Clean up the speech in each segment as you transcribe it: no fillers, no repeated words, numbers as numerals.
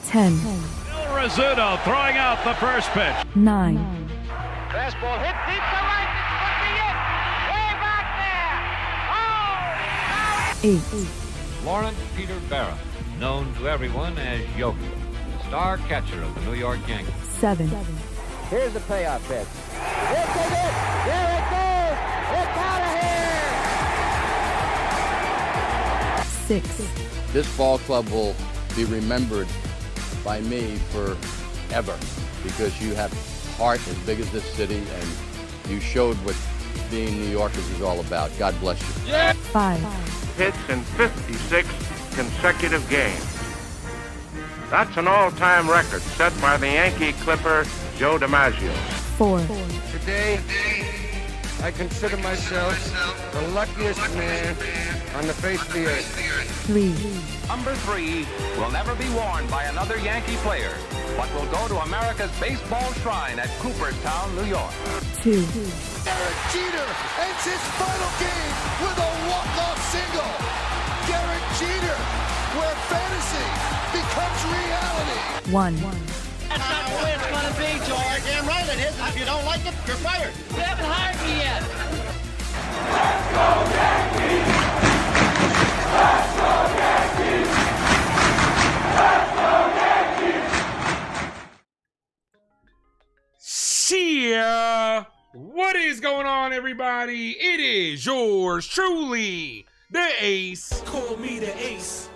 10. Rizzuto throwing out the first pitch. 9. Fastball hit deep to right. This could be it. Way back there. Oh! 8. Lawrence Peter Barra, known to everyone as Yogi, star catcher of the New York Yankees. 7. Here's the payoff pitch. This is it. There it goes. It's out of here. 6. This ball club will be remembered by me forever because you have heart as big as this city and you showed what being New Yorkers is all about. God bless you. Yeah. 5. Hits in 56 consecutive games. That's an all-time record set by the Yankee Clipper Joe DiMaggio. 4. Today, I consider myself the luckiest man on the face of the earth. 3. Number 3 will never be worn by another Yankee player, but will go to America's baseball shrine at Cooperstown, New York. 2. Derek Jeter ends his final game with a walk-off single. Derek Jeter, where fantasy becomes reality. 1. That's not the way it's going to be, George. Damn right it is. If you don't like it, you're fired. You haven't hired me yet. Let's go Yankees! Let's go Yankees! Let's go Yankees! Chyeaaa! What is going on, everybody? It is yours truly, the Ace. Call me the Ace.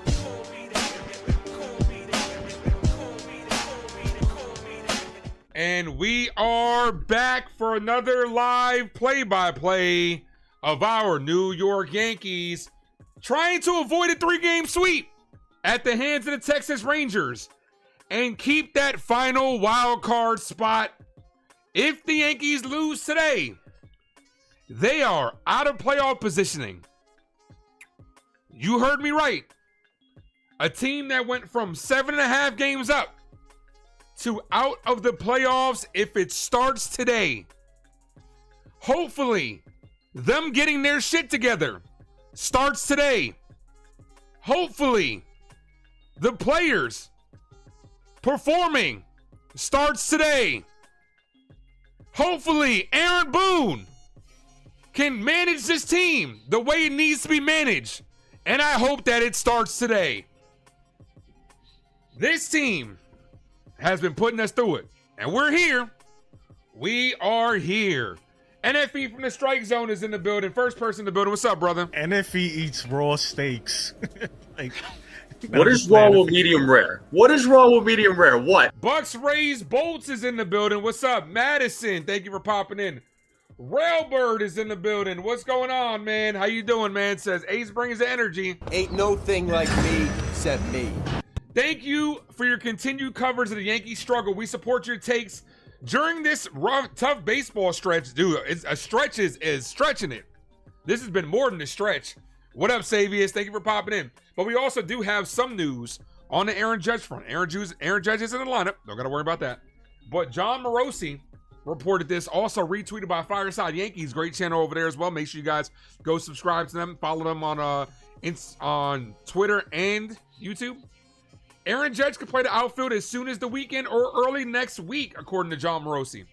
And we are back for another live play-by-play of our New York Yankees, trying to avoid a 3-game sweep at the hands of the Texas Rangers and keep that final wild card spot. If the Yankees lose today, they are out of playoff positioning. You heard me right. A team that went from 7.5 games up to out of the playoffs if it starts today. Hopefully, them getting their shit together starts today. Hopefully, the players performing starts today. Hopefully, Aaron Boone can manage this team the way it needs to be managed. And I hope that it starts today. This team has been putting us through it. And we're here. We are here. NFE from the strike zone is in the building. First person in the building. What's up, brother? NFE eats raw steaks. What is wrong with medium rare? What is wrong with medium rare? What? Bucks Raised Bolts is in the building. What's up? Madison, thank you for popping in. Railbird is in the building. What's going on, man? How you doing, man? Says Ace brings the energy. Ain't no thing like me except me. Thank you for your continued coverage of the Yankee struggle. We support your takes during this rough, tough baseball stretch. Dude, a stretch is stretching it. This has been more than a stretch. What up, Savius? Thank you for popping in. But we also do have some news on the Aaron Judge front. Aaron Judge is in the lineup. Don't got to worry about that. But John Morosi reported this, also retweeted by Fireside Yankees. Great channel over there as well. Make sure you guys go subscribe to them. Follow them on Twitter and YouTube. Aaron Judge could play the outfield as soon as the weekend or early next week, according to John Morosi.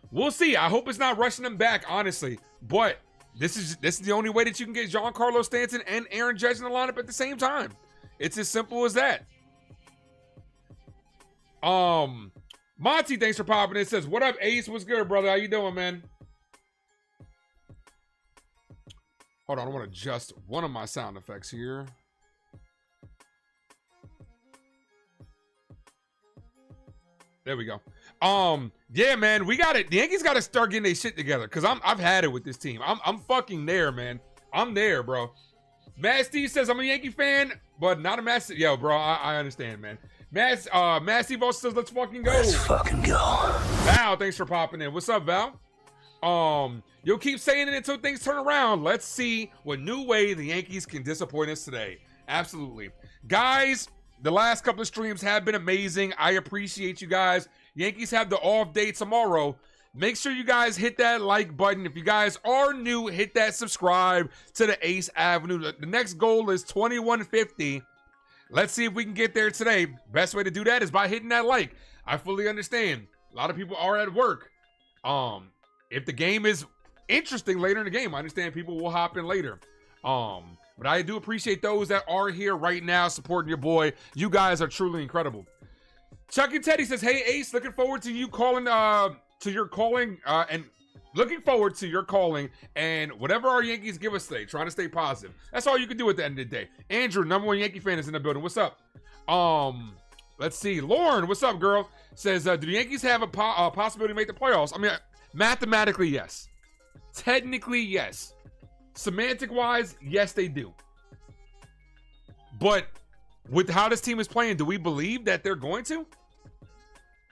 We'll see. I hope it's not rushing him back, honestly. But this is the only way that you can get Giancarlo Stanton and Aaron Judge in the lineup at the same time. It's as simple as that. Monty, thanks for popping in. Says, what up, Ace? What's good, brother? How you doing, man? Hold on, I want to adjust one of my sound effects here. There we go. Yeah, man, we got it. The Yankees got to start getting their shit together because I've had it with this team. I'm fucking there, man. I'm there, bro. Matt Steve says I'm a Yankee fan, but not a Matt. Yo, bro, I understand, man. Matt Steve also says let's fucking go. Let's fucking go. Val, thanks for popping in. What's up, Val? You'll keep saying it until things turn around. Let's see what new way the Yankees can disappoint us today. Absolutely, guys. The last couple of streams have been amazing. I appreciate you guys. Yankees have the off day tomorrow. Make sure you guys hit that like button. If you guys are new, hit that subscribe to the Ace Avenue. The next goal is 2150. Let's see if we can get there today. Best way to do that is by hitting that like. I fully understand. A lot of people are at work. If the game is interesting later in the game, I understand people will hop in later. But I do appreciate those that are here right now supporting your boy. You guys are truly incredible. Chuck and Teddy says, hey Ace, looking forward to you calling and looking forward to your calling and whatever our Yankees give us today. Trying to stay positive. That's all you can do at the end of the day. Andrew, #1 Yankee fan, is in the building. What's up? Let's see. Lauren, what's up, girl? Says, do the Yankees have a possibility to make the playoffs? I mean, mathematically, yes. Technically, yes. Semantic-wise, yes, they do. But with how this team is playing, do we believe that they're going to?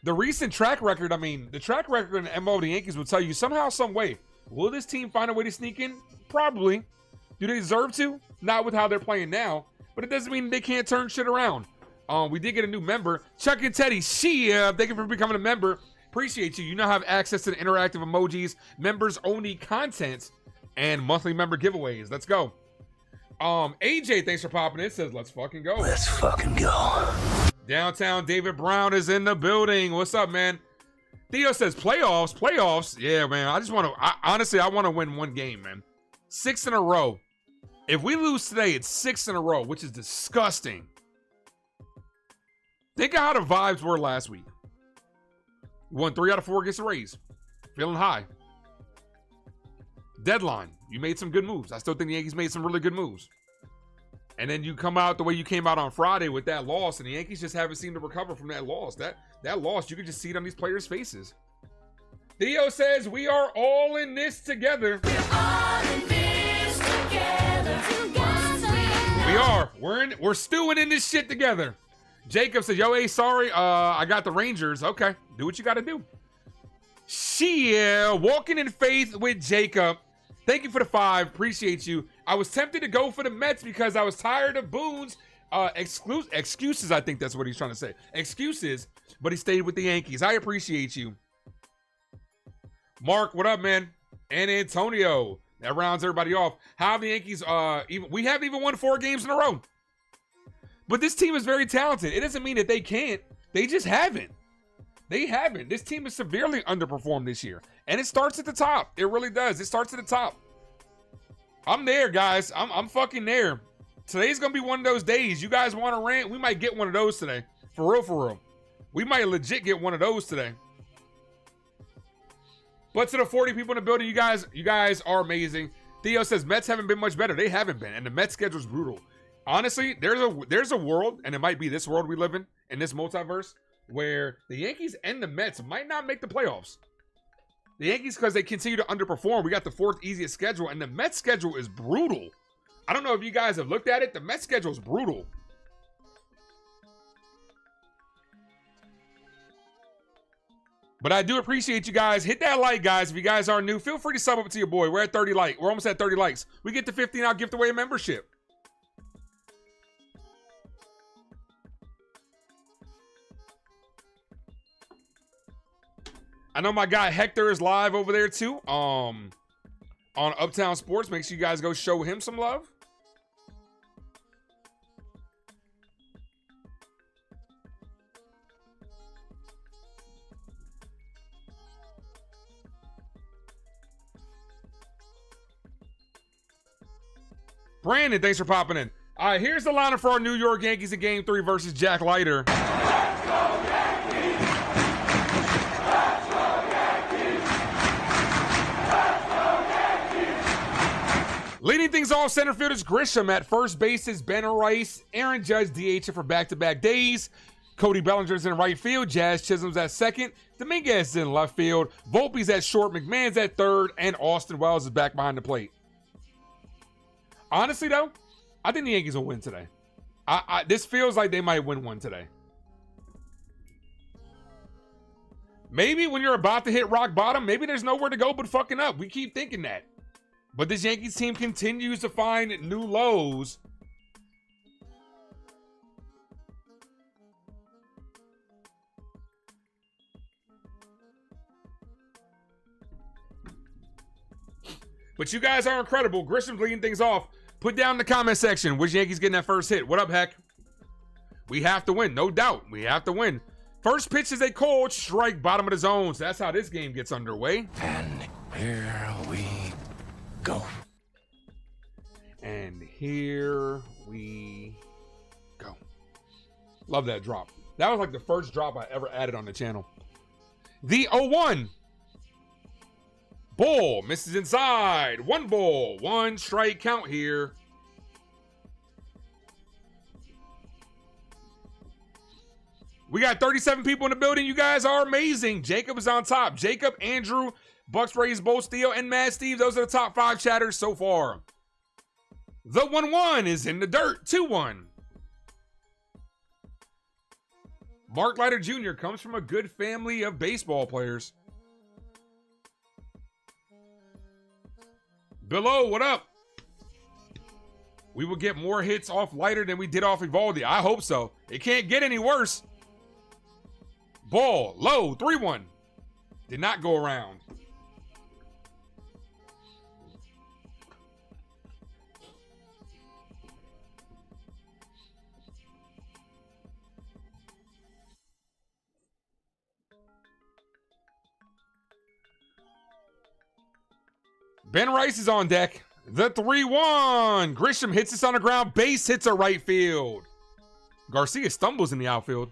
The recent track record, I mean, the track record in the MO of the Yankees will tell you somehow, some way. Will this team find a way to sneak in? Probably. Do they deserve to? Not with how they're playing now. But it doesn't mean they can't turn shit around. We did get a new member. Chuck and Teddy, thank you for becoming a member. Appreciate you. You now have access to the interactive emojis, members-only content, and monthly member giveaways. Let's go. AJ, thanks for popping in. Says, let's fucking go. Let's fucking go. Downtown David Brown is in the building. What's up, man? Theo says, playoffs. Yeah, man. I just want to, honestly, I want to win one game, man. 6 in a row. If we lose today, it's 6 in a row, which is disgusting. Think of how the vibes were last week. We won 3 out of 4 against the Rays. Feeling high. Deadline. You made some good moves. I still think the Yankees made some really good moves. And then you come out the way you came out on Friday with that loss, and the Yankees just haven't seemed to recover from that loss. That loss, you can just see it on these players' faces. Theo says, we are all in this together. We're all in this together. We are. We're stewing in this shit together. Jacob said, yo, hey, sorry, I got the Rangers. Okay, do what you got to do. Chyeaaa, walking in faith with Jacob. Thank you for the 5. Appreciate you. I was tempted to go for the Mets because I was tired of Boone's excuses. I think that's what he's trying to say. Excuses, but he stayed with the Yankees. I appreciate you. Mark, what up, man? And Antonio. That rounds everybody off. How have the Yankees, we haven't even won 4 games in a row. But this team is very talented. It doesn't mean that they can't. They just haven't. They haven't. This team is severely underperformed this year. And it starts at the top. It really does. It starts at the top. I'm there, guys. I'm fucking there. Today's going to be one of those days. You guys want to rant? We might get one of those today. For real, for real. We might legit get one of those today. But to the 40 people in the building, you guys are amazing. Theo says, Mets haven't been much better. They haven't been. And the Mets schedule's brutal. Honestly, there's a world, and it might be this world we live in this multiverse, where the Yankees and the Mets might not make the playoffs. The Yankees, because they continue to underperform, we got the 4th easiest schedule, and the Mets schedule is brutal. I don't know if you guys have looked at it. The Mets schedule is brutal. But I do appreciate you guys. Hit that like, guys. If you guys are new, feel free to sub up to your boy. We're at 30 likes. We're almost at 30 likes. We get to 50 and I'll gift away a membership. I know my guy Hector is live over there too, on Uptown Sports. Make sure you guys go show him some love. Brandon, thanks for popping in. All right, here's the lineup for our New York Yankees in Game 3 versus Jack Leiter. Let's go Yankees! Let's go Yankees! Let's go Yankees! Leading things off, center field is Grisham. At first base is Ben Rice. Aaron Judge DH for back-to-back days. Cody Bellinger's in right field. Jazz Chisholm's at second. Dominguez is in left field. Volpe's at short. McMahon's at third. And Austin Wells is back behind the plate. Honestly, though, I think the Yankees will win today. This feels like they might win one today. Maybe when you're about to hit rock bottom, maybe there's nowhere to go but fucking up. We keep thinking that. But this Yankees team continues to find new lows. But you guys are incredible. Grisham's leading things off. Put down in the comment section which Yankees getting that first hit. What up, Heck? We have to win, no doubt. We have to win. First pitch is a cold strike, bottom of the zone. So that's how this game gets underway. And here we go. And here we go. Love that drop. That was like the first drop I ever added on the channel. The 0-1. Ball misses inside. 1 ball, 1 strike count here. We got 37 people in the building. You guys are amazing. Jacob is on top. Jacob, Andrew, Bucks Rays, Bo Steele, and Mad Steve. Those are the top 5 chatters so far. The 1-1 is in the dirt. 2-1. Mark Leiter Jr. comes from a good family of baseball players. Below, what up? We will get more hits off Leiter than we did off Evaldi. I hope so. It can't get any worse. Ball, low, 3-1. Did not go around. Ben Rice is on deck. The 3-1. Grisham hits this on the ground. Base hits a right field. Garcia stumbles in the outfield,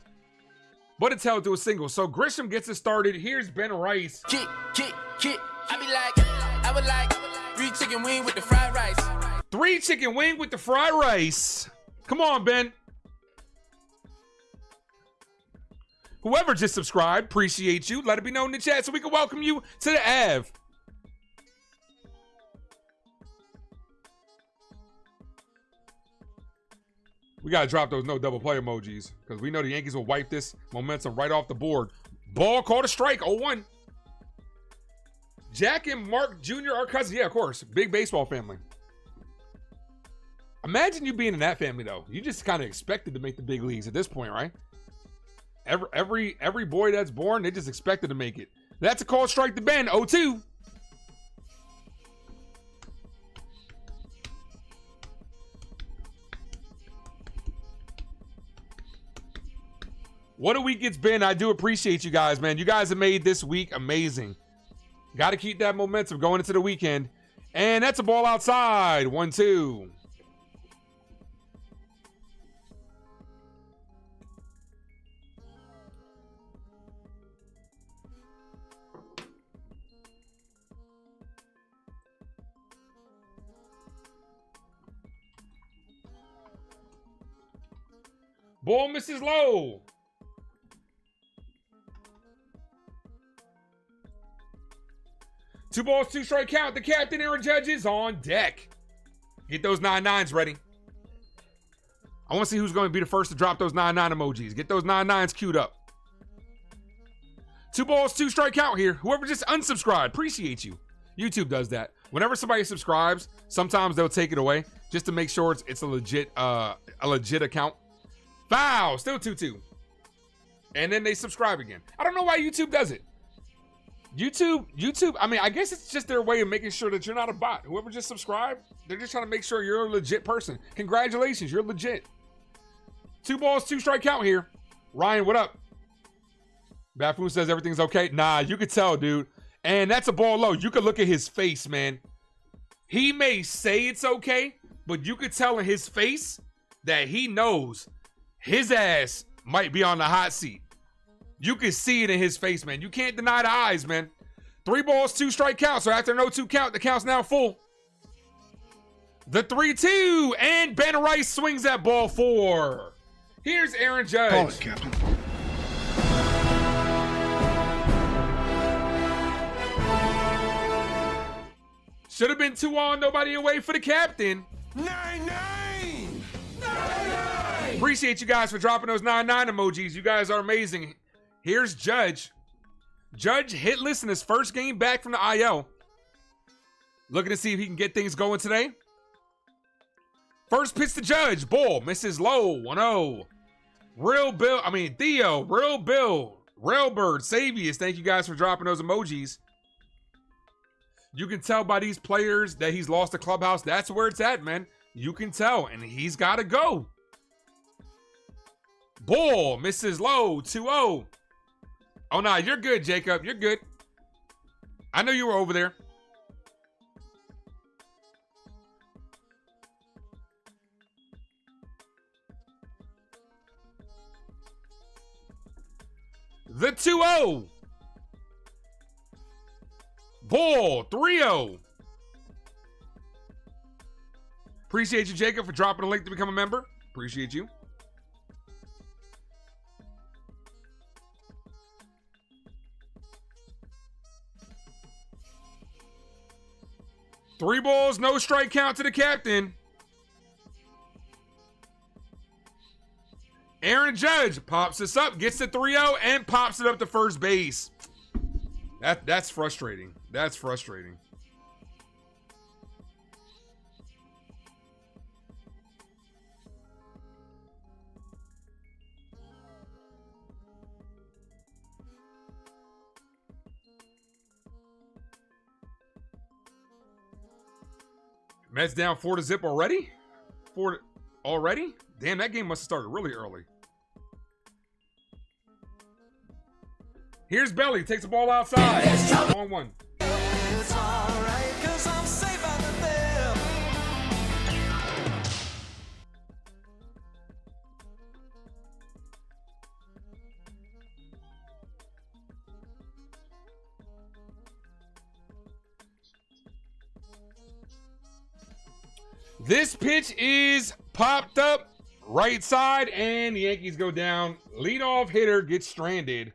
but it's held to a single. So Grisham gets it started. Here's Ben Rice. Kick. I be like, I would like 3 chicken wing with the fried rice. 3 chicken wing with the fried rice. Come on, Ben. Whoever just subscribed, appreciate you. Let it be known in the chat so we can welcome you to the Av. We got to drop those no double play emojis because we know the Yankees will wipe this momentum right off the board. Ball called a strike, 0-1. Jack and Mark Jr. are cousins. Yeah, of course. Big baseball family. Imagine you being in that family, though. You just kind of expected to make the big leagues at this point, right? Every boy that's born, they just expected to make it. That's a called strike to Ben, 0-2. What a week it's been. I do appreciate you guys, man. You guys have made this week amazing. Got to keep that momentum going into the weekend. And that's a ball outside. 1-2. Ball misses low. Two balls, 2 strike count. The captain, Aaron Judge, is on deck. Get those 9-9s ready. I want to see who's going to be the first to drop those 9-9 emojis. Get those 9-9s queued up. 2 balls, 2 strike count here. Whoever just unsubscribed, appreciate you. YouTube does that. Whenever somebody subscribes, sometimes they'll take it away just to make sure it's a legit account. Foul, still 2-2. And then they subscribe again. I don't know why YouTube does it. YouTube, I mean, I guess it's just their way of making sure that you're not a bot. Whoever just subscribed, they're just trying to make sure you're a legit person. Congratulations, you're legit. 2 balls, 2 strike count here. Ryan, what up? Baffoon says everything's okay. Nah, you could tell, dude. And that's a ball low. You could look at his face, man. He may say it's okay, but you could tell in his face that he knows his ass might be on the hot seat. You can see it in his face, man. You can't deny the eyes, man. 3 balls, 2 strike count. So after no 2 count, the count's now full. The 3-2, and Ben Rice swings that ball 4. Here's Aaron Judge. Call it, Captain. Should have been 2 on, nobody away for the captain. 9-9. Appreciate you guys for dropping those 9-9 emojis. You guys are amazing. Here's Judge. Judge hitless in his first game back from the IL. Looking to see if he can get things going today. First pitch to Judge. Ball misses low. 1-0. Theo, Real Bill, Railbird, Savius. Thank you guys for dropping those emojis. You can tell by these players that he's lost the clubhouse. That's where it's at, man. You can tell, and he's got to go. Bull misses low, 2-0. Oh, no, you're good, Jacob. You're good. I know you were over there. The 2-0. Bull, 3-0. Appreciate you, Jacob, for dropping a link to become a member. Appreciate you. Three balls, no strike count to the captain. Aaron Judge pops this up, gets the 3-0, and pops it up to first base. That's frustrating. That's frustrating. Mets down 4-0 already? Already? Damn, that game must have started really early. Here's Belly. Takes the ball outside. Long one. It's alright, 'cause I'm safe out there. This pitch is popped up right side, and the Yankees go down. Leadoff hitter gets stranded.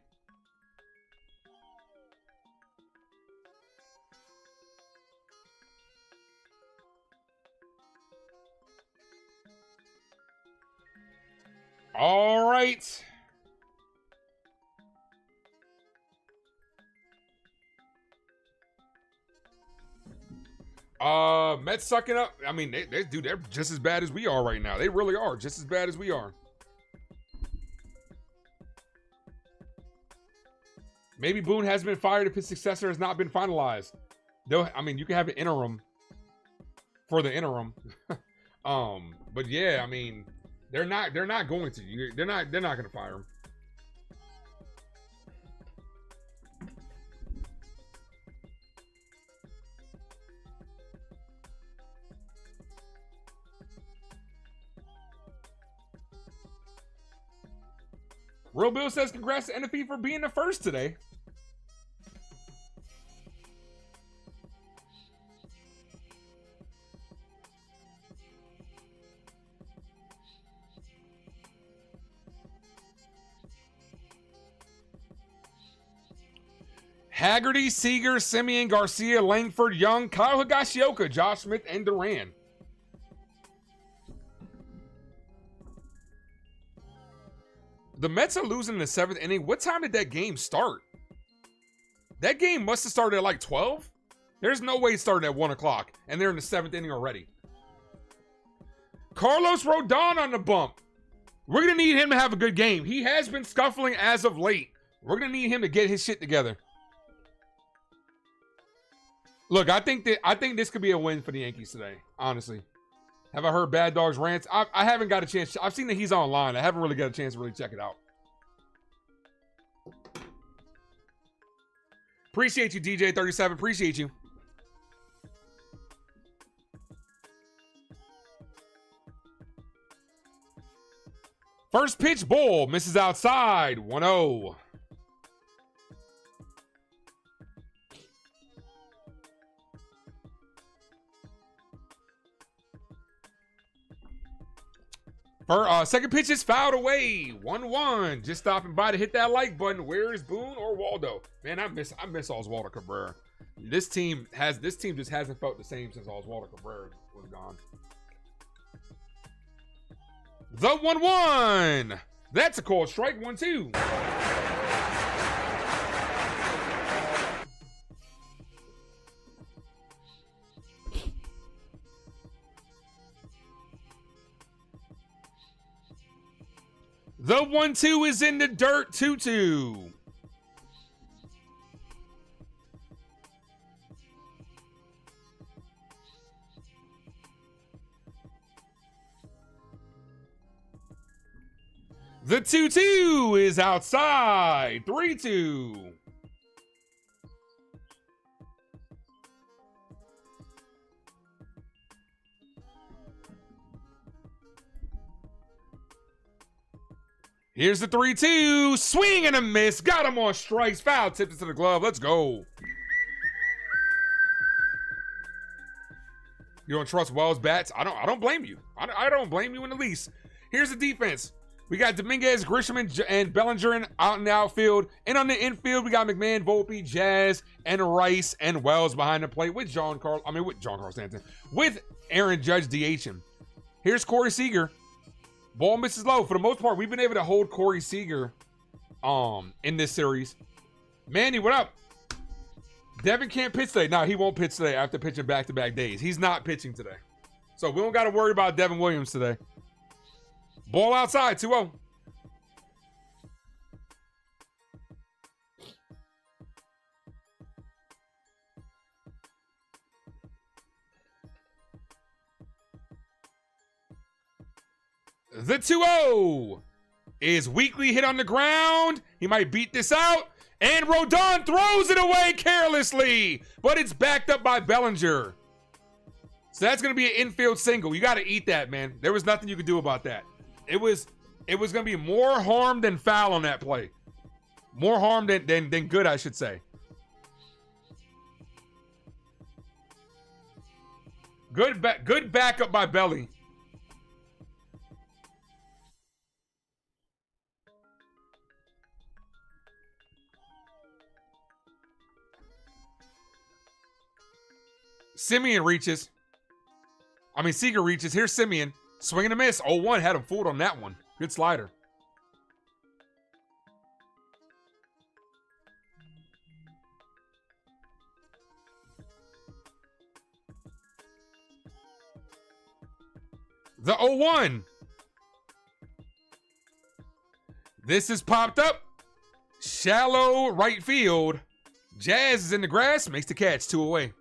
All right. Mets sucking up. I mean, they're just as bad as we are right now. They really are just as bad as we are. Maybe Boone has been fired if his successor has not been finalized. Though, I mean, you can have an interim for the interim. But yeah, I mean, they're not going to. They're not going to fire him. Real Bill says congrats to NFE for being the first today. Haggerty, Seager, Simeon, Garcia, Langford, Young, Kyle Higashioka, Josh Smith, and Duran. The Mets are losing in the 7th inning. What time did that game start? That game must have started at like 12. There's no way it started at 1 o'clock, and they're in the 7th inning already. Carlos Rodon on the bump. We're going to need him to have a good game. He has been scuffling as of late. We're going to need him to get his shit together. Look, I think this could be a win for the Yankees today, honestly. Have I heard Bad Dog's rants? I haven't got a chance. I've seen that he's online. I haven't really got a chance to really check it out. Appreciate you, DJ37. Appreciate you. First pitch, Bull misses outside. 1-0. Second pitch is fouled away. 1-1. Just stopping by to hit that like button. Where is Boone or Waldo? Man, I miss Oswaldo Cabrera. This team just hasn't felt the same since Oswaldo Cabrera was gone. The 1-1. That's a called strike. 1-2. The 1-2 is in the dirt. 2-2. The 2-2 is outside. 3-2. Here's the 3-2. Swing and a miss. Got him on strikes. Foul. Tipped into the glove. Let's go. You don't trust Wells' bats? I don't blame you. I don't blame you in the least. Here's the defense. We got Dominguez, Grisham, and Bellinger out in the outfield. And on the infield, we got McMahon, Volpe, Jazz, and Rice, and Wells behind the plate with Giancarlo Stanton. With Aaron Judge DHing. Here's Corey Seager. Ball misses low. For the most part, we've been able to hold Corey Seager in this series. Manny, what up? Devin can't pitch today. No, he won't pitch today after pitching back-to-back days. He's not pitching today. So we don't got to worry about Devin Williams today. Ball outside, 2-0. The 2-0 is weakly hit on the ground. He might beat this out. And Rodon throws it away carelessly. But it's backed up by Bellinger. So that's going to be an infield single. You got to eat that, man. There was nothing you could do about that. It was going to be more harm than foul on that play. More harm than good, I should say. Good backup by Belly. Seager reaches. Here's Simeon. Swing and a miss. 0-1 had him fooled on that one. Good slider. The 0-1. This is popped up. Shallow right field. Jazz is in the grass. Makes the catch. 2 away.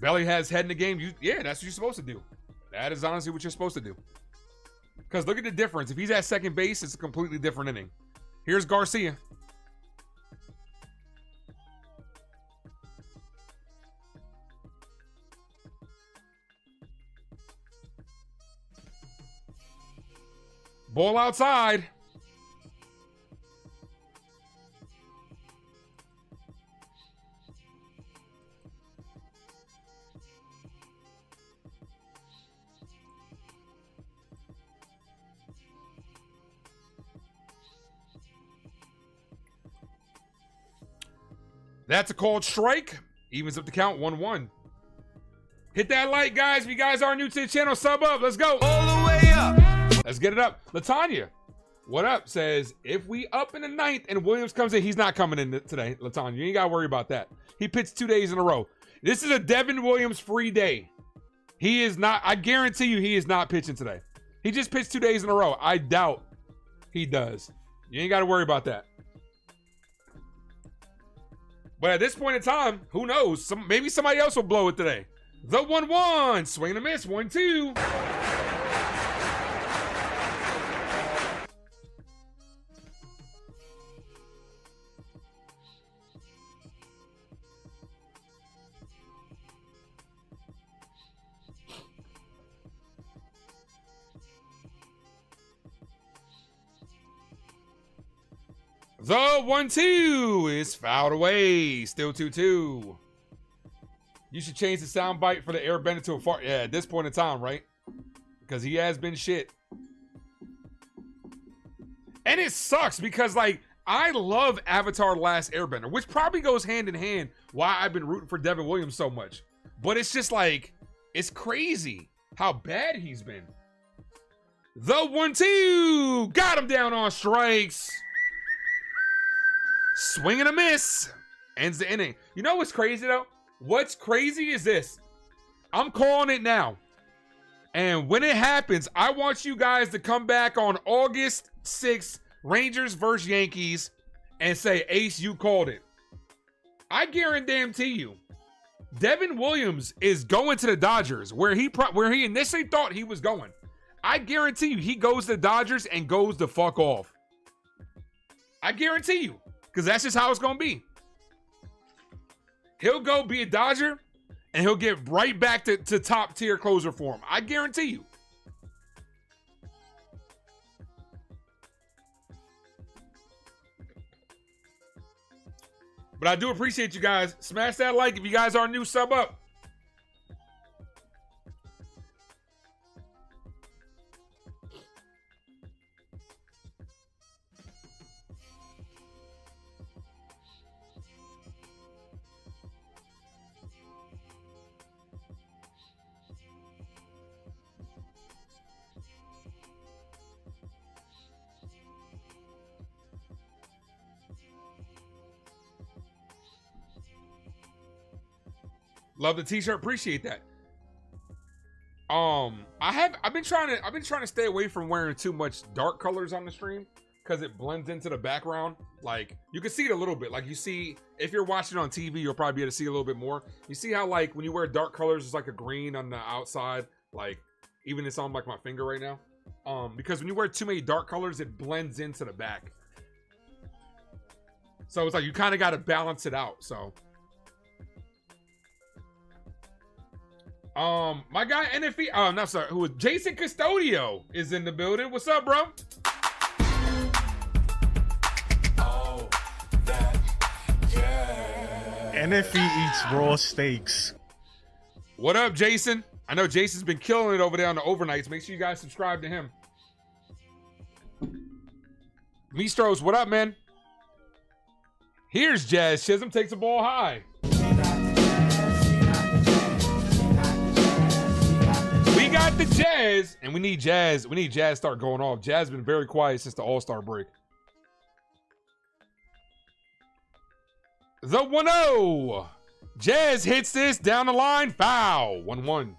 Belly has head in the game. Yeah, that's what you're supposed to do. That is honestly what you're supposed to do. Because look at the difference. If he's at second base, it's a completely different inning. Here's Garcia. Ball outside. That's a called strike. Evens up the count, 1-1. Hit that like, guys. If you guys are new to the channel, sub up. Let's go. All the way up. Let's get it up. Latanya, what up? Says, if we up in the 9th and Williams comes in, he's not coming in today, Latanya. You ain't got to worry about that. He pitched 2 days in a row. This is a Devin Williams free day. He is not, I guarantee you he is not pitching today. He just pitched 2 days in a row. I doubt he does. You ain't got to worry about that. But at this point in time, who knows? Maybe somebody else will blow it today. The 1-1. Swing and a miss. 1-2. The 1-2 is fouled away. Still 2-2. You should change the soundbite for the airbender to a fart. Yeah, at this point in time, right? Because he has been shit. And it sucks because, like, I love Avatar: The Last Airbender, which probably goes hand in hand why I've been rooting for Devin Williams so much. But it's just like, it's crazy how bad he's been. The 1-2. Got him down on strikes. Swing and a miss. Ends the inning. You know what's crazy, though? What's crazy is this. I'm calling it now. And when it happens, I want you guys to come back on August 6th, Rangers versus Yankees, and say, Ace, you called it. I guarantee you, Devin Williams is going to the Dodgers, where he initially thought he was going. I guarantee you, he goes to the Dodgers and goes the fuck off. I guarantee you, because that's just how it's going to be. He'll go be a Dodger, and he'll get right back to top tier closer form. I guarantee you. But I do appreciate you guys. Smash that like if you guys are new, sub up. Love the t-shirt, appreciate that. I've been trying to stay away from wearing too much dark colors on the stream because it blends into the background. Like you can see it a little bit. Like you see, if you're watching on TV, you'll probably be able to see a little bit more. You see how like when you wear dark colors, it's like a green on the outside. Like even it's on like my finger right now. Because when you wear too many dark colors, it blends into the back. So it's like you kind of got to balance it out. So. My guy NFE, no, sorry, who was Jason Custodio is in the building. What's up, bro? Oh, that, yeah. NFE eats raw steaks. What up, Jason? I know Jason's been killing it over there on the overnights. Make sure you guys subscribe to him. Mistros, what up, man? Here's Jazz Chisholm, takes the ball high. We got the Jazz, and we need Jazz. We need Jazz to start going off. Jazz has been very quiet since the All-Star break. The 1-0. Jazz hits this down the line. Foul. 1-1.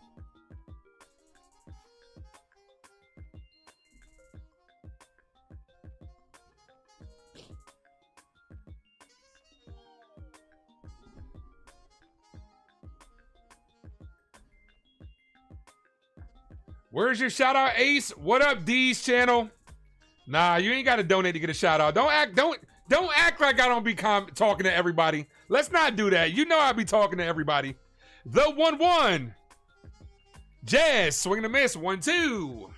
Where's your shout out, Ace? What up, D's channel? Nah, you ain't got to donate to get a shout out. Don't act like I don't be talking to everybody. Let's not do that. You know I be talking to everybody. The 1-1. Jazz swinging a miss. 1-2.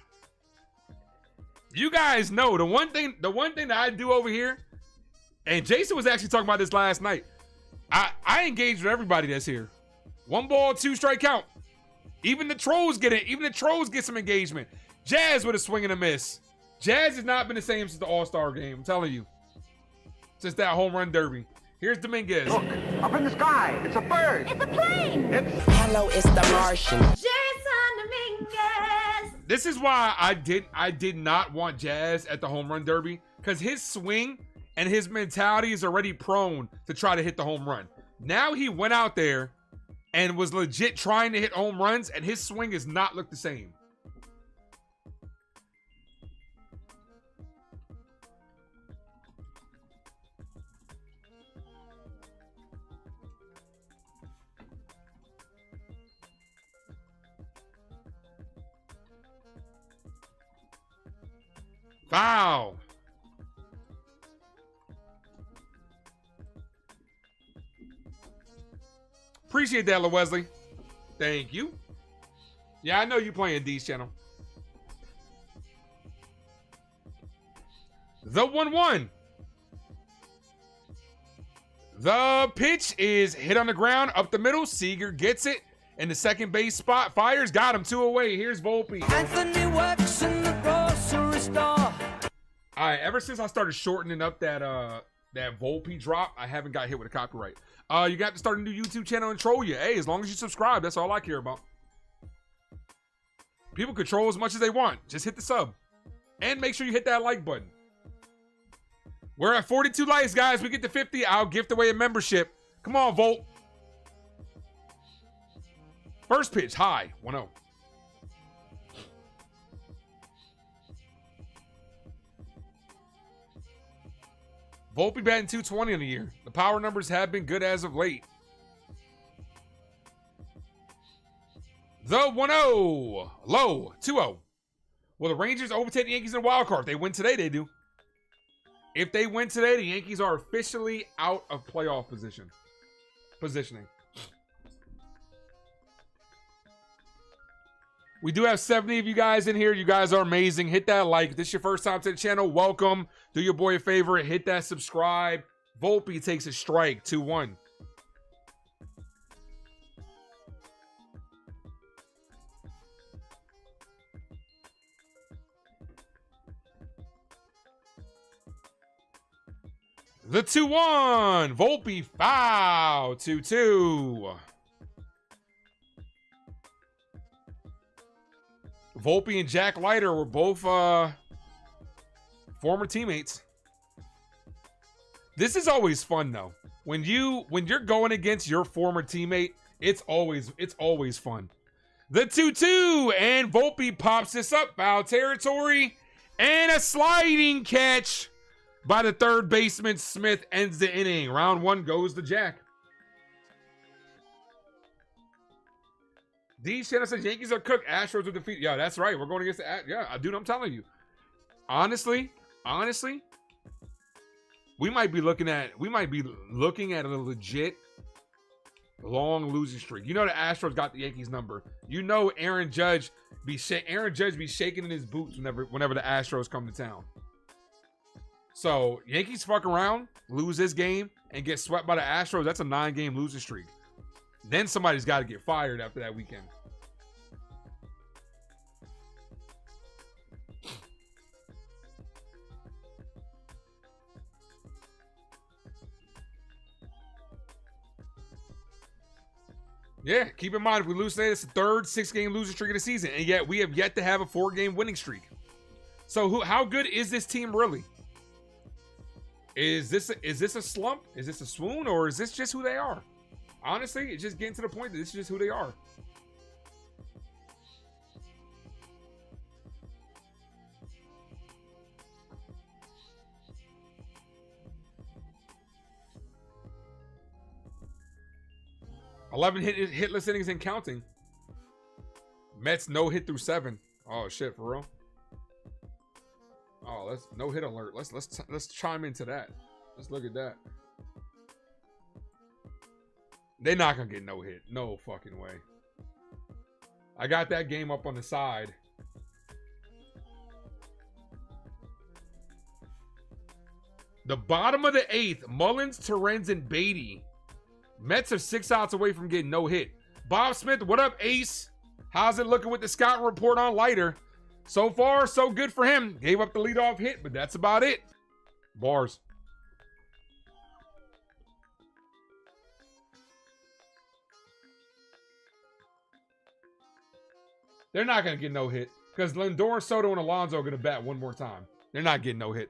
You guys know the one thing that I do over here, and Jason was actually talking about this last night. I engage with everybody that's here. 1 ball, 2 strike count. Even the trolls get it. Even the trolls get some engagement. Jazz with a swing and a miss. Jazz has not been the same since the All-Star game. I'm telling you. Since that home run derby. Here's Dominguez. Look, up in the sky. It's a bird. It's a plane. Hello, it's the Martian. Jason Dominguez. This is why I did not want Jazz at the home run derby. Because his swing and his mentality is already prone to try to hit the home run. Now he went out there and was legit trying to hit home runs, and his swing has not looked the same. Foul. Appreciate that, LaWesley. Thank you. Yeah, I know you playing D's channel. The 1-1. The pitch is hit on the ground up the middle. Seager gets it in the second base spot. Fires, got him 2 away. Here's Volpe. Anthony works in the grocery store. All right, ever since I started shortening up that Volpe drop, I haven't got hit with a copyright. You got to start a new YouTube channel and troll you. Hey, as long as you subscribe, that's all I care about. People can troll as much as they want. Just hit the sub. And make sure you hit that like button. We're at 42 likes, guys. We get to 50. I'll gift away a membership. Come on, Volt. First pitch, high. 1-0. Volpe batting 220 in the year. The power numbers have been good as of late. 1-0. Low, 2-0. Will the Rangers overtake the Yankees in the wild card? If they win today, they do. If they win today, the Yankees are officially out of playoff positioning. We do have 70 of you guys in here. You guys are amazing. Hit that like. If this is your first time to the channel, welcome. Do your boy a favor. Hit that subscribe. Volpe takes a strike, 2-1. The 2-1. Volpe foul. 2-2. Volpe and Jack Leiter were both former teammates. This is always fun though. When you're going against your former teammate, it's always fun. The 2-2 and Volpe pops this up. Foul territory and a sliding catch by the third baseman. Smith ends the inning. Round 1 goes to Jack. D. Shannon says Yankees are cooked. Astros are defeated. Yeah, that's right. We're going against the yeah, dude, I'm telling you. Honestly, we might be looking at a legit long losing streak. You know the Astros got the Yankees number. You know Aaron Judge be shaking in his boots whenever the Astros come to town. So Yankees fuck around, lose this game, and get swept by the Astros. That's a 9-game losing streak. Then somebody's got to get fired after that weekend. Yeah, keep in mind, if we lose today, it's the third 6-game losing streak of the season, and yet we have yet to have a 4-game winning streak. So how good is this team really? Is this a slump? Is this a swoon? Or is this just who they are? Honestly, it's just getting to the point that this is just who they are. $11 hitless innings and counting. Mets no hit through 7. Oh shit, for real. Oh, let's no hit alert. Let's chime into that. Let's look at that. They're not gonna get no hit. No fucking way. I got that game up on the side. The bottom of the 8th, Mullins, Torrens, and Beatty. Mets are 6 outs away from getting no hit. Bob Smith, what up, Ace? How's it looking with the scouting report on Leiter? So far, so good for him. Gave up the leadoff hit, but that's about it. Bars. They're not going to get no hit because Lindor, Soto, and Alonso are going to bat one more time. They're not getting no hit.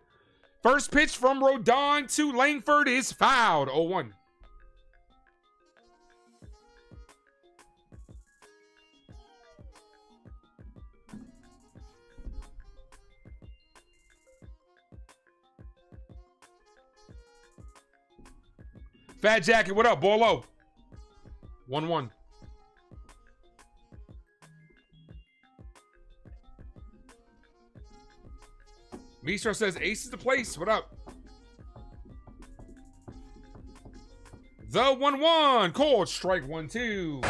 First pitch from Rodon to Langford is fouled. 0-1. Fat Jacket, what up? Ball low. 1-1. Mistro says Ace is the place. What up? The 1-1. Called strike 1-2.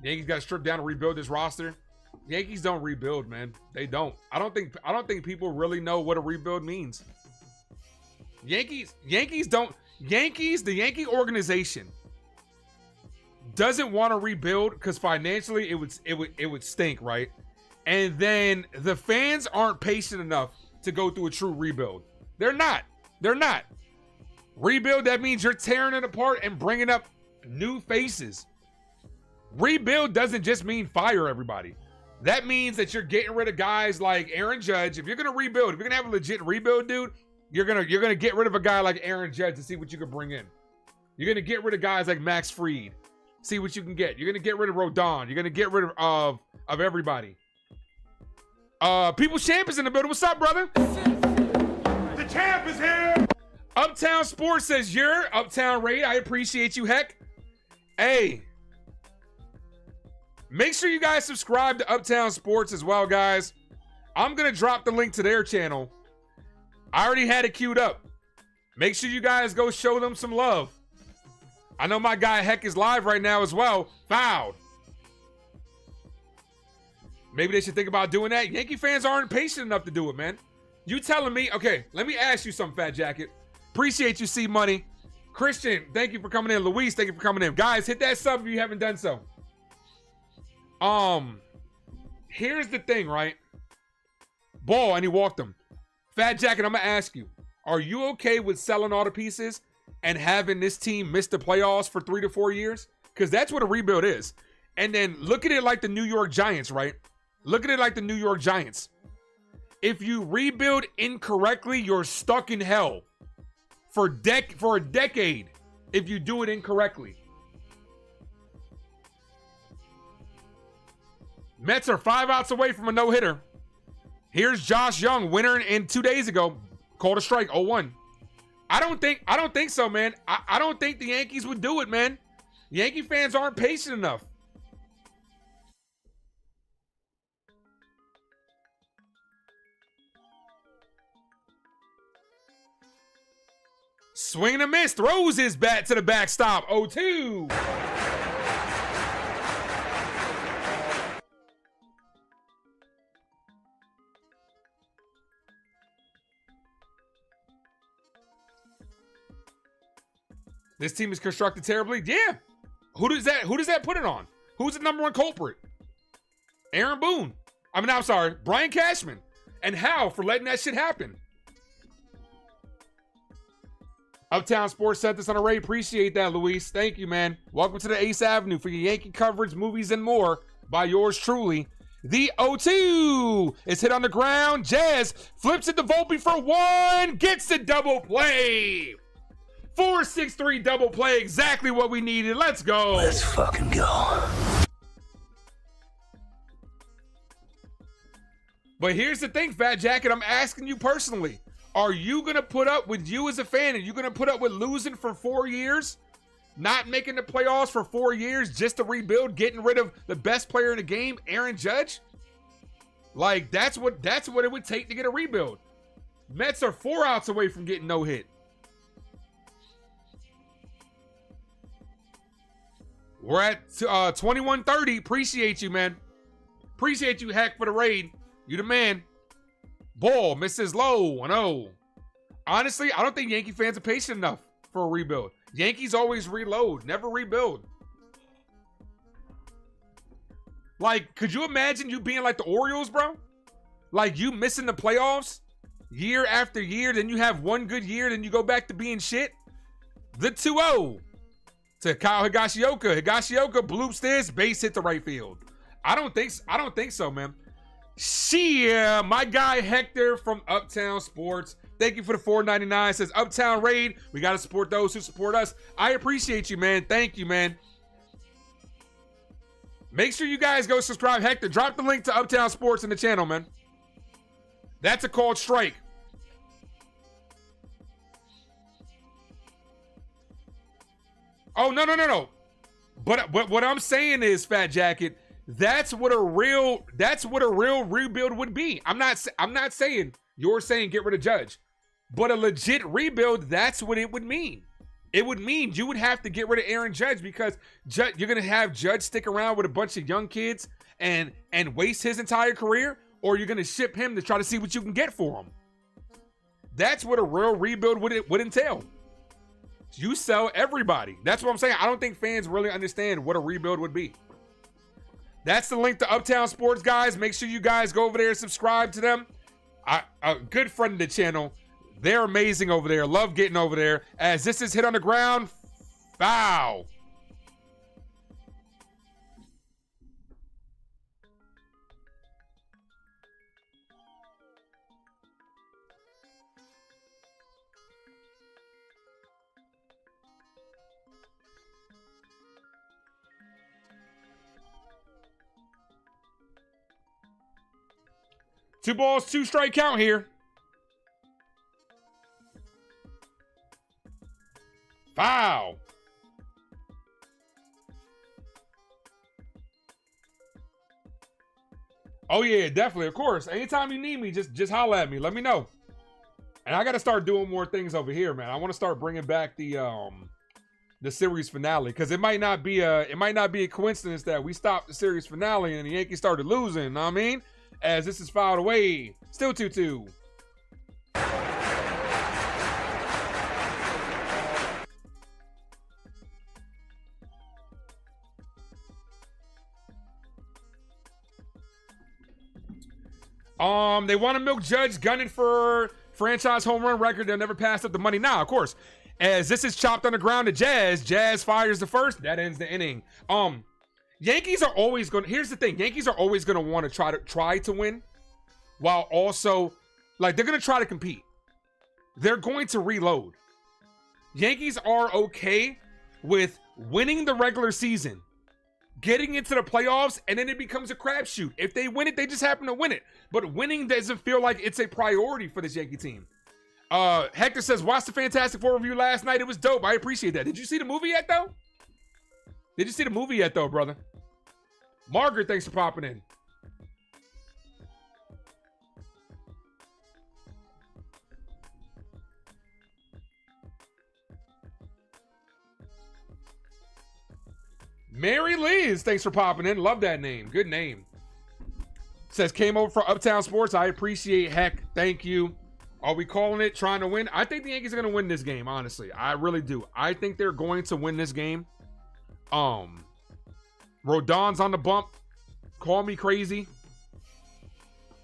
Yankees got to strip down and rebuild this roster. Yankees don't rebuild, man. They don't. I don't think people really know what a rebuild means. The Yankee organization doesn't want to rebuild because financially it would stink, right? And then the fans aren't patient enough to go through a true rebuild. They're not. Rebuild, that means you're tearing it apart and bringing up new faces. Rebuild doesn't just mean fire everybody. That means that you're getting rid of guys like Aaron Judge. If you're gonna rebuild, if you're gonna have a legit rebuild, dude, you're gonna get rid of a guy like Aaron Judge to see what you can bring in. You're gonna get rid of guys like Max Fried, see what you can get. You're gonna get rid of Rodon. You're gonna get rid of everybody. People Champ is in the building. What's up, brother? The champ is here. Uptown Sports says you're Uptown Raid. I appreciate you, heck. Hey, make sure you guys subscribe to Uptown Sports as well, guys. I'm going to drop the link to their channel. I already had it queued up. Make sure you guys go show them some love. I know my guy Heck is live right now as well. Fouled. Maybe they should think about doing that. Yankee fans aren't patient enough to do it, man. You telling me, okay, let me ask you something, Fat Jacket. Appreciate you, C Money. Christian, thank you for coming in. Luis, thank you for coming in. Guys, hit that sub if you haven't done so. Here's the thing, right? Ball, and he walked him. Fat Jacket, I'm going to ask you, are you okay with selling all the pieces and having this team miss the playoffs for 3 to 4 years? Because that's what a rebuild is. And then look at it like the New York Giants, right? Look at it like the New York Giants. If you rebuild incorrectly, you're stuck in hell for a decade if you do it incorrectly. Mets are 5 outs away from a no-hitter. Here's Josh Young, winner in 2 days ago, called a strike, 0-1. I don't think so, man. I don't think the Yankees would do it, man. Yankee fans aren't patient enough. Swing and a miss, throws his bat to the backstop, 0-2. This team is constructed terribly. Yeah. Who does that put it on? Who's the number one culprit? Aaron Boone. I'm sorry, Brian Cashman. And how for letting that shit happen? Uptown Sports sent this on a raid. Appreciate that, Luis. Thank you, man. Welcome to the Ace Avenue for your Yankee coverage, movies, and more by yours truly. The 0-2 is hit on the ground. Jazz flips it to Volpe for 1. Gets the double play. 4-6-3 double play. Exactly what we needed. Let's go. Let's fucking go. But here's the thing, Fat Jacket. I'm asking you personally. Are you going to put up with you as a fan? Are you going to put up with losing for 4 years? Not making the playoffs for 4 years just to rebuild, getting rid of the best player in the game, Aaron Judge? Like, that's what it would take to get a rebuild. Mets are 4 outs away from getting no hit. We're at 21:30. Appreciate you, man. Appreciate you, Heck, for the raid. You the man. Ball misses low, 1-0. Honestly, I don't think Yankee fans are patient enough for a rebuild. Yankees always reload, never rebuild. Like, could you imagine you being like the Orioles, bro? Like, you missing the playoffs year after year, then you have one good year, then you go back to being shit? The 2-0 to Kyle Higashioka. Higashioka bloops this, base hit to right field. I don't think so, man. Chyeaaa, my guy Hector from Uptown Sports. Thank you for the $4.99. Says Uptown Raid. We got to support those who support us. I appreciate you, man. Thank you, man. Make sure you guys go subscribe. Hector, drop the link to Uptown Sports in the channel, man. That's a called strike. Oh, no. But what I'm saying is, Fat Jacket, that's what a real rebuild would be. I'm not saying you're saying get rid of Judge, but a legit rebuild, that's what it would mean. It would mean you would have to get rid of Aaron Judge because you're gonna have Judge stick around with a bunch of young kids and waste his entire career, or you're gonna ship him to try to see what you can get for him. That's what a real rebuild would entail. You sell everybody. That's what I'm saying. I don't think fans really understand what a rebuild would be. That's the link to Uptown Sports, guys. Make sure you guys go over there and subscribe to them. A good friend of the channel. They're amazing over there. Love getting over there. As this is hit on the ground. Foul. Two balls, 2 strike count here. Foul. Oh yeah, definitely, of course. Anytime you need me, just holler at me. Let me know. And I got to start doing more things over here, man. I want to start bringing back the series finale, because it might not be a coincidence that we stopped the series finale and the Yankees started losing. You know what I mean? As this is fouled away, still 2-2. They want to milk Judge gunning for franchise home run record. They'll never pass up the money. Now, of course, as this is chopped on the ground to Jazz fires the first. That ends the inning. Yankees are always going to, here's the thing. Yankees are always going to want to try to win, while also, like, they're going to try to compete. They're going to reload. Yankees are okay with winning the regular season, getting into the playoffs, and then it becomes a crapshoot. If they win it, they just happen to win it. But winning doesn't feel like it's a priority for this Yankee team. Hector says, watched the Fantastic Four review last night. It was dope. I appreciate that. Did you see the movie yet, though? Brother? Margaret, thanks for popping in. Mary Liz, thanks for popping in. Love that name. Good name. Says, came over for Uptown Sports. I appreciate Heck. Thank you. Are we calling it trying to win? I think the Yankees are going to win this game, honestly. I really do. I think they're going to win this game. Rodon's on the bump. Call me crazy.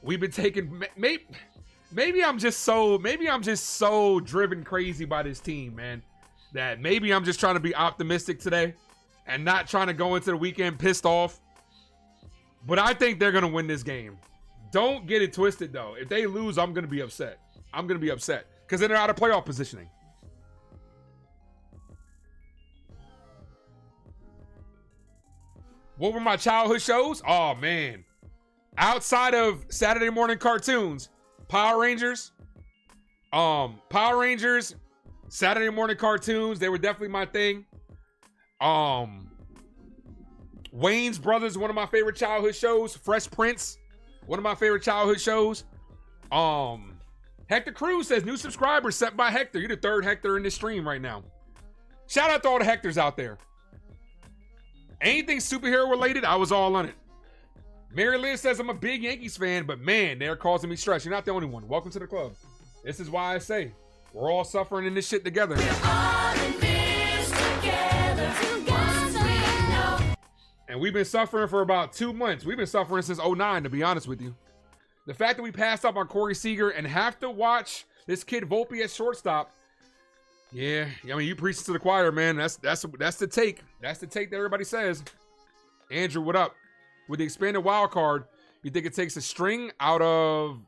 We've been taking... Maybe I'm just so driven crazy by this team, man, that maybe I'm just trying to be optimistic today and not trying to go into the weekend pissed off. But I think they're going to win this game. Don't get it twisted, though. If they lose, I'm going to be upset. Because then they're out of playoff positioning. What were my childhood shows? Oh, man. Outside of Saturday morning cartoons, Power Rangers, Saturday morning cartoons, they were definitely my thing. Wayne's Brothers, one of my favorite childhood shows. Fresh Prince, one of my favorite childhood shows. Hector Cruz says, new subscriber sent by Hector. You're the third Hector in this stream right now. Shout out to all the Hectors out there. Anything superhero related, I was all on it. Mary Lynn says, I'm a big Yankees fan, but man, they're causing me stress. You're not the only one. Welcome to the club. This is why I say we're all suffering in this shit together. And we've been suffering for about 2 months. We've been suffering since 2009, to be honest with you. The fact that we passed up on Corey Seager and have to watch this kid Volpe at shortstop. Yeah, I mean, you preach to the choir, man. That's the take. That's the take that everybody says. Andrew, what up? With the expanded wild card, you think it takes a string out of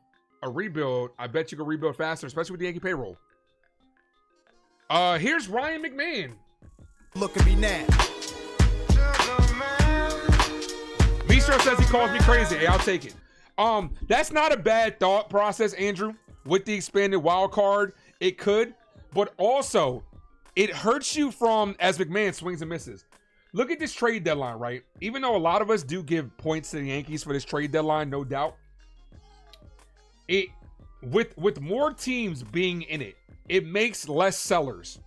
a rebuild? I bet you can rebuild faster, especially with the Yankee payroll. Here's Ryan McMahon. Look at me now. Mistro says he calls me crazy. Hey, I'll take it. That's not a bad thought process, Andrew. With the expanded wild card, it could, but also it hurts you from as McMahon swings and misses. Look at this trade deadline, right? Even though a lot of us do give points to the Yankees for this trade deadline, no doubt. It with more teams being in it, it makes less sellers.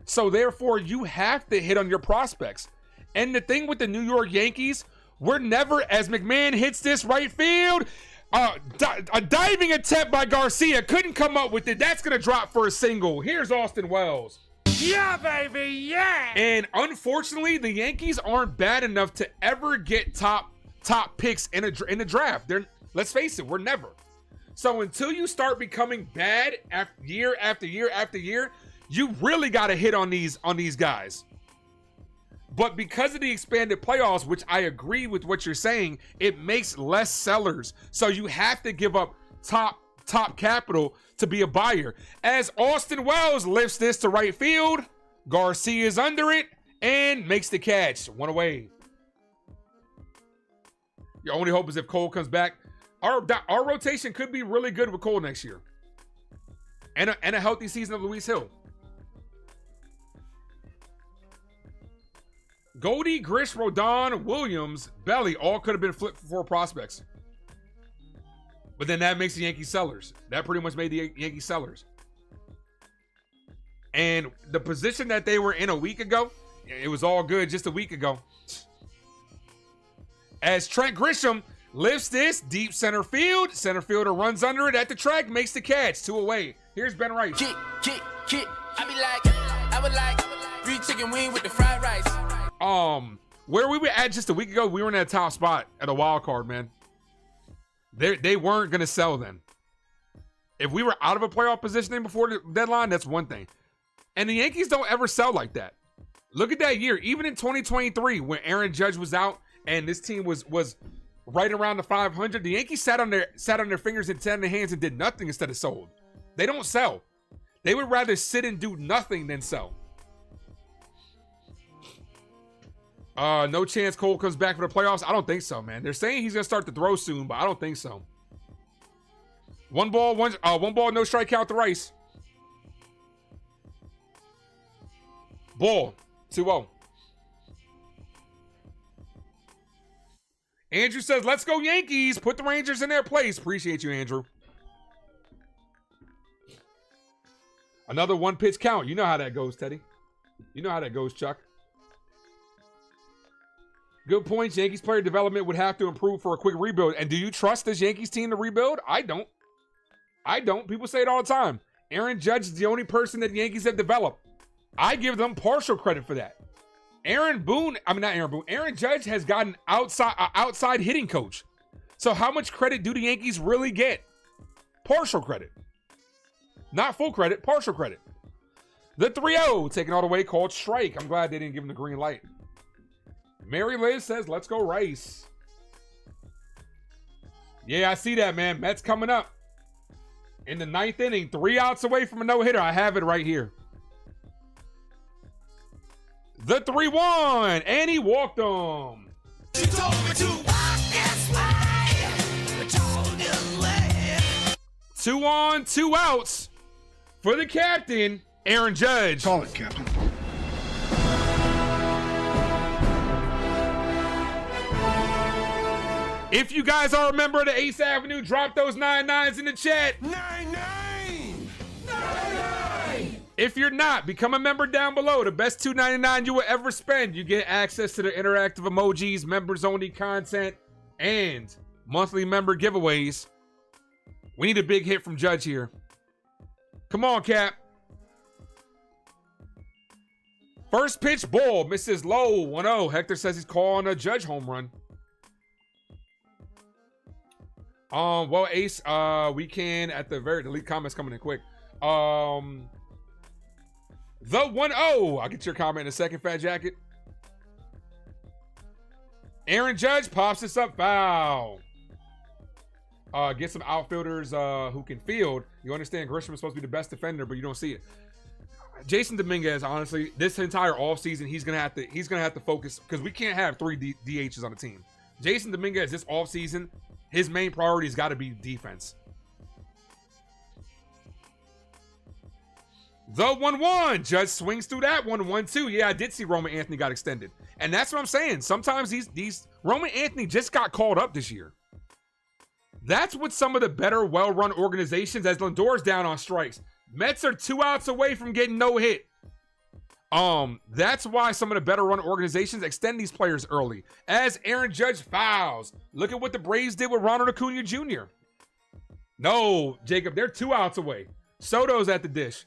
So therefore, you have to hit on your prospects. And the thing with the New York Yankees, we're never, as McMahon hits this right field, a diving attempt by Garcia, couldn't come up with it. That's going to drop for a single. Here's Austin Wells. Yeah, baby, yeah! And unfortunately, the Yankees aren't bad enough to ever get top picks in the draft. Let's face it, we're never. So until you start becoming bad year after year after year, you really got to hit on these guys. But because of the expanded playoffs, which I agree with what you're saying, it makes less sellers. So you have to give up top capital to be a buyer. As Austin Wells lifts this to right field, Garcia's under it and makes the catch. One away. Your only hope is if Cole comes back. Our rotation could be really good with Cole next year. And a healthy season of Luis Hill. Goldie, Grish, Rodon, Williams, Belly all could have been flipped for 4 prospects. But then that makes the Yankees sellers. That pretty much made the Yankees sellers. And the position that they were in a week ago, it was all good just a week ago. As Trent Grisham lifts this deep center fielder runs under it at the track, makes the catch, 2 away. Here's Ben Rice. Kick. I be like, I would like 3 chicken wing with the fried rice. Where we were at just a week ago, we were in that top spot at a wild card, man. They weren't gonna sell then. If we were out of a playoff positioning before the deadline, that's one thing. And the Yankees don't ever sell like that. Look at that year. Even in 2023, when Aaron Judge was out and this team was right around the 500, the Yankees sat on their fingers and sat in their hands and did nothing instead of sold. They don't sell. They would rather sit and do nothing than sell. No chance Cole comes back for the playoffs. I don't think so, man. They're saying he's gonna start to throw soon, but I don't think so. One ball, no strike count to Rice. Ball, 2-0. Andrew says, let's go Yankees. Put the Rangers in their place. Appreciate you, Andrew. Another 1 pitch count. You know how that goes, Teddy. You know how that goes, Chuck. Good points. Yankees player development would have to improve for a quick rebuild. And do you trust this Yankees team to rebuild? I don't. People say it all the time. Aaron Judge is the only person that the Yankees have developed. I give them partial credit for that. Aaron Judge has got an outside hitting coach. So how much credit do the Yankees really get? Partial credit. Not full credit, partial credit. The 3-0, taken all the way, called strike. I'm glad they didn't give him the green light. Mary Liz says, let's go Rice. Yeah, I see that, man. Mets coming up. In the 9th inning, 3 outs away from a no-hitter. I have it right here. The 3-1, and he walked him. She told me to walk this way. Told you late. 2 on, 2 outs for the captain, Aaron Judge. Call it, Captain. If you guys are a member of the Ace Avenue, drop those 99s in the chat. 99. If you're not, become a member down below. The best $2.99 you will ever spend. You get access to the interactive emojis, members-only content, and monthly member giveaways. We need a big hit from Judge here. Come on, Cap. First pitch, ball, misses low, 1-0. Hector says he's calling a Judge home run. Well, Ace, we can at the delete comments coming in quick. The 1-0. I'll get your comment in a second, Fat Jacket. Aaron Judge pops this up, foul. Get some outfielders who can field. You understand Grisham is supposed to be the best defender, but you don't see it. Jason Dominguez, honestly, this entire offseason, he's gonna have to focus because we can't have 3 DHs on the team. Jason Dominguez this offseason, his main priority has got to be defense. The 1-1. Judge swings through that one. 1-2. Yeah, I did see Roman Anthony got extended. And that's what I'm saying. Sometimes these Roman Anthony just got called up this year. That's what some of the better, well-run organizations, as Lindor's down on strikes. Mets are 2 outs away from getting no hit. That's why some of the better run organizations extend these players early. As Aaron Judge fouls. Look at what the Braves did with Ronald Acuna Jr. No, Jacob, they're 2 outs away. Soto's at the dish.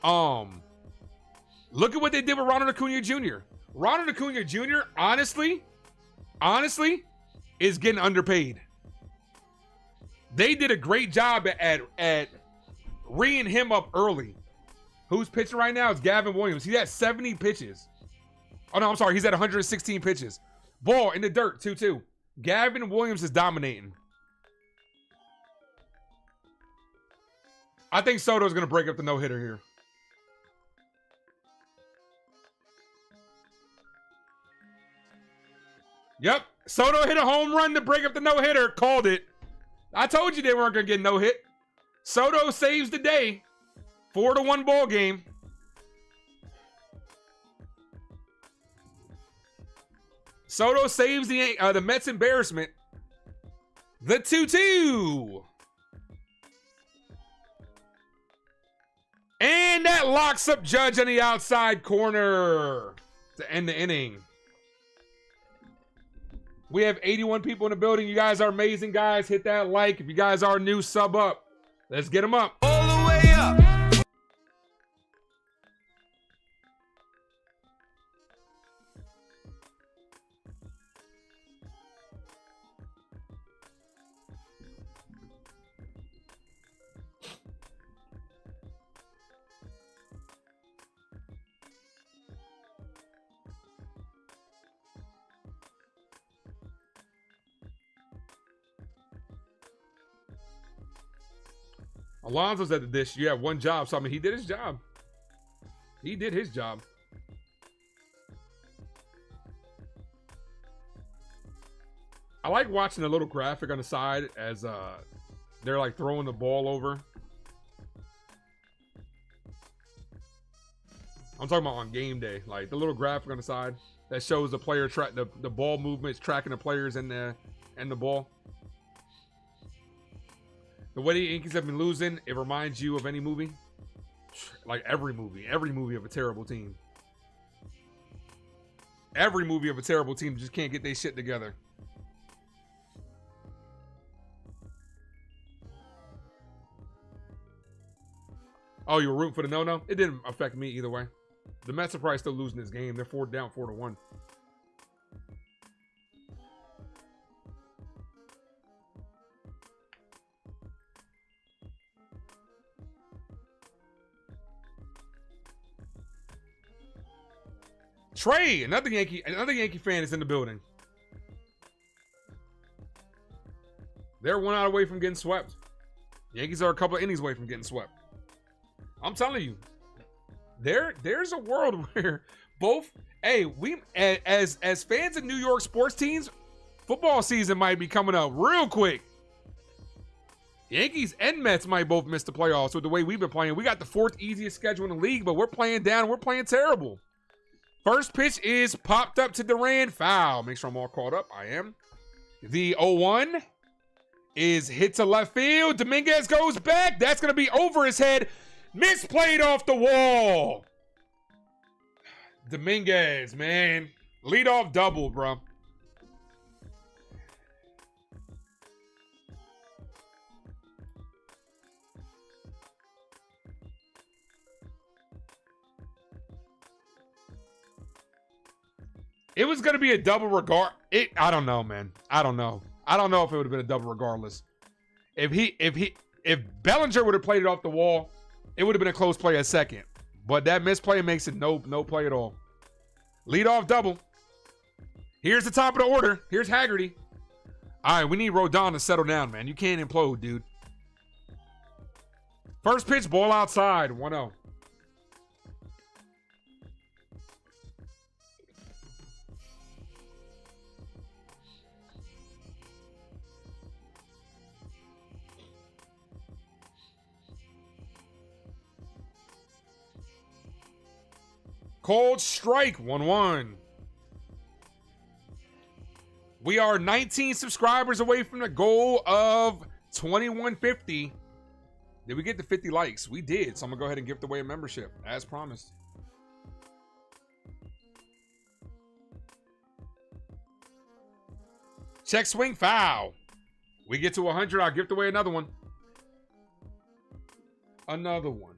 Look at what they did with Ronald Acuna Jr. Ronald Acuna Jr. honestly, is getting underpaid. They did a great job at reeing him up early. Who's pitching right now is Gavin Williams. He's at 70 pitches. Oh, no, I'm sorry. He's at 116 pitches. Ball in the dirt, 2-2. Gavin Williams is dominating. I think Soto's going to break up the no-hitter here. Yep. Soto hit a home run to break up the no-hitter. Called it. I told you they weren't going to get no hit. Soto saves the day. 4-1 ball game. Soto saves the Mets embarrassment. The 2-2. And that locks up Judge on the outside corner to end the inning. We have 81 people in the building. You guys are amazing, guys. Hit that like. If you guys are new, sub up. Let's get them up. All the way up. Alonzo's at the dish. You have one job. So, I mean, he did his job. He did his job. I like watching the little graphic on the side as they're like throwing the ball over. I'm talking about on game day. Like the little graphic on the side that shows the player track the ball movements, tracking the players and the ball. The way the Yankees have been losing, it reminds you of any movie. Like every movie of a terrible team. Every movie of a terrible team just can't get their shit together. Oh, you were rooting for the no-no? It didn't affect me either way. The Mets are probably still losing this game. They're down 4-1. Trey, another Yankee fan is in the building. They're 1 out away from getting swept. Yankees are a couple of innings away from getting swept. I'm telling you, there's a world where both, we as fans of New York sports teams, football season might be coming up real quick. Yankees and Mets might both miss the playoffs with the way we've been playing. We got the 4th easiest schedule in the league, but we're playing down. We're playing terrible. First pitch is popped up to Duran. Foul. Make sure I'm all caught up. I am. The 0-1 is hit to left field. Dominguez goes back. That's going to be over his head. Misplayed off the wall. Dominguez, man. Leadoff double, bro. It was going to be a double regard. I don't know, man. I don't know. I don't know if it would have been a double regardless. If Bellinger would have played it off the wall, it would have been a close play at second. But that misplay makes it no play at all. Leadoff double. Here's the top of the order. Here's Haggerty. All right, we need Rodon to settle down, man. You can't implode, dude. First pitch, ball outside, 1-0. Cold strike, 1-1. We are 19 subscribers away from the goal of 2150. Did we get to 50 likes? We did, so I'm going to go ahead and gift away a membership, as promised. Check swing, foul. We get to 100, I'll gift away another one. Another one.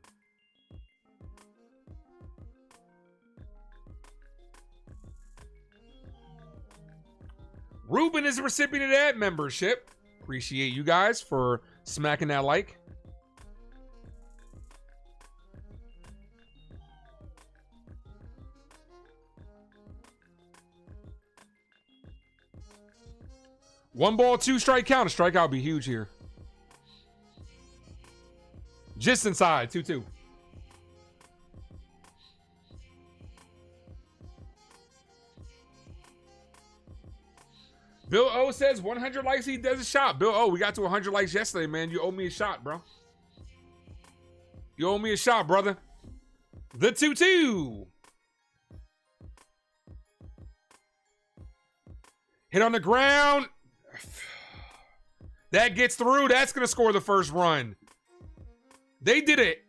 Ruben is a recipient of that membership. Appreciate you guys for smacking that like. One ball, 2 strike count. A strikeout would be huge here. Just inside, 2-2. Bill O says 100 likes, he does a shot. Bill O, we got to 100 likes yesterday, man. You owe me a shot, bro. You owe me a shot, brother. The 2-2. Hit on the ground. That gets through. That's going to score the first run. They did it.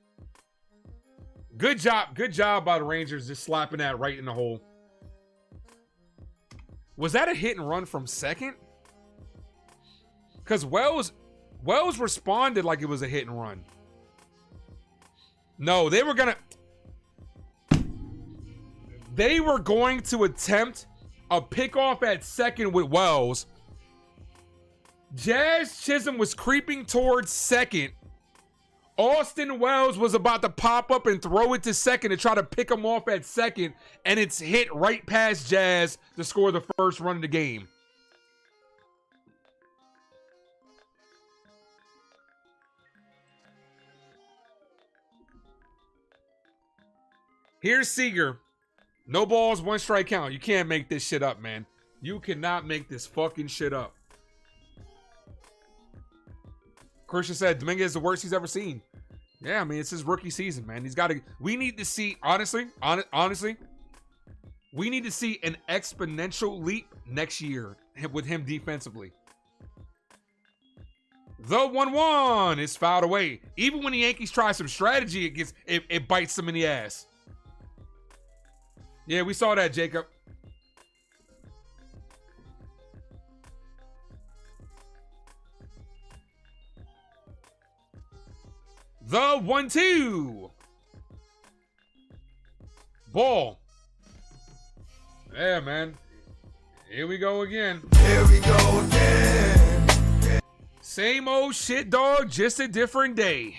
Good job. Good job by the Rangers just slapping that right in the hole. Was that a hit and run from second? Because Wells responded like it was a hit and run. No, they were going to attempt a pickoff at second with Wells. Jazz Chisholm was creeping towards second. Austin Wells was about to pop up and throw it to second to try to pick him off at second, and it's hit right past Jazz to score the first run of the game. Here's Seager. No balls, 1 strike count. You can't make this shit up, man. You cannot make this fucking shit up. Christian said Dominguez is the worst he's ever seen. Yeah, I mean, it's his rookie season, man. He's got to. We need to see, honestly, we need to see an exponential leap next year with him defensively. The 1-1 is fouled away. Even when the Yankees try some strategy, it bites them in the ass. Yeah, we saw that, Jacob. The 1-2. Ball. Yeah, man. Here we go again. Here we go again. Same old shit, dog, just a different day.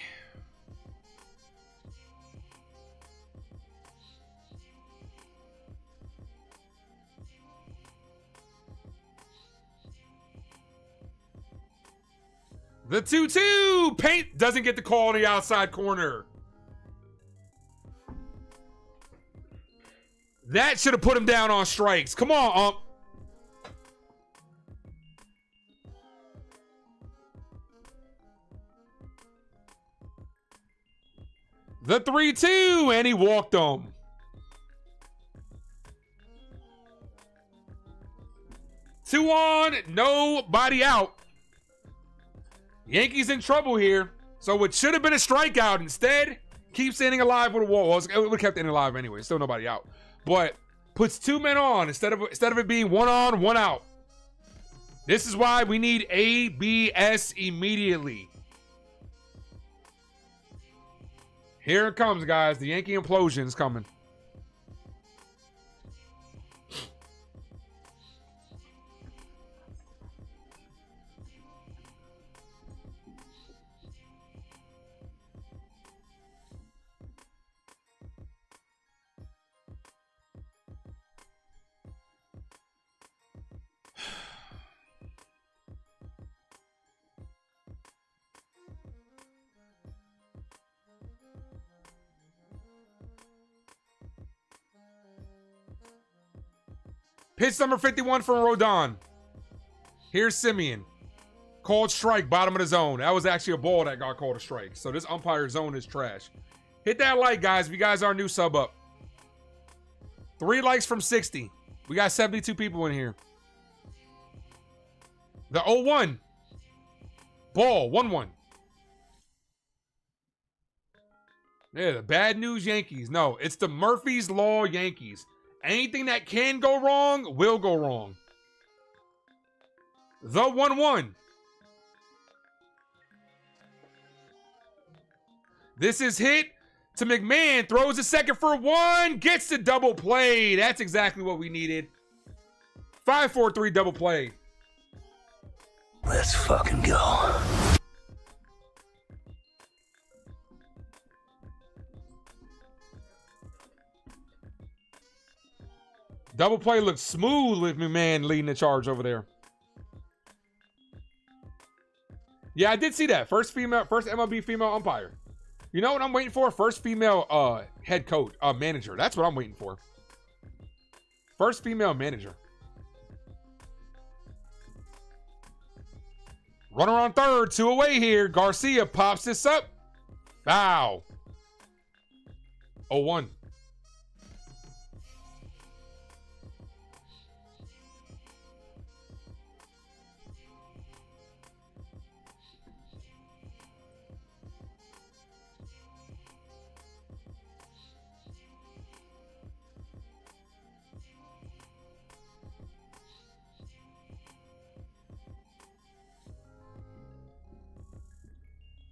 The 2-2. Paint doesn't get the call on the outside corner. That should have put him down on strikes. Come on, The 3-2, and he walked him. Two on, nobody out. Yankees in trouble here. So it should have been a strikeout. Instead, keeps the inning alive with a wall. Well, it would have kept the inning alive anyway. Still nobody out. But puts 2 men on instead of it being 1 on, 1 out. This is why we need ABS immediately. Here it comes, guys. The Yankee implosion is coming. Pitch number 51 from Rodon. Here's Simeon. Called strike, bottom of the zone. That was actually a ball that got called a strike. So this umpire zone is trash. Hit that like, guys, if you guys are new, sub up. 3 likes from 60. We got 72 people in here. The 0-1. Ball, 1-1. Yeah, the bad news Yankees. No, it's the Murphy's Law Yankees. Anything that can go wrong will go wrong. The 1-1. This is hit to McMahon. Throws a second for 1. Gets the double play. That's exactly what we needed. 5-4-3 double play. Let's fucking go. Double play looks smooth with McMahon leading the charge over there. Yeah, I did see that. First MLB female umpire. You know what I'm waiting for? First female head coach, manager. That's what I'm waiting for. First female manager. Runner on third, 2 away here. Garcia pops this up. Foul. 0-1.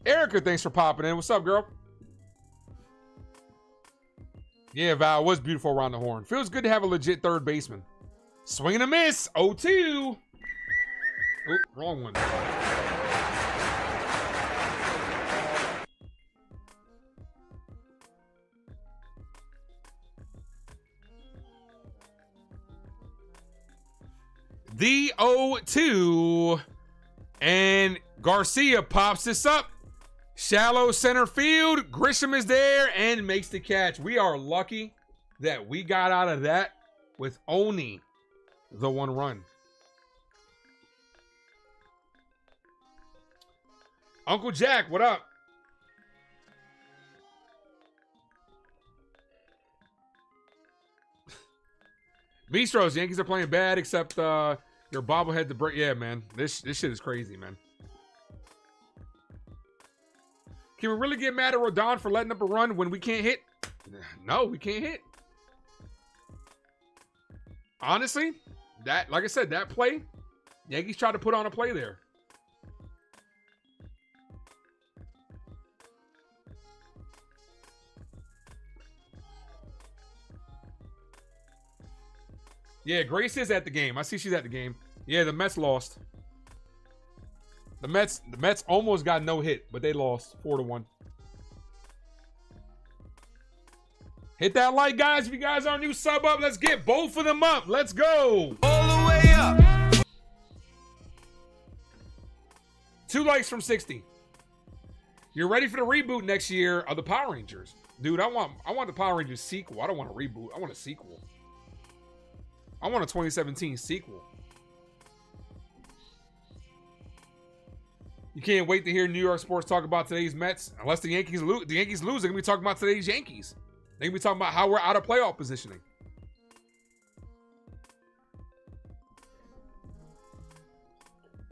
Erica, thanks for popping in. What's up, girl? Yeah, Val was beautiful around the horn. Feels good to have a legit third baseman. Swing and a miss. 0-2. Oh, wrong one. The 0-2. And Garcia pops this up. Shallow center field. Grisham is there and makes the catch. We are lucky that we got out of that with only the 1 run. Uncle Jack, what up? Bistros, Yankees are playing bad except your bobblehead to break. Yeah, man. This shit is crazy, man. Can we really get mad at Rodon for letting up a run when we can't hit? No, we can't hit. Honestly, that, like I said, that play, Yankees tried to put on a play there. Yeah, Grace is at the game. I see she's at the game. Yeah, the Mets lost. The Mets almost got no hit, but they lost 4-1. Hit that like, guys. If you guys are new, sub up. Let's get both of them up. Let's go. All the way up. 2 likes from 60. You're ready for the reboot next year of the Power Rangers. Dude, I want the Power Rangers sequel. I don't want a reboot. I want a sequel. I want a 2017 sequel. You can't wait to hear New York sports talk about today's Mets. Unless the Yankees lose, they're going to be talking about today's Yankees. They're going to be talking about how we're out of playoff positioning.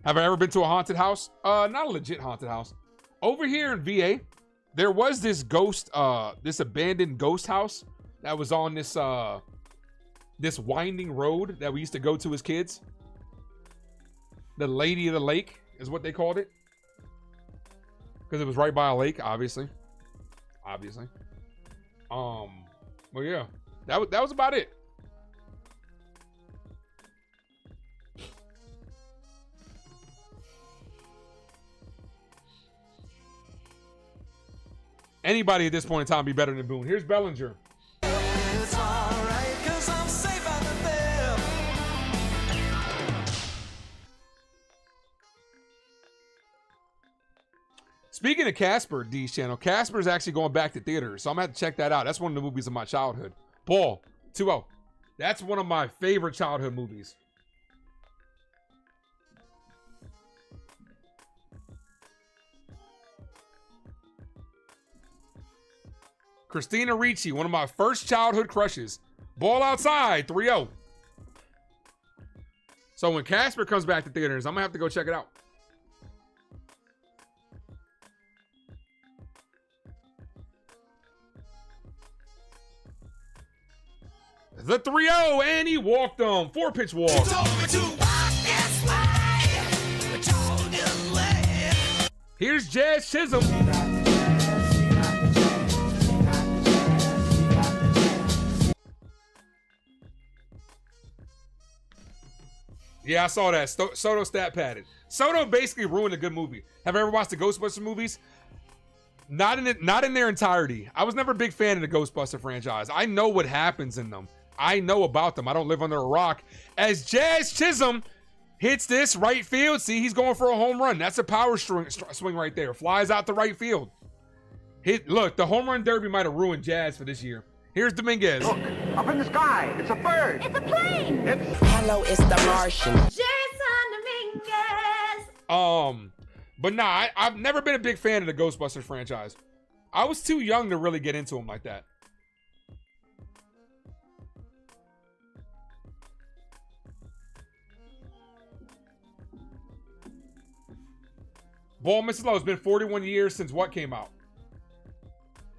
Have I ever been to a haunted house? Not a legit haunted house. Over here in VA, there was this ghost, this abandoned ghost house that was on this, this winding road that we used to go to as kids. The Lady of the Lake is what they called it. Because it was right by a lake, obviously. Well, yeah. That was about it. Anybody at this point in time be better than Boone. Here's Bellinger. It's all right, 'cause I'm safe out of there. Speaking of Casper, D's channel, Casper's actually going back to theaters, so I'm gonna have to check that out. That's one of the movies of my childhood. Paul, 2-0. That's one of my favorite childhood movies. Christina Ricci, one of my first childhood crushes. Ball outside, 3-0. So when Casper comes back to theaters, I'm gonna have to go check it out. The 3-0, and he walked him. 4-pitch walk. Here's Jazz Chisholm. Yeah, I saw that. Soto stat padded. Soto basically ruined a good movie. Have you ever watched the Ghostbusters movies? Not in their entirety. I was never a big fan of the Ghostbuster franchise. I know what happens in them. I know about them. I don't live under a rock. As Jazz Chisholm hits this right field, see, he's going for a home run. That's a power swing right there. Flies out to right field. Look, the home run derby might have ruined Jazz for this year. Here's Dominguez. Look, up in the sky. It's a bird. It's a plane. Hello, it's the Martian. Jason Dominguez. But nah, I've never been a big fan of the Ghostbusters franchise. I was too young to really get into them like that. Ball misses low. It's been 41 years since what came out?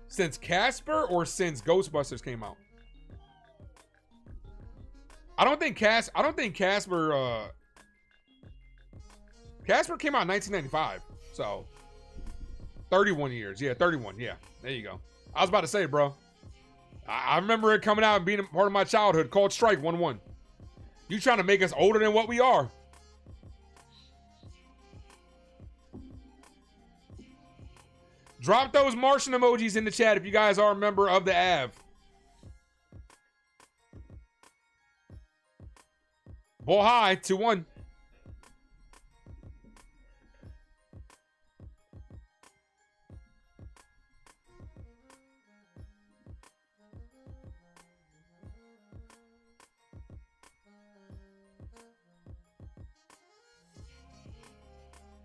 Since Casper or since Ghostbusters came out? I don't think Casper Casper came out in 1995. So 31 years. Yeah, 31. Yeah, there you go. I was about to say, bro. I remember it coming out and being a part of my childhood. Called strike 1-1. You trying to make us older than what we are. Drop those Martian emojis in the chat if you guys are a member of the AV. Ball high, 2-1.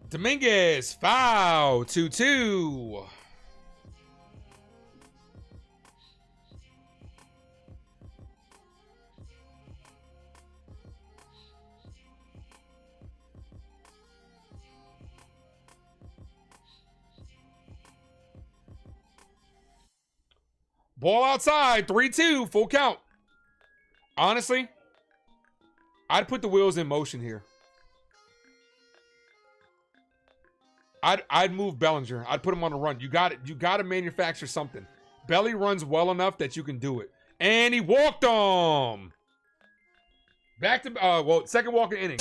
Dominguez, foul, 2-2. Ball outside, 3-2, full count. Honestly, I'd put the wheels in motion here. I'd move Bellinger. I'd put him on a run. You got to manufacture something. Belly runs well enough that you can do it. And he walked him. Back to second walk in inning.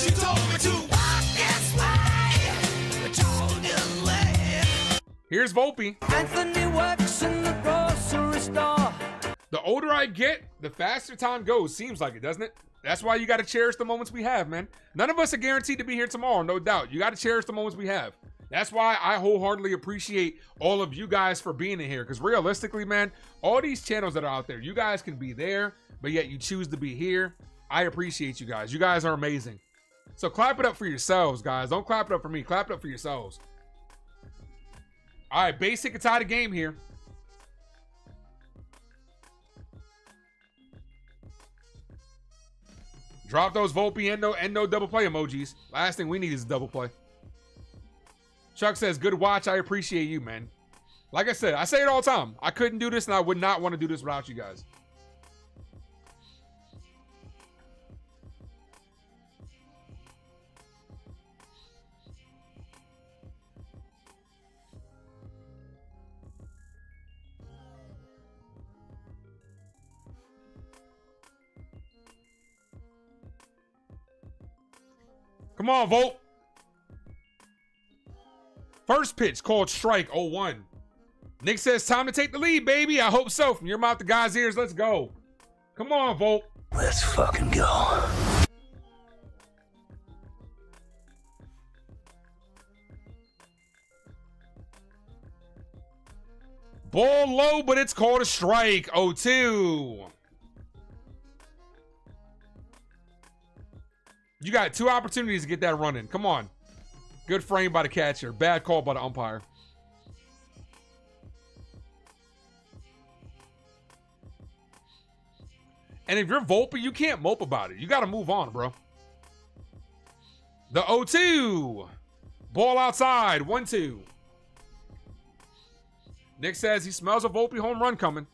Here's Volpe. Anthony works in the grocery store. The older I get, the faster time goes. Seems like it, doesn't it? That's why you got to cherish the moments we have, man. None of us are guaranteed to be here tomorrow, no doubt. You got to cherish the moments we have. That's why I wholeheartedly appreciate all of you guys for being in here. Because realistically, man, all these channels that are out there, you guys can be there, but yet you choose to be here. I appreciate you guys. You guys are amazing. So clap it up for yourselves, guys. Don't clap it up for me. Clap it up for yourselves. All right, basic and tie the game here. Drop those Volpe and no double play emojis. Last thing we need is a double play. Chuck says, good watch. I appreciate you, man. Like I said, I say it all the time. I couldn't do this, and I would not want to do this without you guys. Come on, Volt. First pitch called strike, 0-1. Nick says, time to take the lead, baby. I hope so. From your mouth to God's ears, let's go. Come on, Volt. Let's fucking go. Ball low, but it's called a strike, 0-2. You got 2 opportunities to get that run in. Come on. Good frame by the catcher. Bad call by the umpire. And if you're Volpe, you can't mope about it. You got to move on, bro. The 0-2. Ball outside. 1-2. Nick says he smells a Volpe home run coming.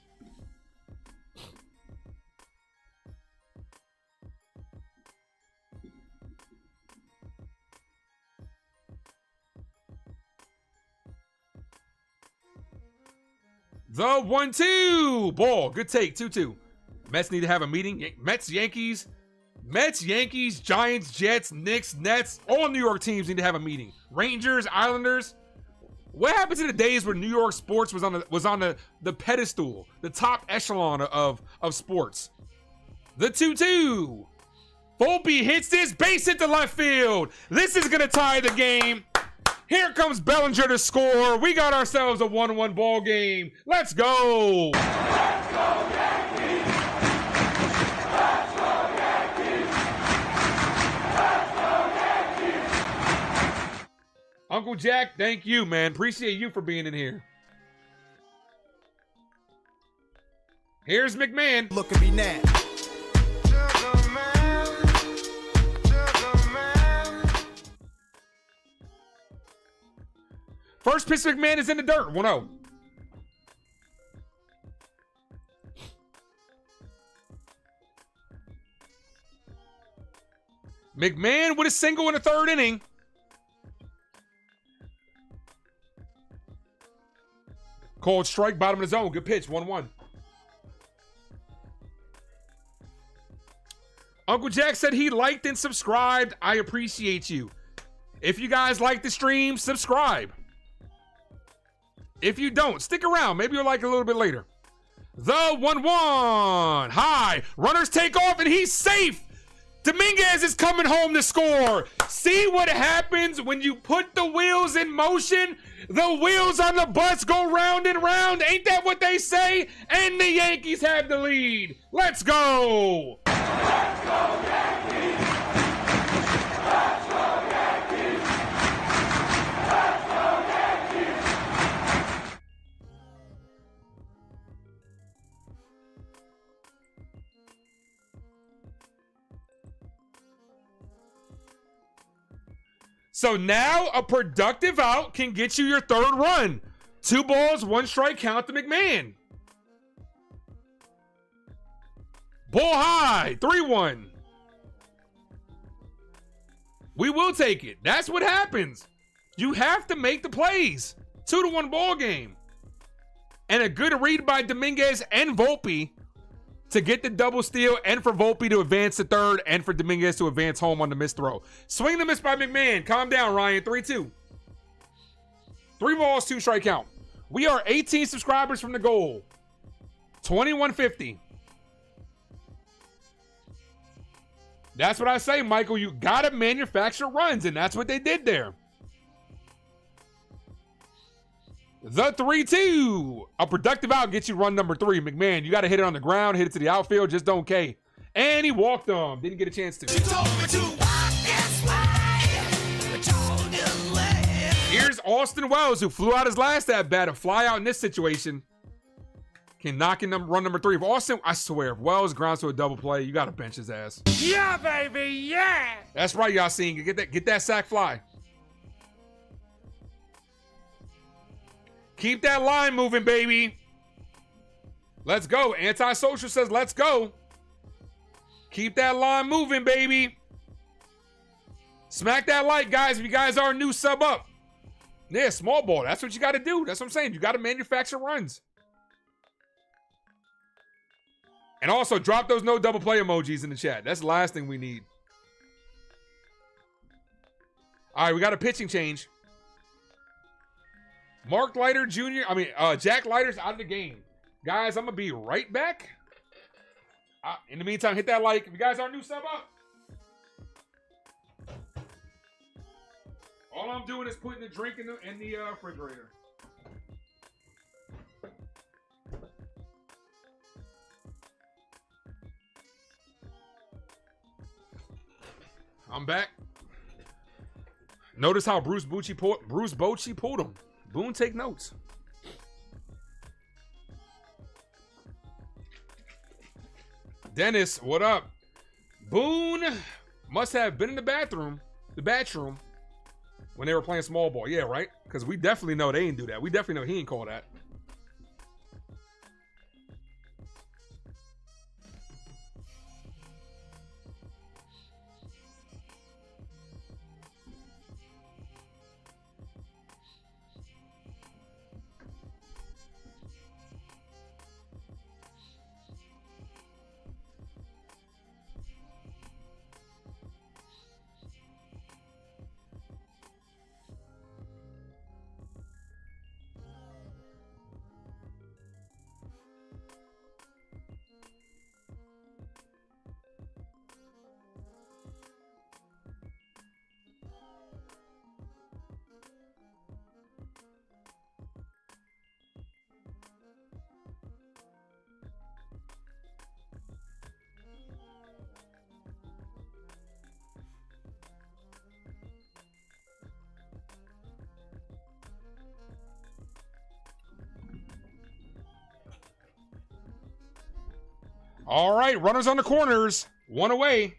The 1-2. Ball. Good take. 2-2. Mets need to have a meeting. Mets, Yankees, Giants, Jets, Knicks, Nets. All New York teams need to have a meeting. Rangers, Islanders. What happened to the days where New York sports was on the pedestal, the top echelon of sports? The 2-2. Volpe hits this base hit to left field. This is gonna tie the game. Here comes Bellinger to score. We got ourselves a 1-1 ball game. Let's go. Let's go, Yankees. Let's go, Yankees. Let's go, Yankees. Uncle Jack, thank you, man. Appreciate you for being in here. Here's McMahon. Look at me now. First pitch, McMahon is in the dirt. 1-0. McMahon with a single in the 3rd inning. Called strike, bottom of the zone. Good pitch, 1-1. Uncle Jack said he liked and subscribed. I appreciate you. If you guys like the stream, subscribe. If you don't, stick around. Maybe you'll like it a little bit later. The 1-1. High. Runners take off and he's safe. Dominguez is coming home to score. See what happens when you put the wheels in motion? The wheels on the bus go round and round. Ain't that what they say? And the Yankees have the lead. Let's go. Let's go, Yankees! Let's go, Yankees! Let's go, Yankees! So now a productive out can get you your third run. 2 balls, 1 strike count to McMahon. Ball high, 3-1. We will take it. That's what happens. You have to make the plays. 2-1 ball game. And a good read by Dominguez and Volpe to get the double steal, and for Volpe to advance to third, and for Dominguez to advance home on the missed throw. Swing the miss by McMahon. Calm down, Ryan. 3-2. 3 balls, 2 strike count. We are 18 subscribers from the goal. 2150. That's what I say, Michael. You got to manufacture runs, and that's what they did there. The 3-2. A productive out gets you run number 3. McMahon, you got to hit it on the ground, hit it to the outfield, just don't K. And he walked them. Didn't get a chance to. Here's Austin Wells, who flew out his last at-bat. A fly out in this situation can knock in run number 3. If Austin, I swear, if Wells grounds to a double play, you got to bench his ass. Yeah, baby, yeah! That's right, y'all seen. Get that sack fly. Keep that line moving, baby. Let's go. Antisocial says, let's go. Keep that line moving, baby. Smack that like, guys. If you guys are new, sub up. Yeah, small ball. That's what you got to do. That's what I'm saying. You got to manufacture runs. And also, drop those no double play emojis in the chat. That's the last thing we need. All right, we got a pitching change. Mark Leiter Jr., Jack Leiter's out of the game. Guys, I'm going to be right back. In the meantime, hit that like. If you guys aren't new, sub up. All I'm doing is putting the drink in the refrigerator. I'm back. Notice how Bruce Bochy pulled him. Boone, take notes. Dennis, what up? Boone must have been in the bathroom, when they were playing small ball. Yeah, right? Because we definitely know they didn't do that. We definitely know he ain't call that. All right, runners on the corners. 1 away.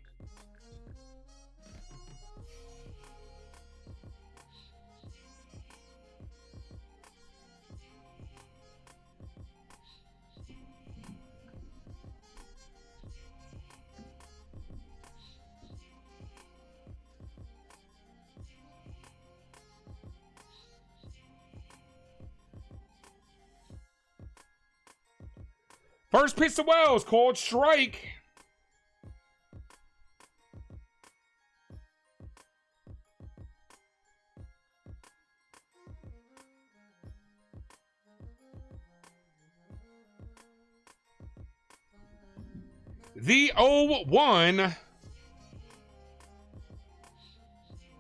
First pitch to Wells, called strike. The 0-1.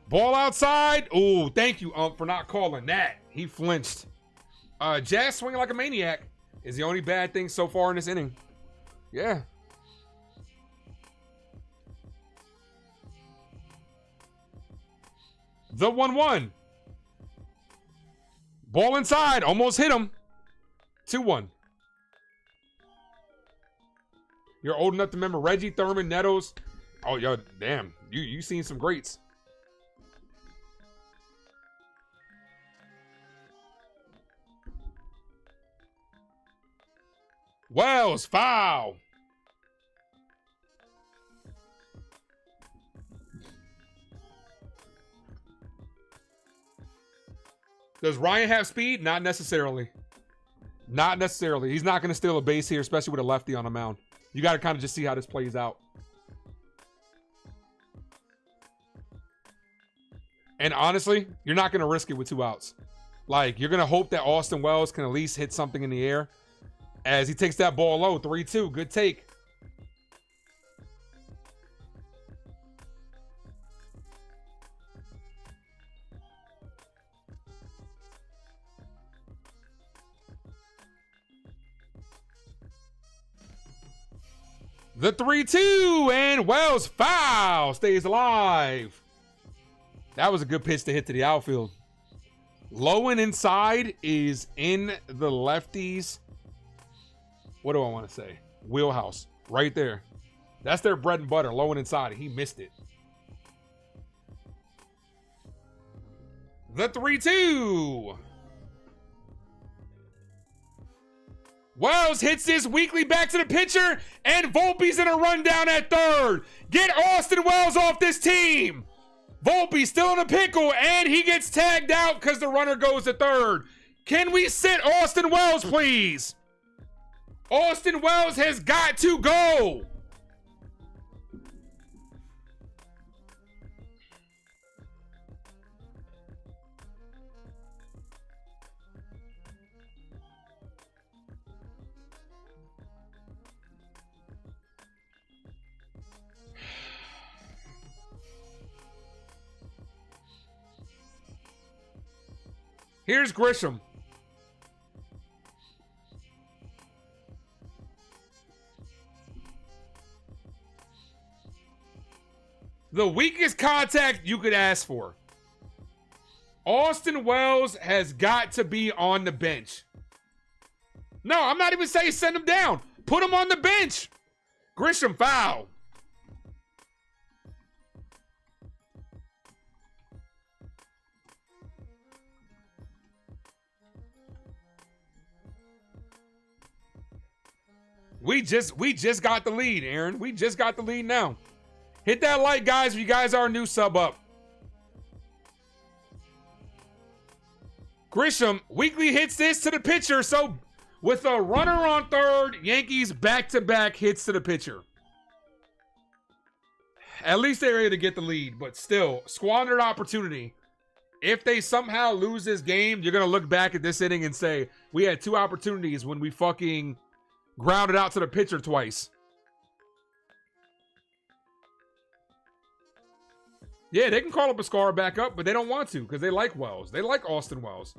Ball outside. Oh, thank you, for not calling that. He flinched. Jazz swinging like a maniac is the only bad thing so far in this inning. Yeah. The 1-1. Ball inside. Almost hit him. 2-1. You're old enough to remember Reggie, Thurman, Nettles. Oh, yo, damn. You seen some greats. Wells, foul. Does Ryan have speed? Not necessarily. Not necessarily. He's not going to steal a base here, especially with a lefty on the mound. You got to kind of just see how this plays out. And honestly, you're not going to risk it with 2 outs. Like, you're going to hope that Austin Wells can at least hit something in the air as he takes that ball low. 3-2. Good take. The 3-2, and Wells foul, stays alive. That was a good pitch to hit to the outfield. Low and inside is in the lefties. What do I want to say? Wheelhouse, right there. That's their bread and butter, low and inside, and he missed it. The 3-2. Wells hits this weekly back to the pitcher, and Volpe's in a rundown at third. Get Austin Wells off this team. Volpe still in a pickle, and he gets tagged out because the runner goes to third. Can we sit Austin Wells, please? Austin Wells has got to go. Here's Grisham. The weakest contact you could ask for. Austin Wells has got to be on the bench. No, I'm not even saying send him down. Put him on the bench. Grisham foul. We just got the lead, Aaron. We just got the lead now. Hit that like, guys, if you guys are a new sub up. Grisham weekly hits this to the pitcher. So with a runner on third, Yankees back-to-back hits to the pitcher. At least they're able to get the lead, but still, squandered opportunity. If they somehow lose this game, you're going to look back at this inning and say, we had 2 opportunities when we fucking grounded out to the pitcher twice. Yeah, they can call up Ascara back up, but they don't want to because they like Wells. They like Austin Wells.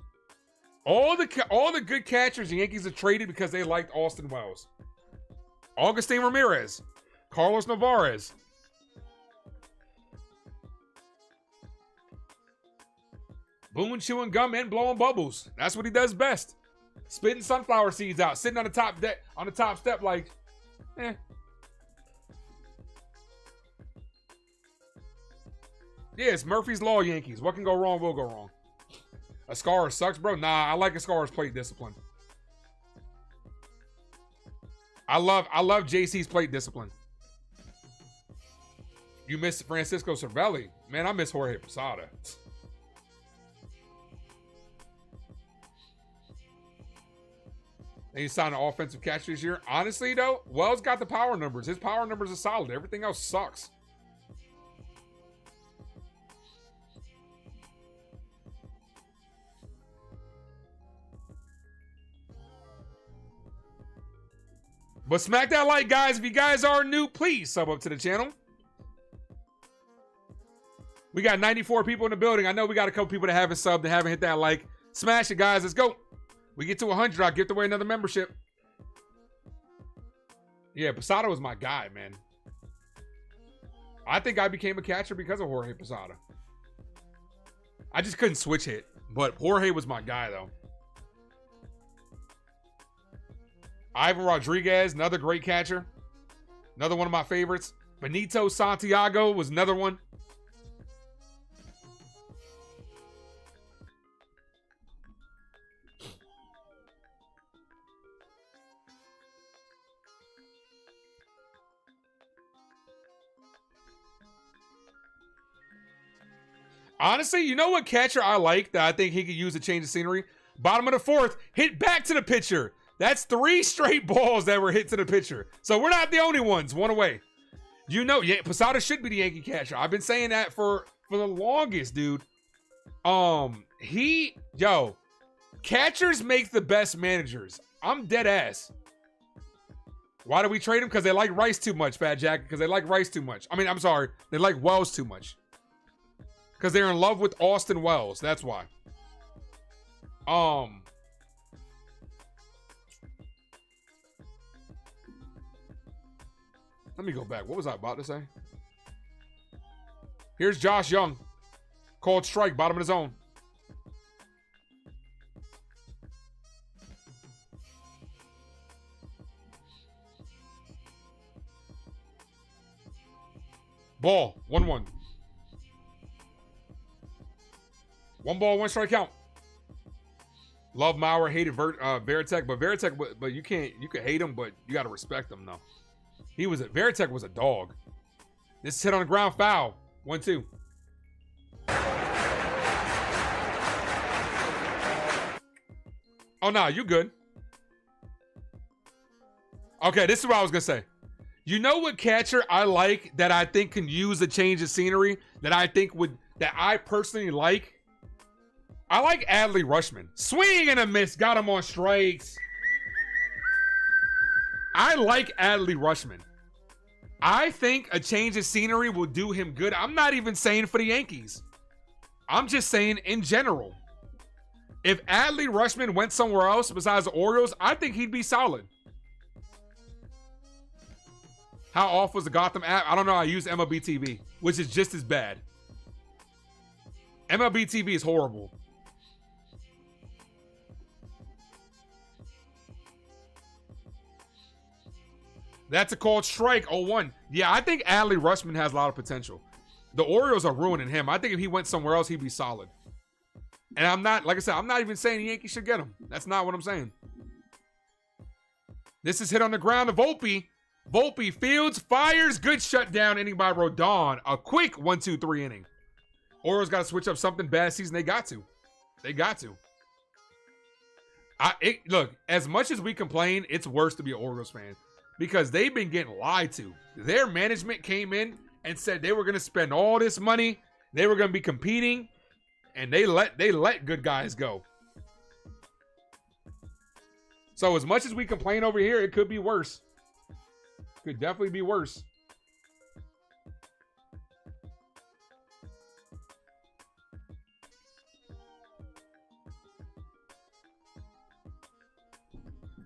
All the good catchers the Yankees have traded because they liked Austin Wells. Augustin Ramirez, Carlos Navarez. Boone chewing gum and blowing bubbles. That's what he does best. Spitting sunflower seeds out, sitting on the top step like, eh. Yeah, it's Murphy's Law, Yankees. What can go wrong will go wrong. Ascara sucks, bro. Nah, I like Ascara's plate discipline. I love JC's plate discipline. You miss Francisco Cervelli. Man, I miss Jorge Posada. And he signed an offensive catcher this year. Honestly, though, Wells got the power numbers. His power numbers are solid. Everything else sucks. But smack that like, guys. If you guys are new, please sub up to the channel. We got 94 people in the building. I know we got a couple people that haven't subbed and haven't hit that like. Smash it, guys. Let's go. We get to 100, I'll give away another membership. Yeah, Posada was my guy, man. I think I became a catcher because of Jorge Posada. I just couldn't switch hit. But Jorge was my guy, though. Ivan Rodriguez, another great catcher. Another one of my favorites. Benito Santiago was another one. Honestly, you know what catcher I like that I think he could use to change the scenery? Bottom of the fourth, hit back to the pitcher. That's 3 straight balls that were hit to the pitcher. So we're not the only ones. One away. You know, yeah, Posada should be the Yankee catcher. I've been saying that for the longest, dude. Catchers make the best managers. I'm dead ass. Why do we trade him? Because they like Rice too much, Fat Jack. Because they like Rice too much. I mean, I'm sorry. They like Wells too much. Because they're in love with Austin Wells. That's why. Let me go back. What was I about to say? Here's Josh Young. Called strike, bottom of the zone. Ball, 1-1. 1 ball, 1 strike count. Love Mauer, hated Veritek, but you can hate him, but you got to respect him though. Veritek was a dog. This is hit on the ground, foul. 1-2. Oh no, you good. Okay, this is what I was gonna say. You know what catcher I like that I think can use a change of scenery that I personally like? I like Adley Rutschman. Swing and a miss. Got him on strikes. I like Adley Rutschman. I think a change of scenery will do him good. I'm not even saying for the Yankees. I'm just saying in general. If Adley Rutschman went somewhere else besides the Orioles, I think he'd be solid. How off was the Gotham app? I don't know. I use MLB TV, which is just as bad. MLB TV is horrible. That's a called strike, 0-1. Yeah, I think Adley Rutschman has a lot of potential. The Orioles are ruining him. I think if he went somewhere else, he'd be solid. And I'm not, like I said, I'm not even saying the Yankees should get him. That's not what I'm saying. This is hit on the ground to Volpe. Volpe fields, fires, good shutdown inning by Rodon. A quick 1-2-3 inning. Orioles got to switch up something bad season. They got to. They got to. Look, as much as we complain, it's worse to be an Orioles fan. Because they've been getting lied to. Their management came in and said they were going to spend all this money. They were going to be competing. And they let good guys go. So as much as we complain over here, it could be worse. Could definitely be worse.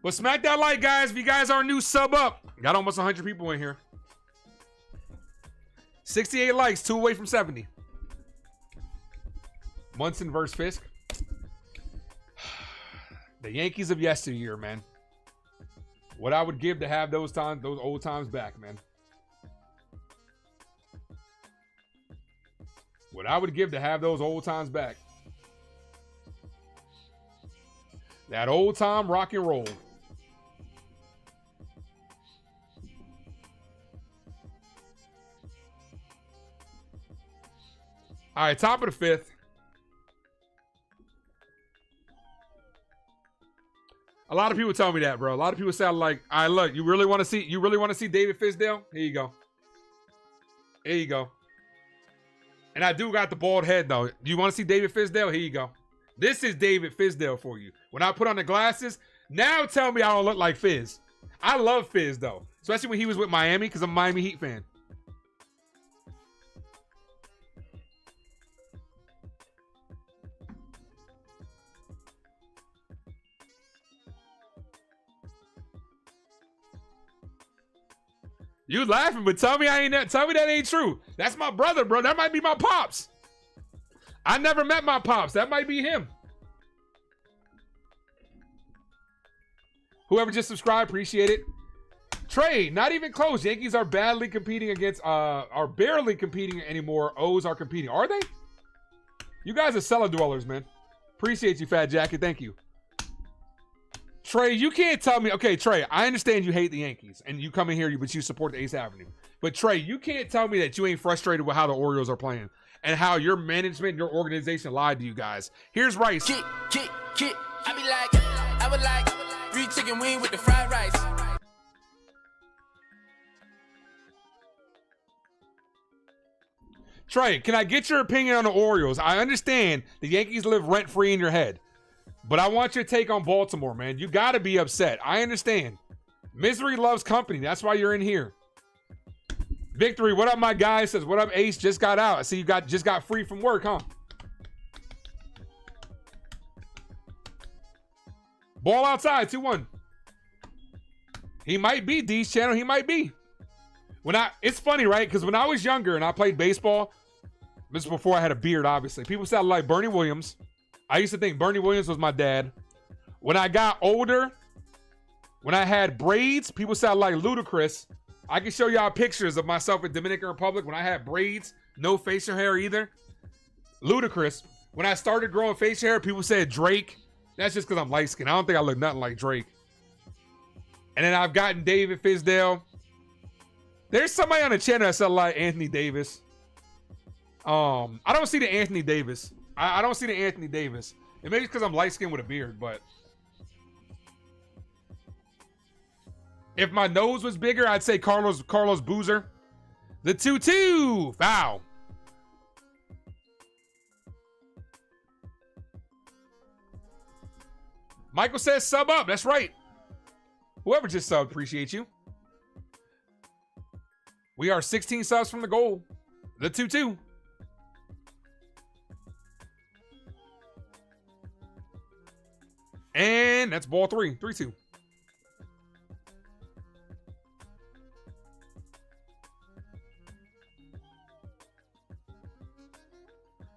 But smack that like, guys. If you guys are new, sub up. Got almost 100 people in here. 68 likes, 2 away from 70. Munson versus Fisk. The Yankees of yesteryear, man. What I would give to have those old times back, man. What I would give to have those old times back. That old time rock and roll. All right, top of the 5th. A lot of people tell me that, bro. A lot of people say, like, all right, look, you really want to see David Fizdale? Here you go. Here you go. And I do got the bald head, though. You want to see David Fizdale? Here you go. This is David Fizdale for you. When I put on the glasses, now tell me I don't look like Fizz. I love Fizz, though. Especially when he was with Miami, because I'm a Miami Heat fan. You laughing, but tell me that ain't true. That's my brother, bro. That might be my pops. I never met my pops. That might be him. Whoever just subscribed, appreciate it. Trey, not even close. Yankees are barely competing anymore. O's are competing. Are they? You guys are cellar dwellers, man. Appreciate you, Fat Jacket. Thank you. Trey, you can't tell me. Okay, Trey, I understand you hate the Yankees and you come in here, but you support the Ace Avenue. But Trey, you can't tell me that you ain't frustrated with how the Orioles are playing and how your management, your organization lied to you guys. Here's Rice. Kick. I be like, I would like 3 chicken wing with the fried rice. Trey, can I get your opinion on the Orioles? I understand the Yankees live rent-free in your head. But I want your take on Baltimore, man. You got to be upset. I understand. Misery loves company. That's why you're in here. Victory, what up, my guy? Says, what up, Ace? Just got out. I see you just got free from work, huh? Ball outside, 2-1. He might be D's channel. He might be. It's funny, right? Because when I was younger and I played baseball, this is before I had a beard, obviously. People said I like Bernie Williams. I used to think Bernie Williams was my dad. When I got older, when I had braids, people said I like Ludacris. I can show y'all pictures of myself in Dominican Republic when I had braids, no facial hair either. Ludacris. When I started growing facial hair, people said Drake. That's just because I'm light skinned. I don't think I look nothing like Drake. And then I've gotten David Fizdale. There's somebody on the channel that said like Anthony Davis. I don't see the Anthony Davis. I don't see the Anthony Davis. It may be because I'm light-skinned with a beard, but if my nose was bigger, I'd say Carlos Boozer. The 2-2. Foul. Michael says sub up. That's right. Whoever just subbed, appreciate you. We are 16 subs from the goal. The 2-2. And that's ball 3. 3-2.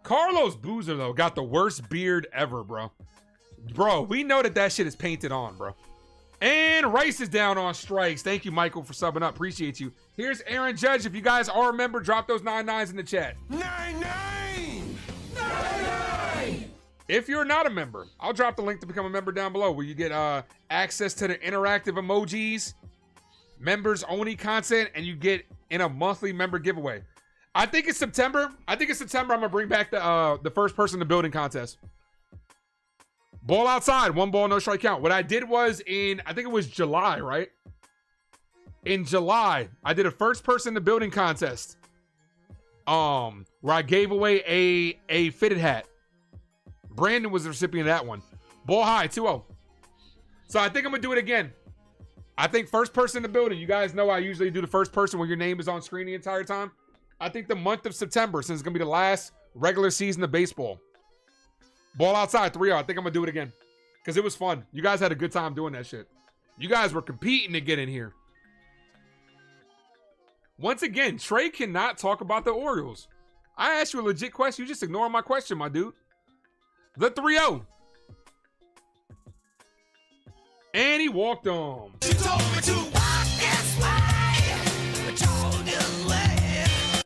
Carlos Boozer, though, got the worst beard ever, bro. Bro, we know that shit is painted on, bro. And Rice is down on strikes. Thank you, Michael, for subbing up. Appreciate you. Here's Aaron Judge. If you guys are a member, drop those 99s in the chat. 99! If you're not a member, I'll drop the link to become a member down below where you get access to the interactive emojis, members only content, and you get in a monthly member giveaway. I think it's September. I'm gonna bring back the first person in the building contest. Ball outside, 1 ball, no strike count. What I did was I think it was July, right? In July, I did a first person in the building contest. Where I gave away a fitted hat. Brandon was the recipient of that one. Ball high, 2-0. So I think I'm gonna do it again. I think first person in the building. You guys know I usually do the first person when your name is on screen the entire time. I think the month of September, since it's gonna be the last regular season of baseball. Ball outside, 3-0. I think I'm gonna do it again. Because it was fun. You guys had a good time doing that shit. You guys were competing to get in here. Once again, Trey cannot talk about the Orioles. I asked you a legit question. You just ignore my question, my dude. The 3-0. And he walked on. She told me to walk this way. I told you way.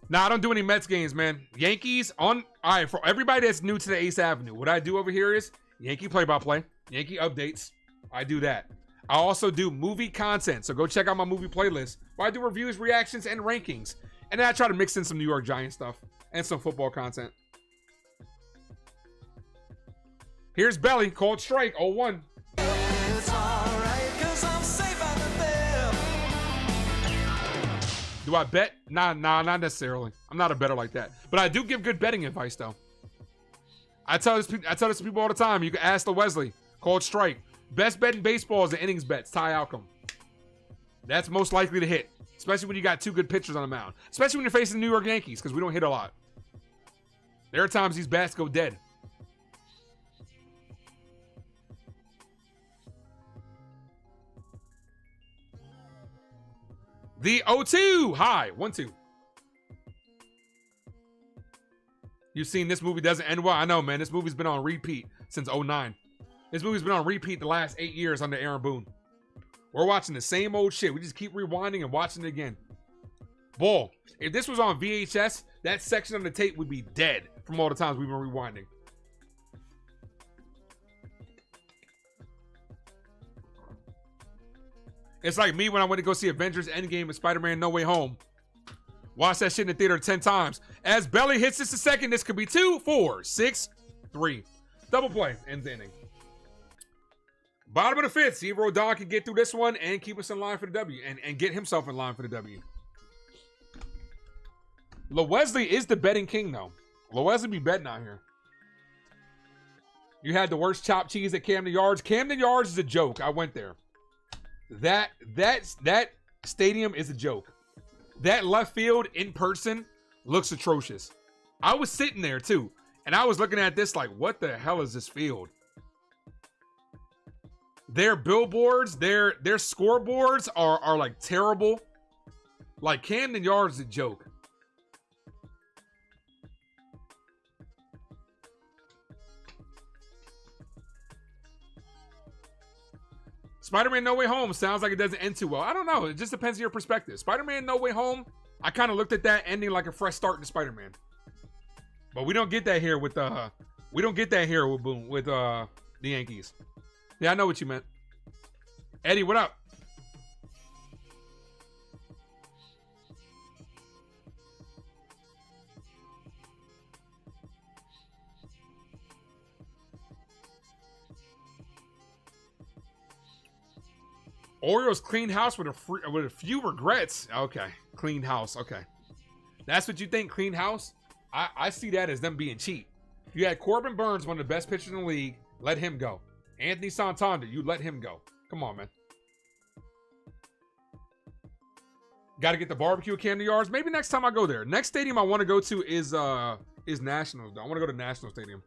Nah, I don't do any Mets games, man. Yankees on. All right, for everybody that's new to the Ace Avenue, what I do over here is Yankee play-by-play, Yankee updates. I do that. I also do movie content, so go check out my movie playlist where I do reviews, reactions, and rankings. And then I try to mix in some New York Giants stuff and some football content. Here's Belly, called strike, 0-1. It's alright, 'cause I'm safe out of there. Do I bet? Nah, not necessarily. I'm not a bettor like that. But I do give good betting advice, though. I tell this to people all the time. You can ask the Wesley, called strike. Best bet in baseball is the innings bets, tie outcome. That's most likely to hit, especially when you got two good pitchers on the mound. Especially when you're facing the New York Yankees, because we don't hit a lot. There are times these bats go dead. The 0-2. Hi. 1-2. You've seen This Movie Doesn't End Well. I know, man. This movie's been on repeat since 2009. This movie's been on repeat the last 8 years under Aaron Boone. We're watching the same old shit. We just keep rewinding and watching it again. Bull. If this was on VHS, that section of the tape would be dead from all the times we've been rewinding. It's like me when I went to go see Avengers Endgame and Spider-Man No Way Home. Watch that shit in the theater 10 times. As Belly hits this a second, this could be 2, 4, 6, 3. Double play, ends the inning. Bottom of the fifth. See if Rodon can get through this one and keep us in line for the W. And get himself in line for the W. LaWesley is the betting king, though. LaWesley be betting out here. You had the worst chopped cheese at Camden Yards. Camden Yards is a joke. I went there. That stadium is a joke. That left field in person looks atrocious. I was sitting there too, and I was looking at this like, what the hell is this field? Their billboards, their scoreboards are like terrible. Like Camden Yards is a joke. Spider-Man No Way Home sounds like it doesn't end too well. I don't know. It just depends on your perspective. Spider-Man No Way Home, I kind of looked at that ending like a fresh start to Spider-Man. But we don't get that here with Boone, with the Yankees. Yeah, I know what you meant. Eddie, what up? Orioles clean house with a few regrets. Okay, clean house. Okay, that's what you think, clean house? I see that as them being cheap. You had Corbin Burns, one of the best pitchers in the league. Let him go. Anthony Santander, you let him go. Come on, man. Got to get the barbecue at Camden Yards. Maybe next time I go there. Next stadium I want to go to is Nationals. I want to go to National Stadium.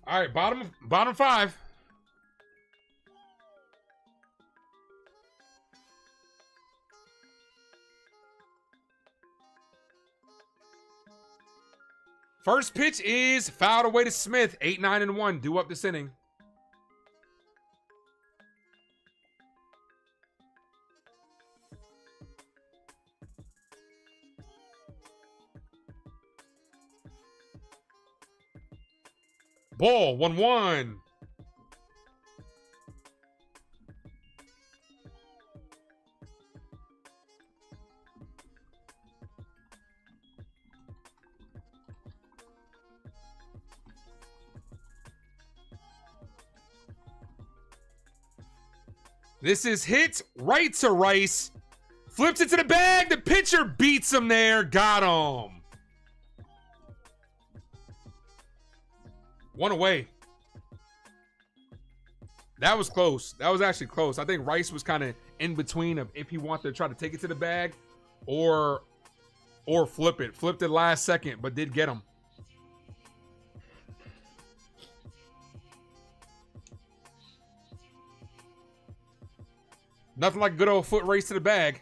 All right, bottom five. First pitch is fouled away to Smith. 8-9-1. Due up this inning. Ball, 1-1. This is hit right to Rice. Flips it to the bag. The pitcher beats him there. Got him. One away. That was close. That was actually close. I think Rice was kind of in between of if he wanted to try to take it to the bag or flip it. Flipped it last second, but did get him. Nothing like a good old foot race to the bag.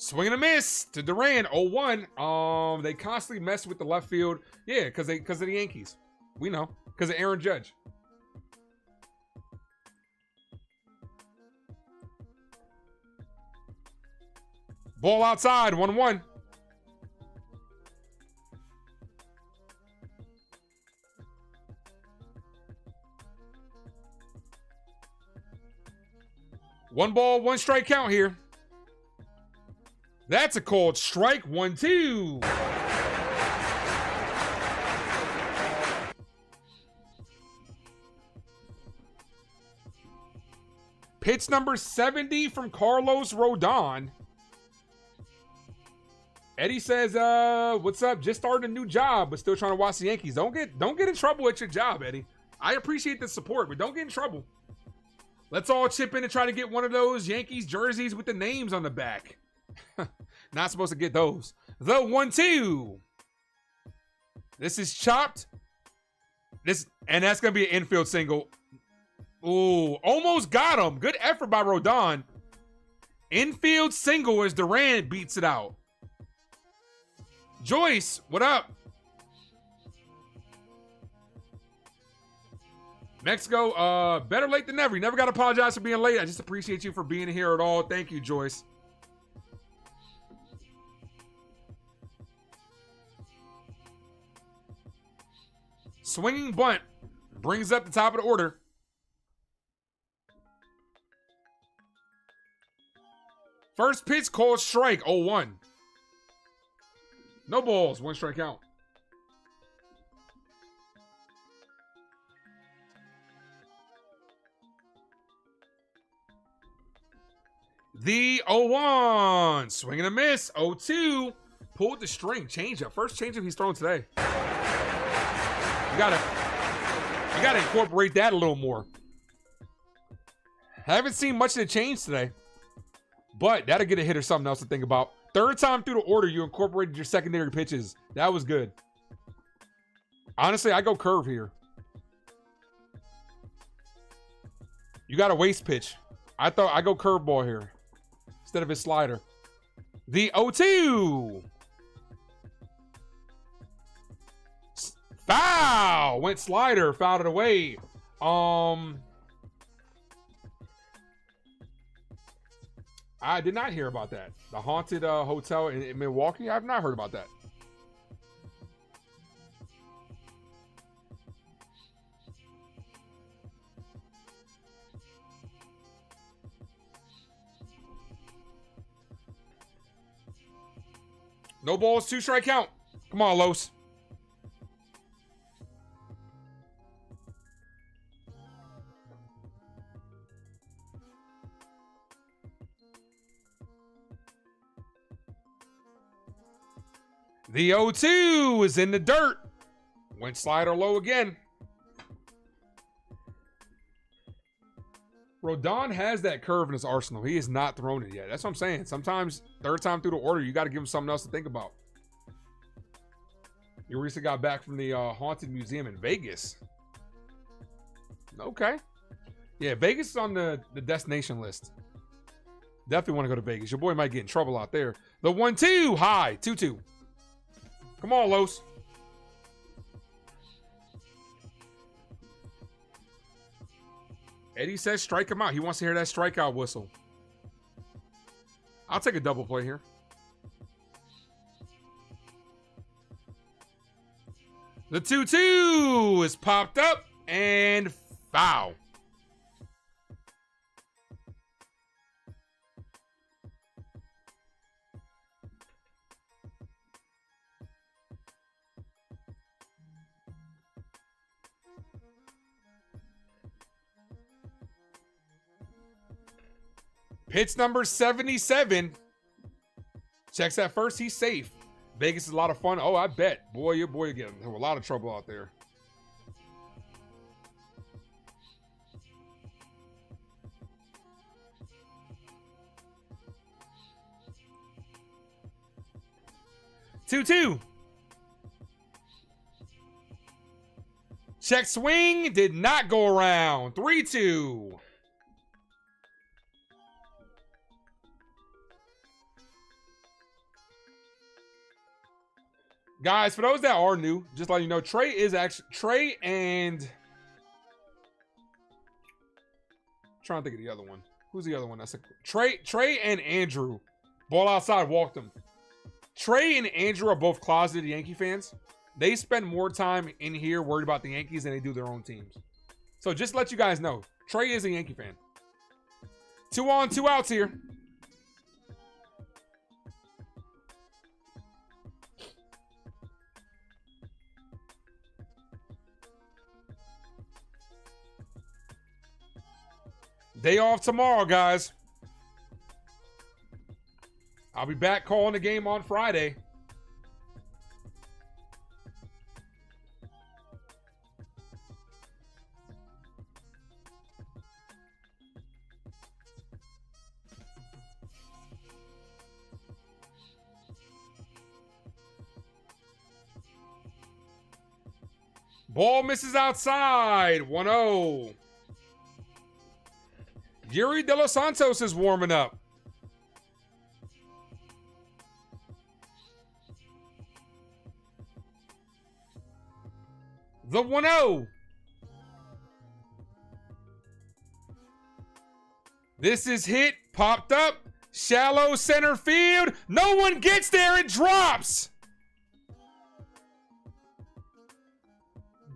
Swing and a miss to Duran, 0-1. They constantly mess with the left field. Yeah, because of the Yankees. We know. Because of Aaron Judge. Ball outside, 1-1. One ball, one strike count here. That's a called strike, 1-2. Pitch number 70 from Carlos Rodon. Eddie says, what's up? Just started a new job, but still trying to watch the Yankees. Don't get in trouble at your job, Eddie. I appreciate the support, but don't get in trouble. Let's all chip in and try to get one of those Yankees jerseys with the names on the back. Not supposed to get those. The 1-2. This is chopped. And that's going to be an infield single. Ooh, almost got him. Good effort by Rodon. Infield single as Durant beats it out. Joyce, what up? Mexico, better late than never. You never got to apologize for being late. I just appreciate you for being here at all. Thank you, Joyce. Swinging bunt brings up the top of the order. First pitch called strike, 0-1. No balls, one strike count. The 0-1. Swing and a miss. 0-2. Pulled the string. Changeup. First changeup he's thrown today. You gotta incorporate that a little more. Haven't seen much of the change today. But that'll get a hit or something else to think about. Third time through the order, you incorporated your secondary pitches. That was good. Honestly, I go curve here. You got a waist pitch. I thought I go curveball here instead of his slider. The 0-2. Foul. Went slider. Fouled it away. I did not hear about that. The haunted hotel in Milwaukee. I've not heard about that. No balls, 2 strike count. Come on, Los. The 0-2 is in the dirt. Went slider low again. Rodon has that curve in his arsenal. He has not thrown it yet. That's what I'm saying. Sometimes, third time through the order, you got to give him something else to think about. You recently got back from the Haunted Museum in Vegas. Okay. Yeah, Vegas is on the destination list. Definitely want to go to Vegas. Your boy might get in trouble out there. The 1-2, high, 2-2. Come on, Los. Eddie says strike him out. He wants to hear that strikeout whistle. I'll take a double play here. The 2-2 is popped up and foul. Pitch number 77. Checks that first. He's safe. Vegas is a lot of fun. Oh, I bet. Boy, your boy getting in a lot of trouble out there. Two. Check swing. Did not go around. 3-2. Guys, for those that are new, just letting you know, Trey and trying to think of the other one. Who's the other one? That's Trey and Andrew. Ball outside, walked him. Trey and Andrew are both closeted Yankee fans. They spend more time in here worried about the Yankees than they do their own teams. So just to let you guys know, Trey is a Yankee fan. 2 on, 2 outs here. Day off tomorrow, guys. I'll be back calling the game on Friday. Ball misses outside. 1-0. Yuri De Los Santos is warming up. The 1-0. This is hit, popped up, shallow center field. No one gets there, it drops.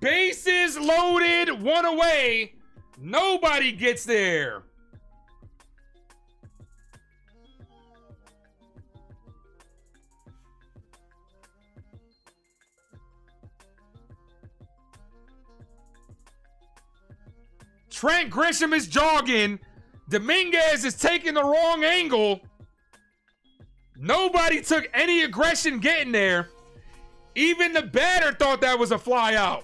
Bases loaded, 1 away. Nobody gets there. Trent Grisham is jogging. Dominguez is taking the wrong angle. Nobody took any aggression getting there. Even the batter thought that was a fly out.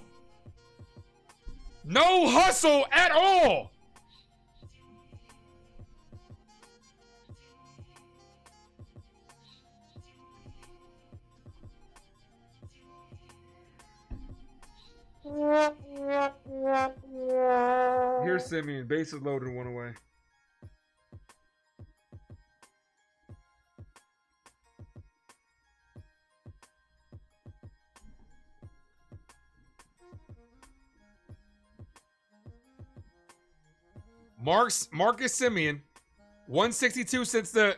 No hustle at all. Here's Simeon. Bases loaded, 1 away. Marcus Simeon, 162 since the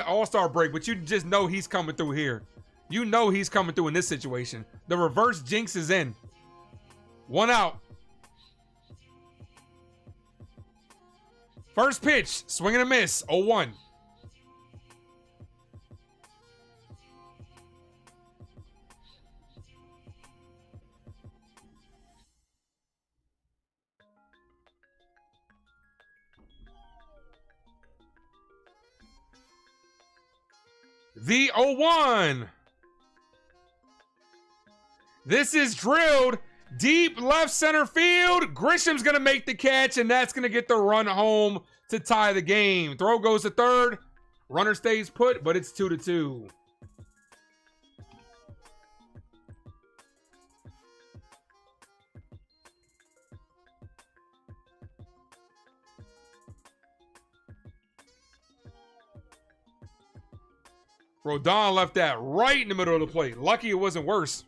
All-Star break, but you just know he's coming through here. You know he's coming through in this situation. The reverse jinx is in. 1 out. First pitch, swing and a miss, 0-1. The 0-1. This is drilled deep left center field. Grisham's going to make the catch, and that's going to get the run home to tie the game. Throw goes to third. Runner stays put, but it's 2-2. Rodon left that right in the middle of the plate. Lucky it wasn't worse.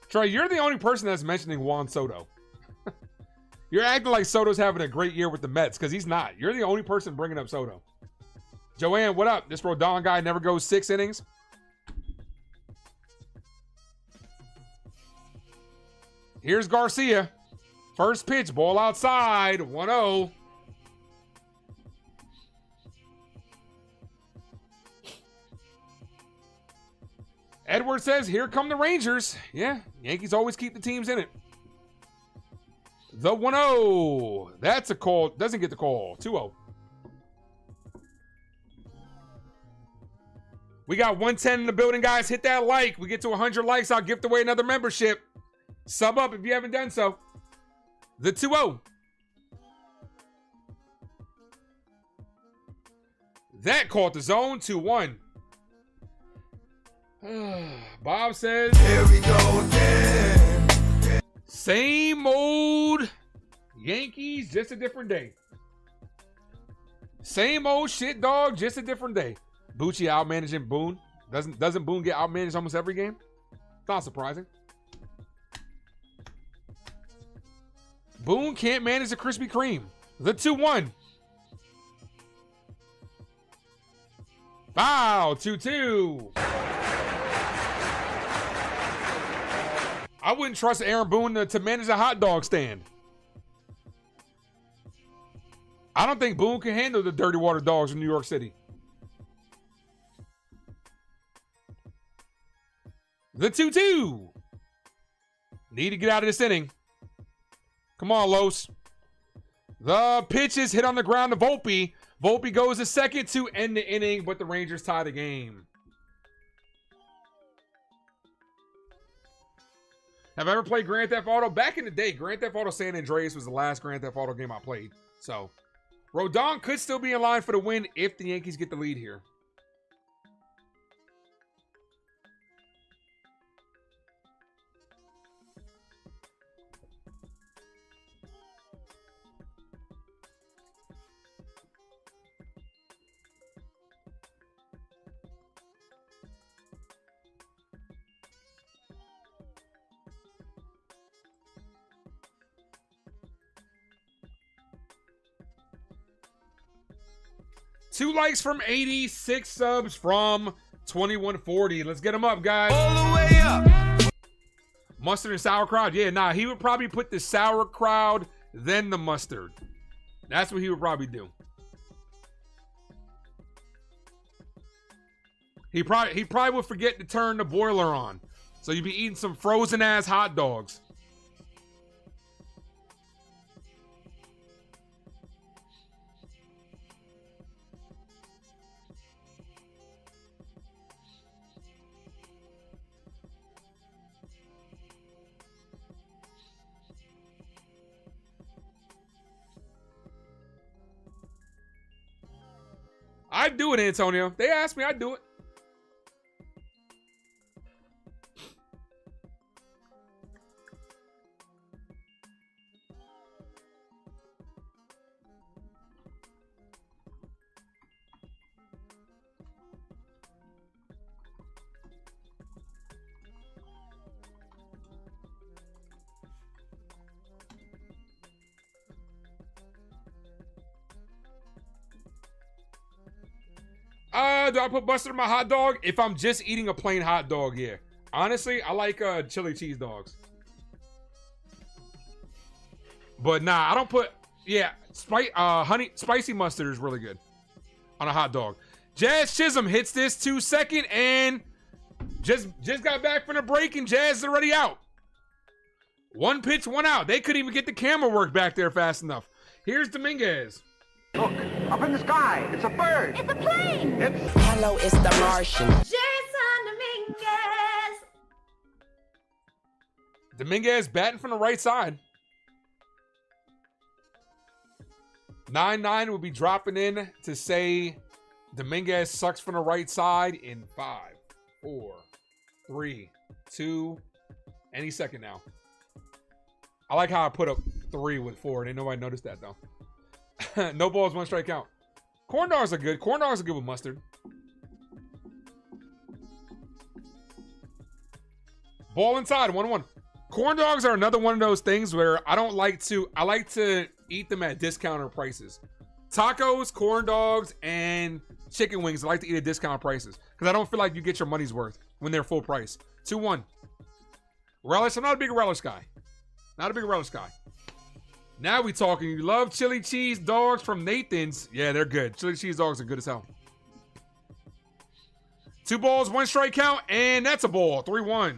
Trey, you're the only person that's mentioning Juan Soto. You're acting like Soto's having a great year with the Mets because he's not. You're the only person bringing up Soto. Joanne, what up? This Rodon guy never goes 6 innings. Here's Garcia. First pitch, ball outside, 1-0. Edward says, here come the Rangers. Yeah, Yankees always keep the teams in it. The 1-0. That's a call. Doesn't get the call. 2-0. We got 110 in the building, guys. Hit that like. We get to 100 likes. I'll gift away another membership. Sub up if you haven't done so. The 2-0. That caught the zone. 2-1. Bob says, here we go again. Same old Yankees, just a different day. Same old shit, dog. Just a different day. Bucci outmanaging Boone. Doesn't Boone get outmanaged almost every game? It's not surprising. Boone can't manage the Krispy Kreme. The 2-1. Foul. 2-2. I wouldn't trust Aaron Boone to manage a hot dog stand. I don't think Boone can handle the dirty water dogs in New York City. The 2-2. Need to get out of this inning. Come on, Los. The pitch is hit on the ground to Volpe. Volpe goes to second to end the inning, but the Rangers tie the game. Have I ever played Grand Theft Auto? Back in the day, Grand Theft Auto San Andreas was the last Grand Theft Auto game I played. So, Rodon could still be in line for the win if the Yankees get the lead here. Two likes from 80, 6 subs from 2140. Let's get them up, guys. All the way up. Mustard and sauerkraut. Yeah, nah, he would probably put the sauerkraut, then the mustard. That's what he would probably do. He probably would forget to turn the boiler on. So you'd be eating some frozen ass hot dogs. I'd do it, Antonio. They asked me, I'd do it. Do I put mustard in my hot dog? If I'm just eating a plain hot dog, yeah. Honestly, I like chili cheese dogs. But nah, I don't put, yeah, spicy mustard is really good on a hot dog. Jazz Chisholm hits this 2-2 and just got back from the break and Jazz is already out. One pitch, one out. They couldn't even get the camera work back there fast enough. Here's Dominguez. Look, up in the sky. It's a bird. It's a plane. Hello, it's the Martian. Jason Dominguez. Dominguez batting from the right side. 9-9 will be dropping in to say Dominguez sucks from the right side in 5, 4, 3, 2, any second now. I like how I put up 3 with 4. Ain't nobody noticed that though. No balls, 1 strike count. Corn dogs are good. Corn dogs are good with mustard. Ball inside, 1-1. Corn dogs are another one of those things where I like to eat them at discounter prices. Tacos, corn dogs, and chicken wings, I like to eat at discount prices because I don't feel like you get your money's worth when they're full price. 2-1. Relish, I'm not a big relish guy. Not a big relish guy. Now we talking. You love chili cheese dogs from Nathan's. Yeah, they're good. Chili cheese dogs are good as hell. 2 balls, 1 strike count, and that's a ball. 3-1.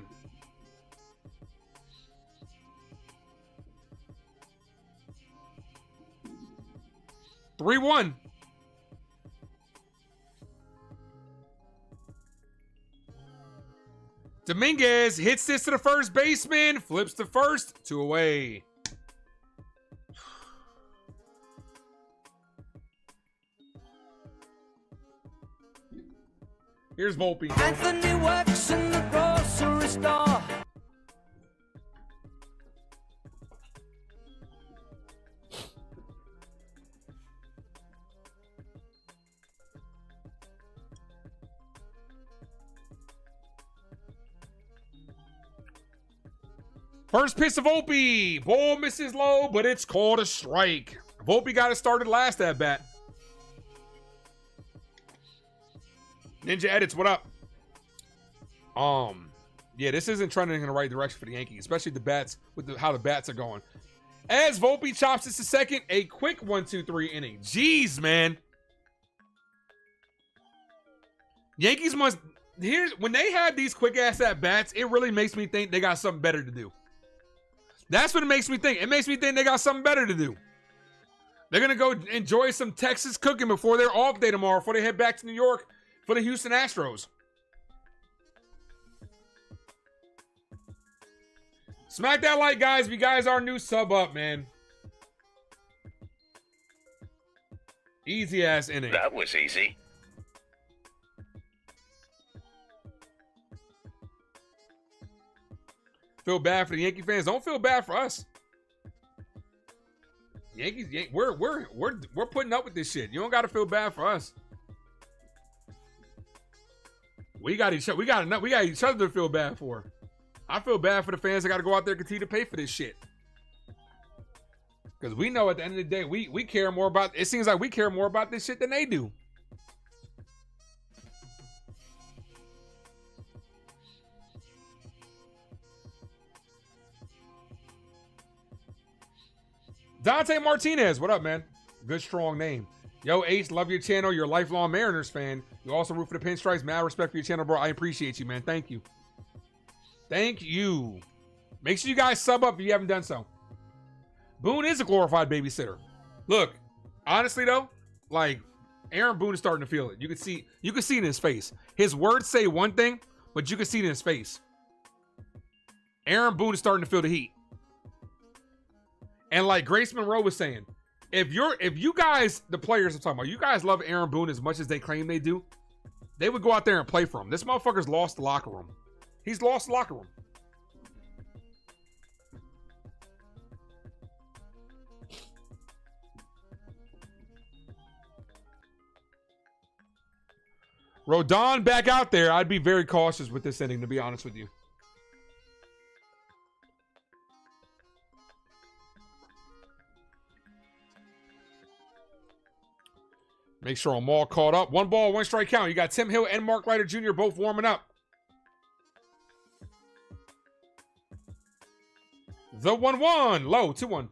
Dominguez hits this to the first baseman, flips to first, 2 away. Here's Volpe. Anthony works in the grocery store. First pitch of Volpe. Ball misses low, but it's called a strike. Volpe got it started last at bat. Ninja Edits, what up? Yeah, this isn't trending in the right direction for the Yankees, especially the bats with how the bats are going. As Volpe chops this to second, a quick 1-2-3 inning. Jeez, man. Yankees must. Here's when they have these quick ass at bats, it really makes me think they got something better to do. That's what it makes me think. It makes me think they got something better to do. They're gonna go enjoy some Texas cooking before their off day tomorrow, before they head back to New York for the Houston Astros. Smack that like, guys. If you guys are new, sub up, man. Easy ass inning. That was easy. Feel bad for the Yankee fans. Don't feel bad for us. Yankees, we're putting up with this shit. You don't got to feel bad for us. We got each other to feel bad for. I feel bad for the fans that got to go out there and continue to pay for this shit. Because we know at the end of the day, we care more about. It seems like we care more about this shit than they do. Dante Martinez, what up, man? Good, strong name. Yo, Ace, love your channel. You're a lifelong Mariners fan. You also root for the Pinstripes. Mad respect for your channel, bro. I appreciate you, man. Thank you. Thank you. Make sure you guys sub up if you haven't done so. Boone is a glorified babysitter. Look, honestly though, like Aaron Boone is starting to feel it. You can see it in his face. His words say one thing, but you can see it in his face. Aaron Boone is starting to feel the heat. And like Grace Monroe was saying, if you guys, the players I'm talking about, you guys love Aaron Boone as much as they claim they do, they would go out there and play for him. This motherfucker's lost the locker room. He's lost the locker room. Rodon back out there. I'd be very cautious with this inning, to be honest with you. Make sure I'm all caught up. 1 ball, 1 strike count. You got Tim Hill and Mark Leiter Jr. both warming up. The 1-1. Low, 2-1.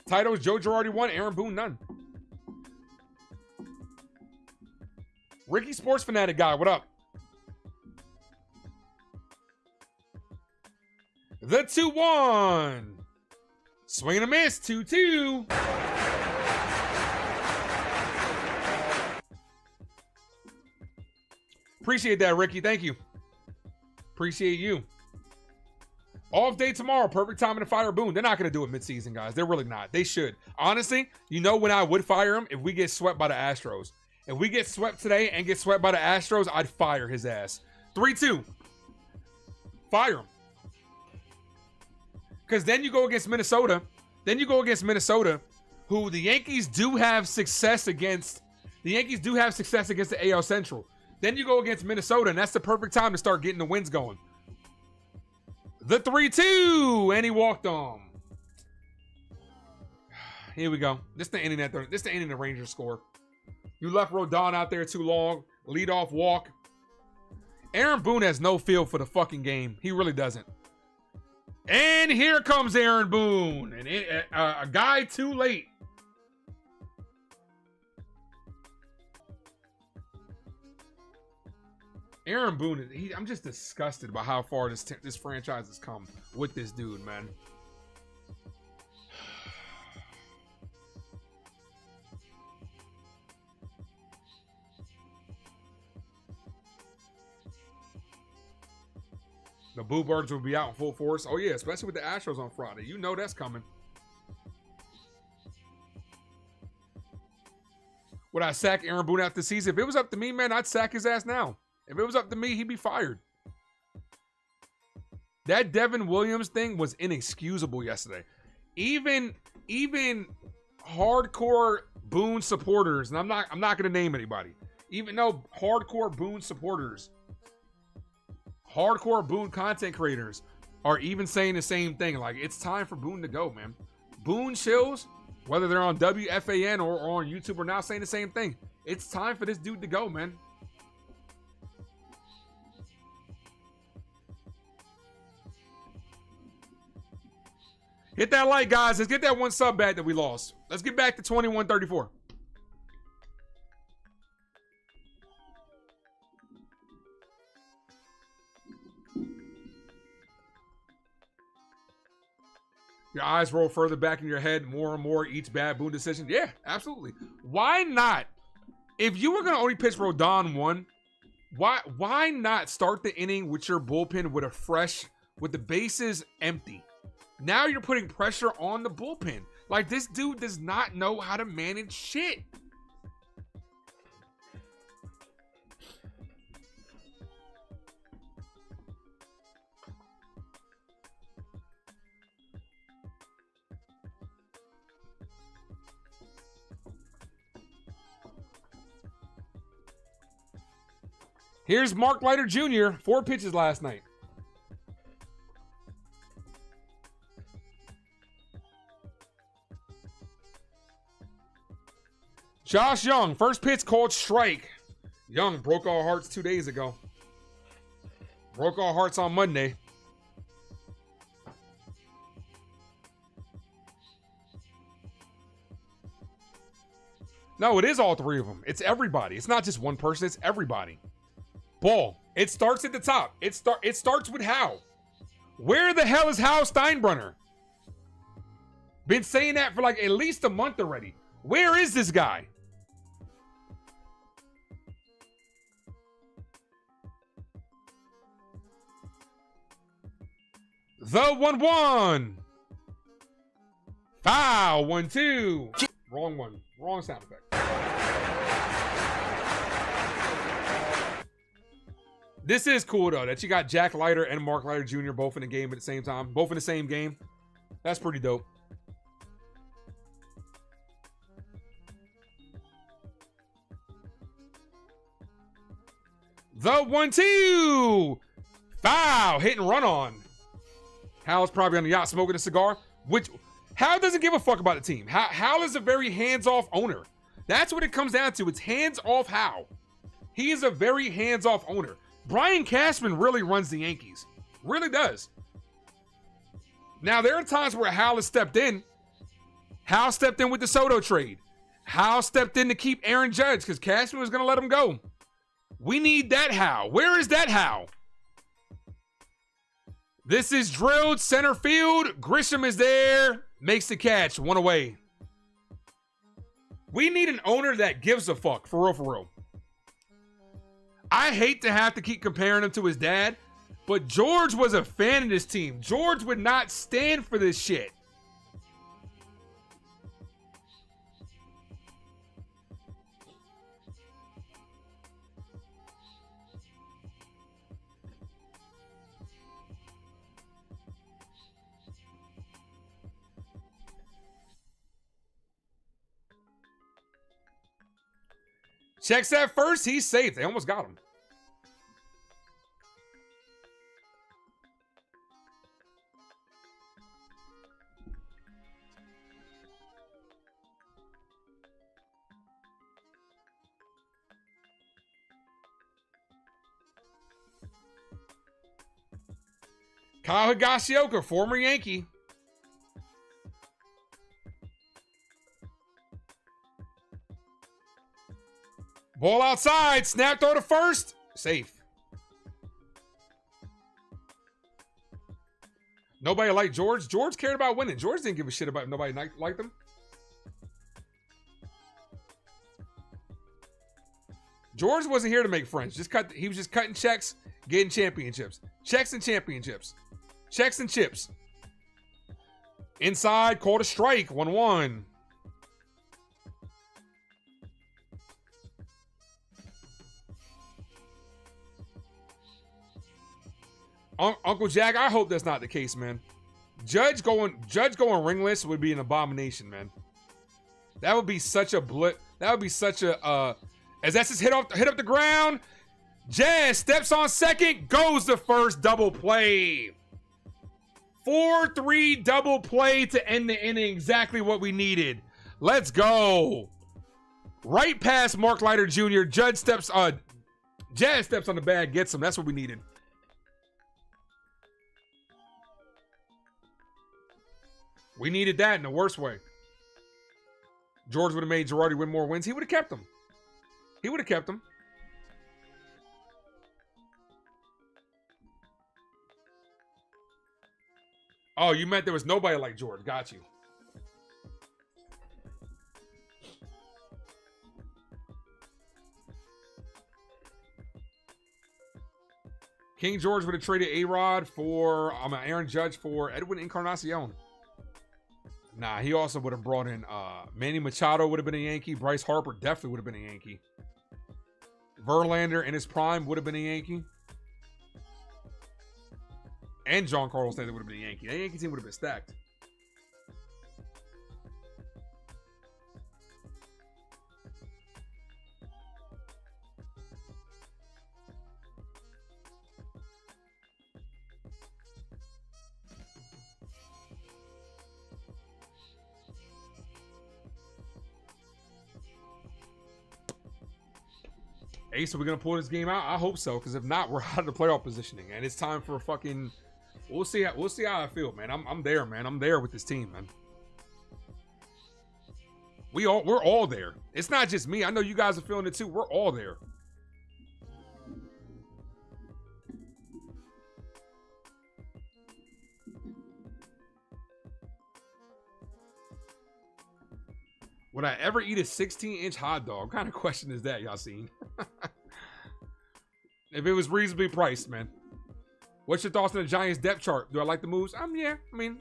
Titles, Joe Girardi 1, Aaron Boone none. Ricky Sports Fanatic guy, what up? The 2-1. Swing and a miss, 2-2. Appreciate that, Ricky. Thank you. Appreciate you. Off day tomorrow. Perfect time to fire Boone. They're not going to do it midseason, guys. They're really not. They should. Honestly, you know when I would fire him? If we get swept by the Astros. If we get swept today and get swept by the Astros, I'd fire his ass. 3-2. Fire him. Because then you go against Minnesota. Who the Yankees do have success against. The Yankees do have success against the AL Central. Then you go against Minnesota, and that's the perfect time to start getting the wins going. The 3-2, and he walked on. Here we go. This the inning the Rangers score. You left Rodon out there too long. Leadoff walk. Aaron Boone has no feel for the fucking game. He really doesn't. And here comes Aaron Boone, and a guy too late. Aaron Boone, I'm just disgusted by how far this franchise has come with this dude, man. The Boo Birds will be out in full force. Oh, yeah, especially with the Astros on Friday. You know that's coming. Would I sack Aaron Boone after the season? If it was up to me, man, I'd sack his ass now. If it was up to me, he'd be fired. That Devin Williams thing was inexcusable yesterday. Even hardcore Boone supporters, and I'm not going to name anybody. Even though hardcore Boone supporters, hardcore Boone content creators are even saying the same thing. Like, it's time for Boone to go, man. Boone shills, whether they're on WFAN or on YouTube, are now saying the same thing. It's time for this dude to go, man. Hit that like, guys. Let's get that one sub back that we lost. Let's get back to 2134. Your eyes roll further back in your head more and more each bad Boone decision. Yeah, absolutely. Why not? If you were going to only pitch Rodon 1, why not start the inning with your bullpen with the bases empty? Now you're putting pressure on the bullpen. Like, this dude does not know how to manage shit. Here's Mark Leiter Jr., 4 pitches last night. Josh Young, first pitch called strike. Young broke our hearts 2 days ago. Broke our hearts on Monday. No, it is all 3 of them. It's everybody. It's not just one person. It's everybody. Ball. It starts at the top. It starts with Hal. Where the hell is Hal Steinbrenner? Been saying that for like at least a month already. Where is this guy? The 1-1. Foul. 1-2. Wrong one. Wrong sound effect. This is cool, though, that you got Jack Leiter and Mark Leiter Jr. both in the game at the same time. Both in the same game. That's pretty dope. The 1-2. Foul. Hit and run on. Hal's probably on the yacht smoking a cigar. Which, Hal doesn't give a fuck about the team. Hal is a very hands-off owner. That's what it comes down to. It's hands-off Hal. He is a very hands-off owner. Brian Cashman really runs the Yankees. Really does. Now, there are times where Hal has stepped in. Hal stepped in with the Soto trade. Hal stepped in to keep Aaron Judge because Cashman was going to let him go. We need that Hal. Where is that Hal? This is drilled center field. Grisham is there. Makes the catch. 1 away. We need an owner that gives a fuck. For real, for real. I hate to have to keep comparing him to his dad, but George was a fan of this team. George would not stand for this shit. Checks that first. He's safe. They almost got him. Kyle Higashioka, former Yankee. Ball outside. Snap throw to first. Safe. Nobody liked George. George cared about winning. George didn't give a shit about if nobody liked him. George wasn't here to make friends. He was just cutting checks, getting championships. Checks and championships. Checks and chips. Inside, called a strike. 1-1. Uncle Jack, I hope that's not the case, man. Judge going ringless would be an abomination, man. That would be such a blip. That would be such a as that's just hit up the ground. Jazz steps on second, goes to first, double play. 4-3 double play to end the inning. Exactly what we needed. Let's go. Right past Mark Leiter Jr. Jazz steps on the bag, gets him. That's what we needed. We needed that in the worst way. George would have made Girardi win more wins. He would have kept him. He would have kept him. Oh, you meant there was nobody like George. Got you. King George would have traded A-Rod for Aaron Judge for Edwin Encarnacion. Nah, he also would have brought in Manny Machado would have been a Yankee. Bryce Harper definitely would have been a Yankee. Verlander in his prime would have been a Yankee. And Giancarlo Stanton would have been a Yankee. That Yankee team would have been stacked. Ace, are we gonna pull this game out? I hope so, because if not, we're out of the playoff positioning, and it's time for a fucking. We'll see how I feel, man. I'm there, man. I'm there with this team, man. We're all there. It's not just me. I know you guys are feeling it too. We're all there. Would I ever eat a 16-inch hot dog? What kind of question is that, y'all seen? If it was reasonably priced, man. What's your thoughts on the Giants depth chart? Do I like the moves? Yeah. I mean,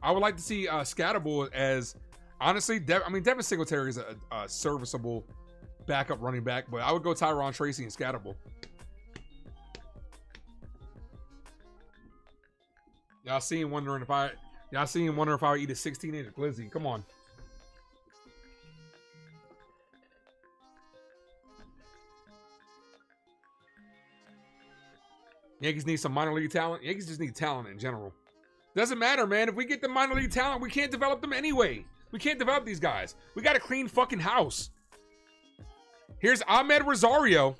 I would like to see Scatterbull as, honestly, Devin Singletary is a serviceable backup running back, but I would go Tyron Tracy and Scatterbull. Y'all seen wondering if I would eat a 16-inch glizzy. Come on. Yankees need some minor league talent. Yankees just need talent in general. Doesn't matter, man. If we get the minor league talent, we can't develop them anyway. We can't develop these guys. We got a clean fucking house. Here's Ahmed Rosario.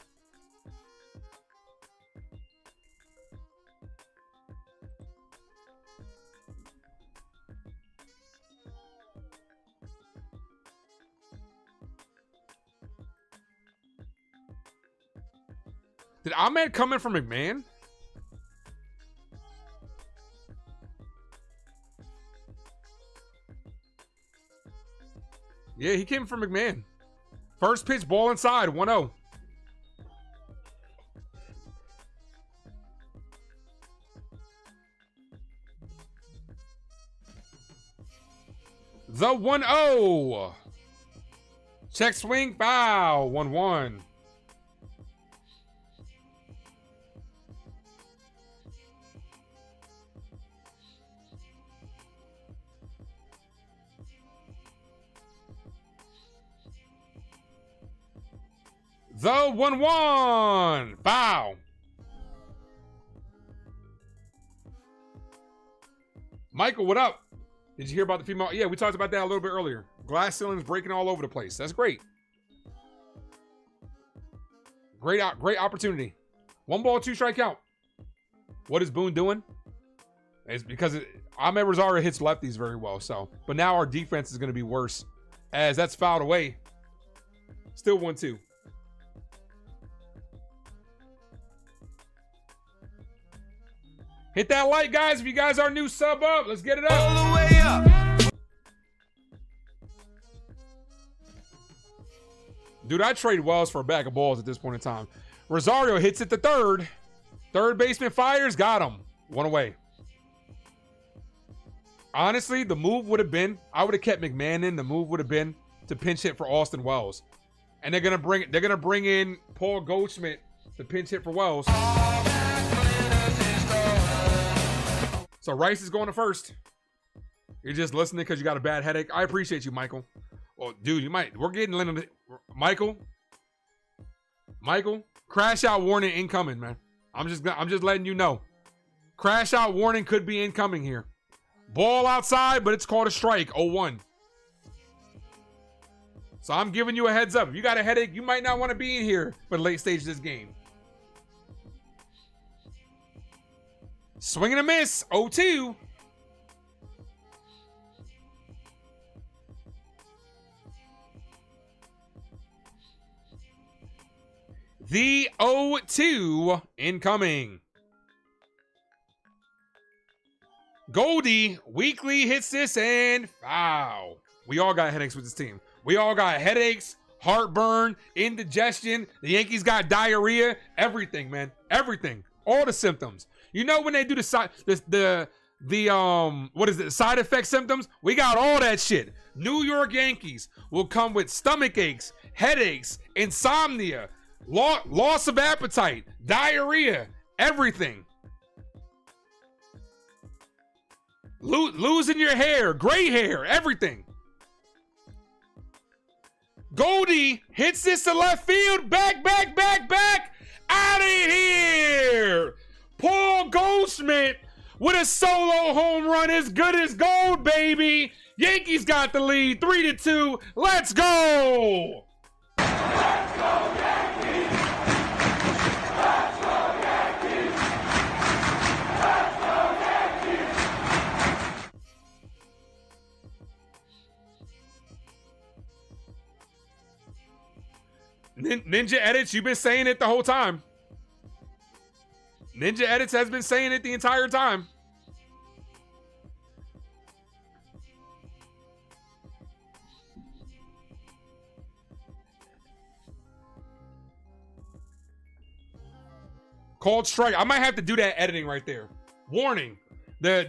Did Ahmed come in from McMahon? Yeah, he came from McMahon. First pitch, ball inside, 1-0. The 1-0. Check swing, foul, 1-1. The 1-1. Foul. Michael, what up? Did you hear about the female? Yeah, we talked about that a little bit earlier. Glass ceilings breaking all over the place. That's great. Great opportunity. 1 ball, 2 strike count. What is Boone doing? It's because Ahmed Rosario hits lefties very well. So, but now our defense is going to be worse as that's fouled away. Still 1-2. Hit that like, guys. If you guys are new, sub up. Let's get it up. All the way up. Dude, I trade Wells for a bag of balls at this point in time. Rosario hits it to third. Third baseman fires. Got him. 1 away. Honestly, the move would have been, I would have kept McMahon in. The move would have been to pinch hit for Austin Wells. And they're gonna bring in Paul Gold-Schmidt to pinch hit for Wells. So Rice is going to first. You're just listening because you got a bad headache. I appreciate you, Michael. Well, dude, we're getting Michael. Michael, crash out warning incoming, man. I'm just letting you know. Crash out warning could be incoming here. Ball outside, but it's called a strike. 0-1. So I'm giving you a heads up. If you got a headache, you might not want to be in here for the late stage of this game. Swing and a miss. 0-2. The 0-2 incoming. Goldie weekly hits this and foul. We all got headaches with this team. We all got headaches, heartburn, indigestion. The Yankees got diarrhea, everything, man. Everything. All the symptoms. You know when they do the side side effect symptoms? We got all that shit. New York Yankees will come with stomach aches, headaches, insomnia, loss of appetite, diarrhea, everything. Losing your hair, gray hair, everything. Goldie hits this to left field. Back. Out of here. Paul Gold-Schmidt with a solo home run as good as gold, baby. Yankees got the lead, 3-2. Let's go. Let's go, Yankees. Let's go, Yankees. Let's go, Yankees. Ninja Edits, you've been saying it the whole time. Ninja Edits has been saying it the entire time. Called strike. I might have to do that editing right there. Warning. The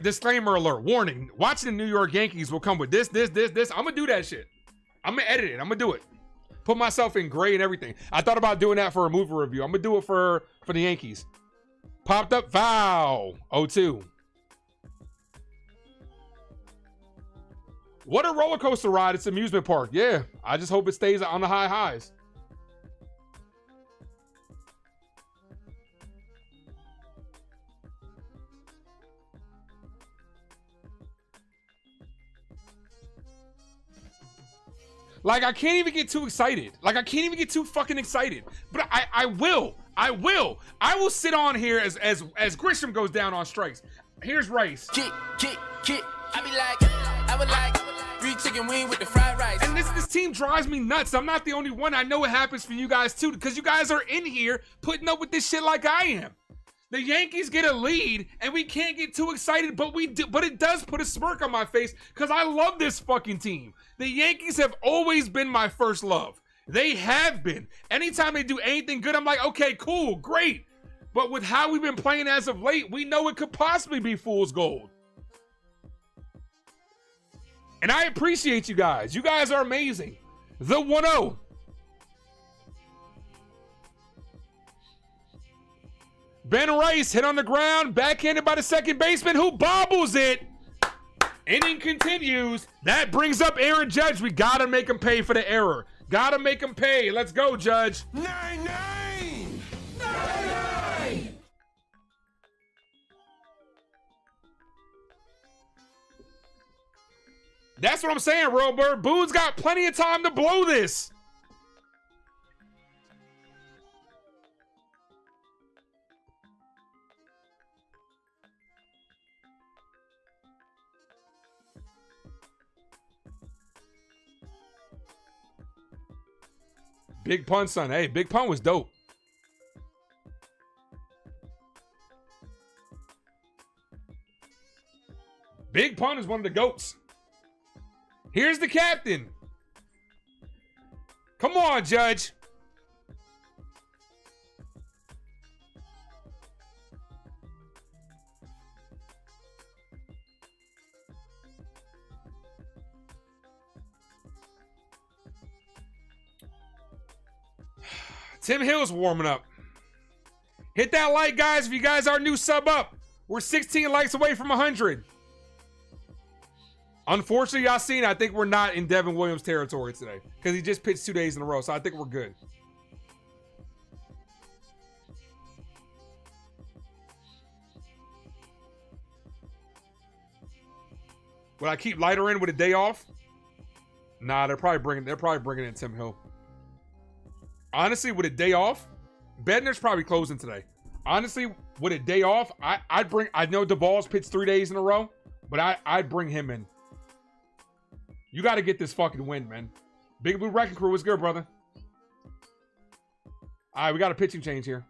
disclaimer alert. Warning. Watching the New York Yankees will come with this. I'm gonna do that shit. I'm gonna edit it. I'm gonna do it. Put myself in gray and everything. I thought about doing that for a movie review. I'm gonna do it for the Yankees. Popped up foul. 0-2. What a roller coaster ride. It's an amusement park. Yeah. I just hope it stays on the high highs. Like, I can't even get too excited. Like, I can't even get too fucking excited. But I will. I will sit on here as Grisham goes down on strikes. Here's Rice. Kick. I would like 3 chicken wing with the fried rice. And this team drives me nuts. I'm not the only one. I know it happens for you guys too, because you guys are in here putting up with this shit like I am. The Yankees get a lead, and we can't get too excited, but we do. But it does put a smirk on my face because I love this fucking team. The Yankees have always been my first love. They have been. Anytime they do anything good, I'm like, okay, cool, great. But with how we've been playing as of late, we know it could possibly be fool's gold. And I appreciate you guys. You guys are amazing. The 1-0. Ben Rice hit on the ground, backhanded by the second baseman who bobbles it. Inning continues. That brings up Aaron Judge. We got to make him pay for the error. Got to make him pay. Let's go, Judge. 9-9. That's what I'm saying, Robert. Boone's got plenty of time to blow this. Big Pun, son. Hey, Big Pun was dope. Big Pun is one of the GOATs. Here's the captain. Come on, Judge. Tim Hill's warming up. Hit that like, guys, if you guys are new, sub up. We're 16 likes away from 100. Unfortunately, y'all seen, I think we're not in Devin Williams territory today because he just pitched 2 days in a row, so I think we're good. Would I keep Leiter in with a day off? Nah, they're probably bringing in Tim Hill. Honestly, with a day off, Bednar's probably closing today. Honestly, with a day off, I know Duvall's pitched 3 days in a row, but I'd bring him in. You got to get this fucking win, man. Big Blue Wrecking Crew, what's good, brother? All right, we got a pitching change here.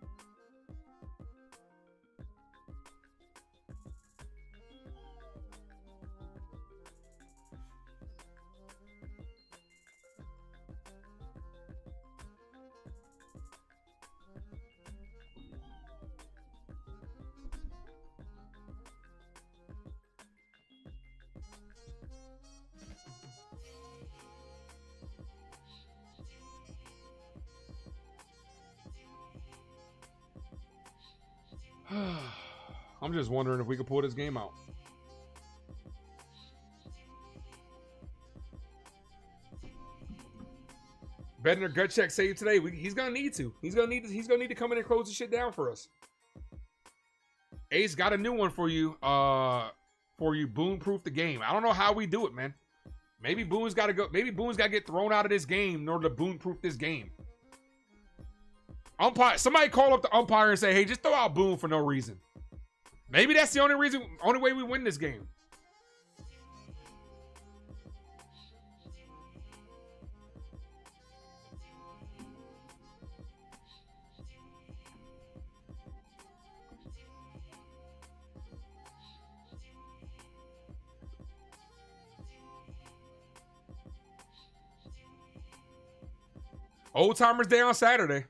I'm just wondering if we could pull this game out. Bednar gut check save today. He's gonna need to. He's gonna need to come in and close the shit down for us. Ace got a new one for you. Boone proof the game. I don't know how we do it, man. Maybe Boone's got to go. Maybe Boone's got to get thrown out of this game in order to Boone proof this game. Umpire, somebody call up the umpire and say, "Hey, just throw out Boone for no reason." Maybe that's the only way we win this game. Old Timers Day on Saturday.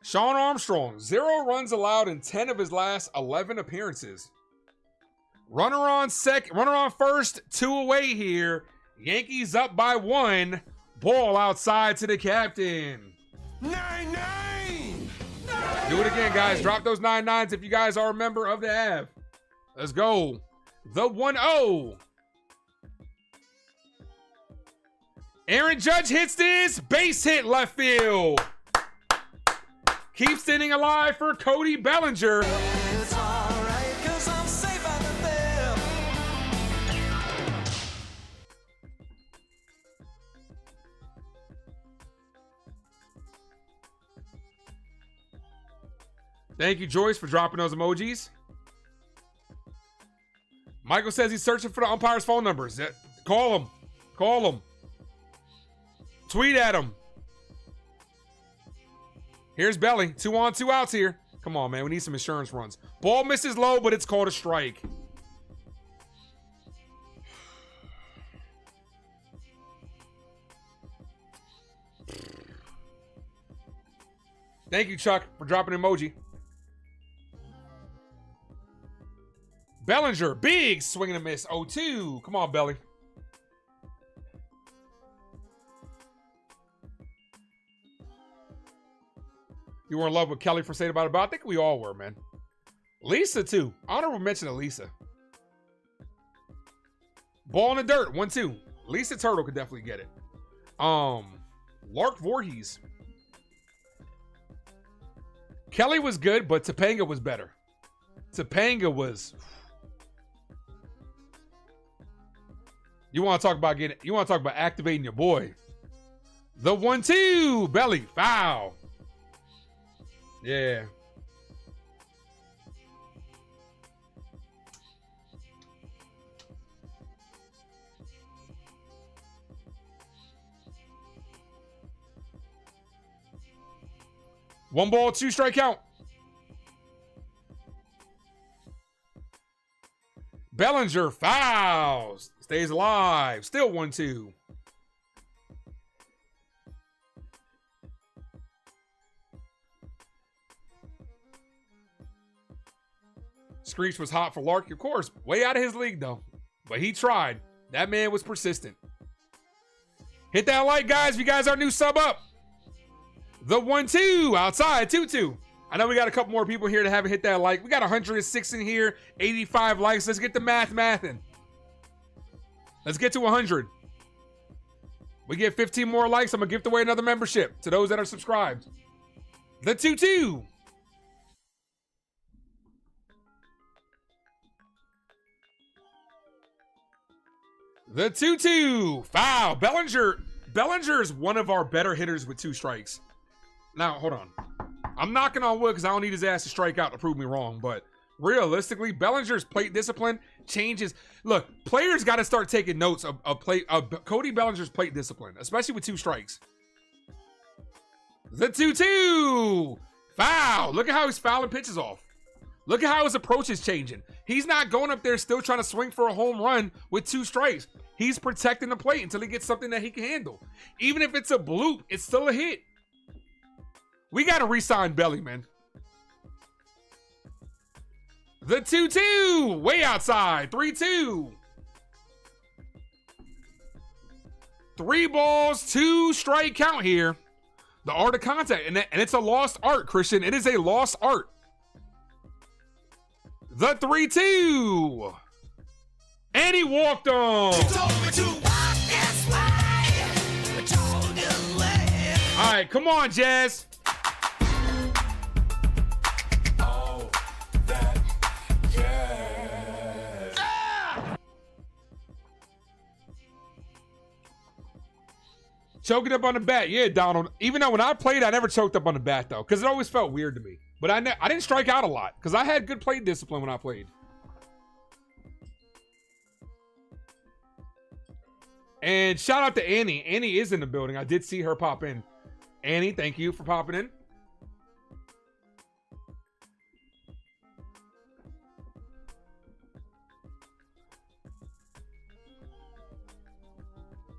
Sean Armstrong, 0 runs allowed in 10 of his last 11 appearances. Runner on first, 2 away here. Yankees up by 1. Ball outside to the captain. 9-9. Do it again, guys. Drop those 9-9s if you guys are a member of the Av. Let's go. The 1-0. Aaron Judge hits this. Base hit left field. Keeps the inning alive for Cody Bellinger. It's alright, 'cause I'm safe out of there. Thank you, Joyce, for dropping those emojis. Michael says he's searching for the umpire's phone numbers. Call him. Call him. Tweet at him. Here's Belly. 2 on, 2 outs here. Come on, man. We need some insurance runs. Ball misses low, but it's called a strike. Thank you, Chuck, for dropping an emoji. Bellinger, big swing and a miss. 0-2. Come on, Belly. You were in love with Kelly for saying about it, but I think we all were, man. Lisa, too. Honorable mention to Lisa. Ball in the dirt. 1-2. Lisa Turtle could definitely get it. Lark Voorhees. Kelly was good, but Topanga was better. Topanga was. You want to talk about activating your boy. The 1-2. Belly. Foul. Yeah. One ball, 2 strike count. Bellinger fouls. Stays alive. Still 1-2. Screech was hot for Lark, of course. Way out of his league, though. But he tried. That man was persistent. Hit that like, guys. If you guys are new, sub up. The 1-2 outside, 2-2. I know we got a couple more people here that haven't hit that like. We got 106 in here, 85 likes. Let's get the mathing. Let's get to 100. We get 15 more likes. I'm going to gift away another membership to those that are subscribed. The 2-2. The 2-2. Foul. Bellinger is one of our better hitters with 2 strikes. Now, hold on. I'm knocking on wood because I don't need his ass to strike out to prove me wrong. But realistically, Bellinger's plate discipline changes. Look, players got to start taking notes of Cody Bellinger's plate discipline, especially with 2 strikes. The 2-2. Foul. Look at how he's fouling pitches off. Look at how his approach is changing. He's not going up there still trying to swing for a home run with 2 strikes. He's protecting the plate until he gets something that he can handle. Even if it's a bloop, it's still a hit. We got to re-sign Belly, man. The 2-2. Way outside. 3-2. 3 balls, 2 strike count here. The art of contact. And it's a lost art, Christian. It is a lost art. The 3-2. And he walked on. All right, come on, Jazz. Choking up on the bat. Yeah, Donald. Even though when I played, I never choked up on the bat, though, because it always felt weird to me. But I didn't strike out a lot because I had good plate discipline when I played. And shout out to Annie. Annie is in the building. I did see her pop in. Annie, thank you for popping in.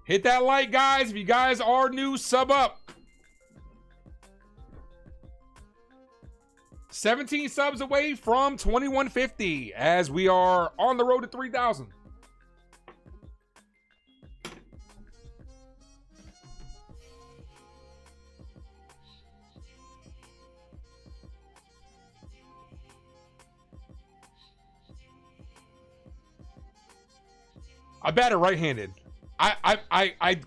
Hit that like, guys. If you guys are new, sub up. 17 subs away from 2150 as we are on the road to 3,000. I batted right-handed. I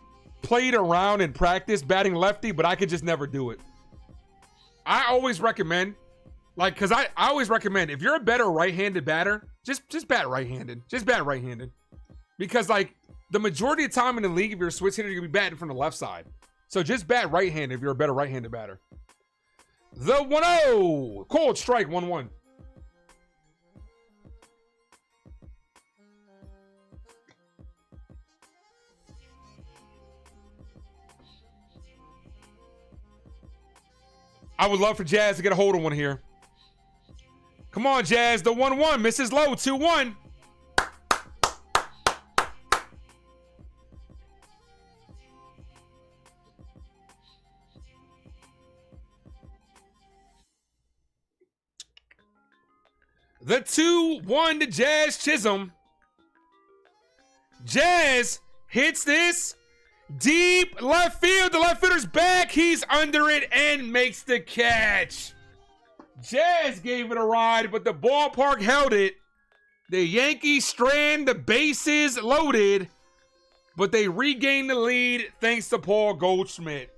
played around in practice batting lefty, but I could just never do it. I always recommend, like, because I always recommend if you're a better right-handed batter, just bat right-handed. Just bat right-handed. Because, like, the majority of the time in the league, if you're a switch hitter, you're going to be batting from the left side. So just bat right-handed if you're a better right-handed batter. The 1-0. Cold strike, 1-1. I would love for Jazz to get a hold of one here. Come on, Jazz. The 1-1 misses low. 2-1. The 2-1 to Jazz Chisholm. Jazz hits this. Deep left field. The left fielder's back. He's under it and makes the catch. Jazz gave it a ride, but the ballpark held it. The Yankees strand, the bases loaded, but they regained the lead thanks to Paul Gold-Schmidt.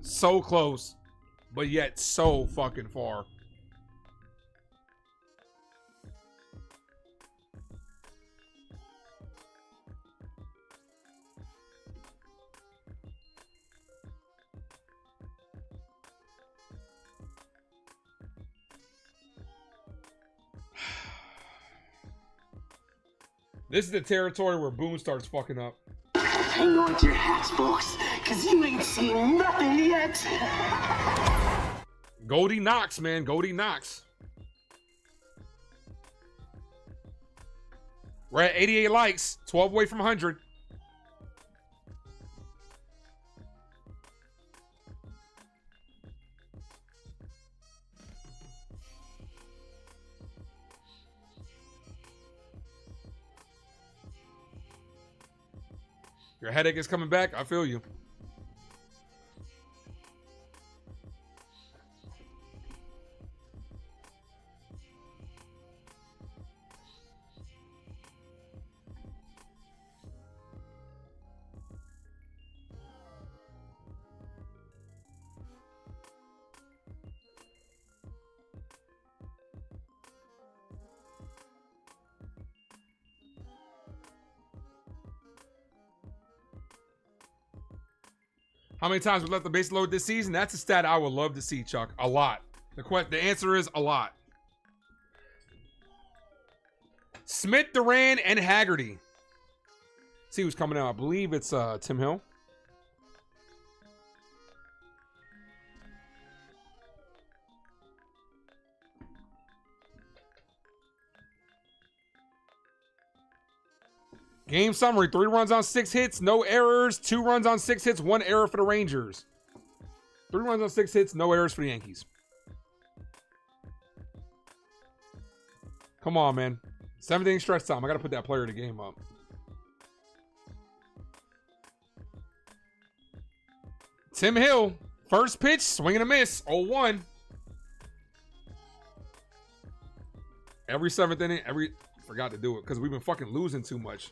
So close, but yet so fucking far. This is the territory where Boone starts fucking up. Hang on to your hats, folks, because you ain't seen nothing yet. Goldie Knox, man. Goldie Knox. We're at 88 likes. 12 away from 100. Your headache is coming back. I feel you. How many times we left the base load this season? That's a stat I would love to see, Chuck. A lot. The answer is a lot. Smith, Duran, and Haggerty. See who's coming out. I believe it's Tim Hill. Game summary, 3 runs on 6 hits, no errors. 2 runs on 6 hits, 1 error for the Rangers. 3 runs on 6 hits, no errors for the Yankees. Come on, man. 7th inning stretch time. I got to put that player of the game up. Tim Hill, first pitch, swing and a miss, 0-1. Every 7th inning, forgot to do it because we've been fucking losing too much.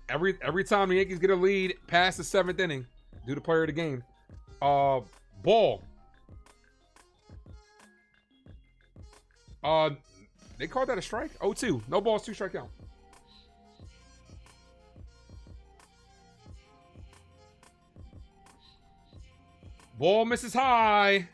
Every time the Yankees get a lead past the 7th inning, do the player of the game. Ball. They called that a strike? 0-2. No balls, 2 strikeout. Ball misses high.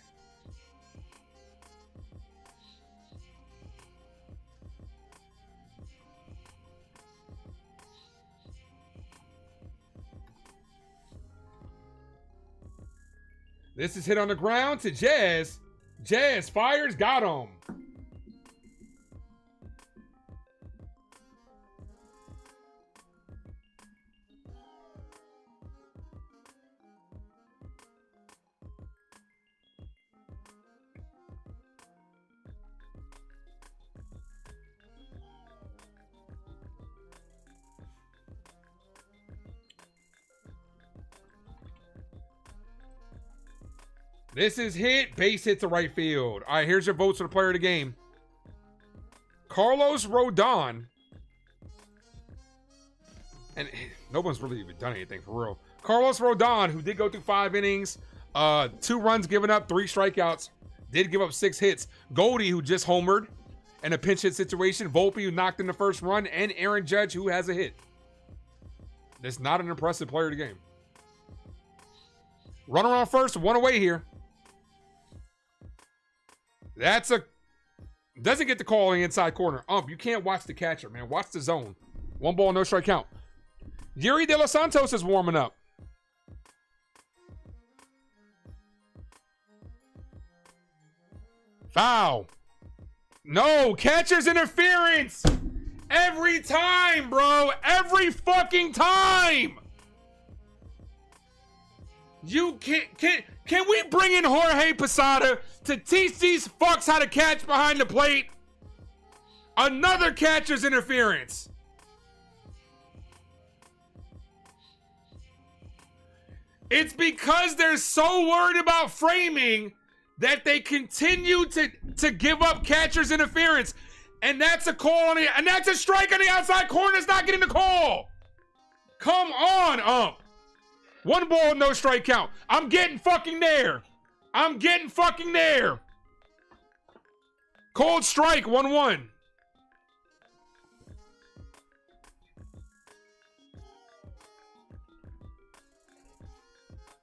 This is hit on the ground to Jazz. Jazz fires, got him. This is hit. Base hit to right field. All right, here's your votes for the player of the game. Carlos Rodon. And no one's really even done anything for real. Carlos Rodon, who did go through 5 innings, 2 runs given up, 3 strikeouts, did give up 6 hits. Goldie, who just homered in a pinch hit situation. Volpe, who knocked in the first run. And Aaron Judge, who has a hit. That's not an impressive player of the game. Runner on first, 1 away here. Doesn't get the call on the inside corner. You can't watch the catcher, man. Watch the zone. 1 ball, no strike count. Yuri De Los Santos is warming up. Foul. No, catcher's interference. Every time, bro. Every fucking time. You can we bring in Jorge Posada to teach these fucks how to catch behind the plate? Another catcher's interference. It's because they're so worried about framing that they continue to give up catcher's interference. And that's a call and that's a strike on the outside corner. It's not getting the call. Come on, ump. 1 ball, no strike count. I'm getting fucking there. I'm getting fucking there. Cold strike, 1-1.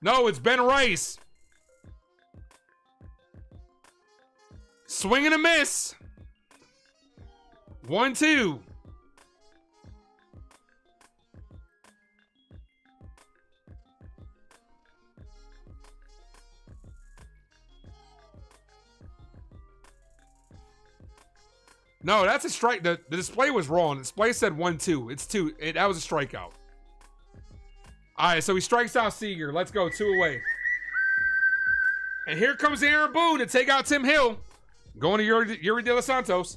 No, it's Ben Rice. Swing and a miss. 1-2. No, that's a strike. The display was wrong. The display said 1-2. It's 2. That was a strikeout. All right, so he strikes out Seager. Let's go. 2 away. And here comes Aaron Boone to take out Tim Hill. Going to Yuri De Los Santos.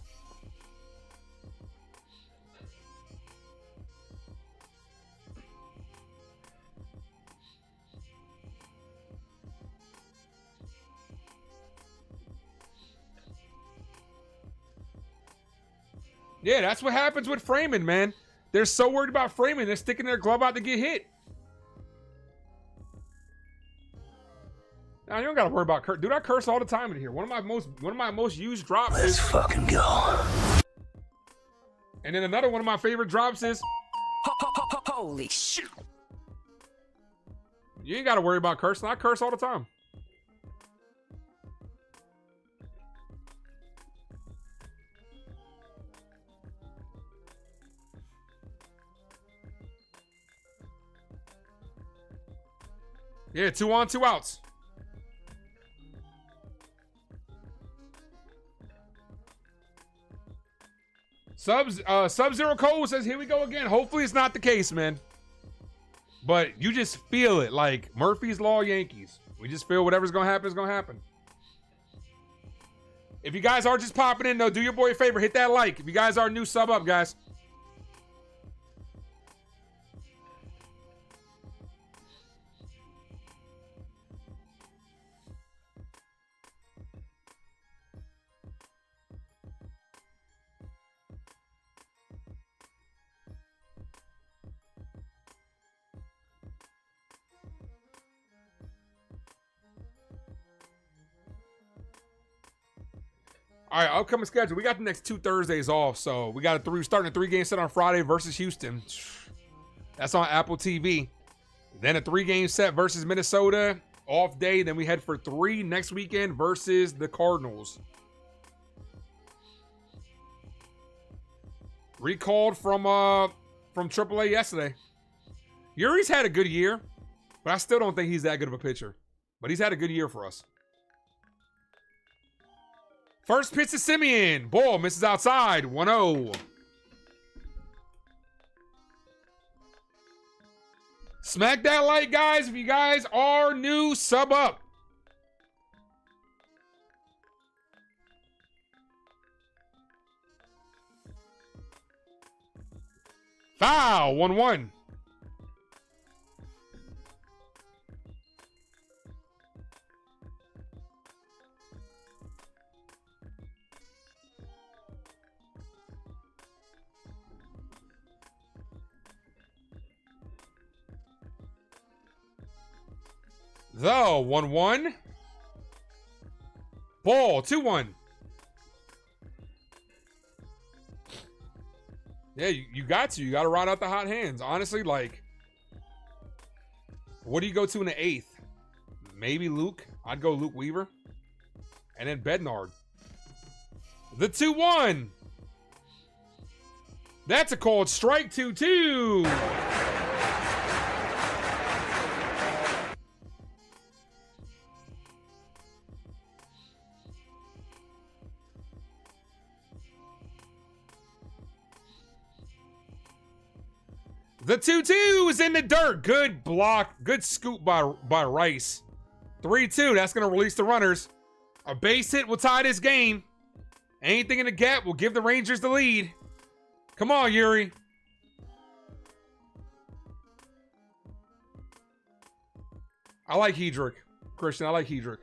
Yeah, that's what happens with framing, man. They're so worried about framing, they're sticking their glove out to get hit. Now you don't gotta worry about curse. Dude, I curse all the time in here. One of my most used drops is fucking go. And then another one of my favorite drops is holy shit. You ain't got to worry about cursing. I curse all the time. Yeah, 2 on, 2 outs. Sub-Zero Cole says, here we go again. Hopefully it's not the case, man. But you just feel it like Murphy's Law Yankees. We just feel whatever's going to happen is going to happen. If you guys are just popping in, though, do your boy a favor. Hit that like. If you guys are new, sub up, guys. All right, upcoming schedule. We got the next 2 Thursdays off, so we got starting a 3-game set on Friday versus Houston. That's on Apple TV. Then a 3-game set versus Minnesota, off day. Then we head for 3 next weekend versus the Cardinals. Recalled from AAA yesterday. Yuri's had a good year, but I still don't think he's that good of a pitcher. But he's had a good year for us. First pitch to Simeon. Ball misses outside. 1-0. Smack that like, guys. If you guys are new, sub up. Foul. 1-1. The 1-1. Ball, 2-1. Yeah, you got to. You got to ride out the hot hands. Honestly, like, what do you go to in the 8th? Maybe Luke. I'd go Luke Weaver. And then Bednard. The 2-1. That's a called strike 2-2. The 2-2 is in the dirt. Good block. Good scoop by Rice. 3-2. That's going to release the runners. A base hit will tie this game. Anything in the gap will give the Rangers the lead. Come on, Yuri. I like Hedrick. Christian, I like Hedrick.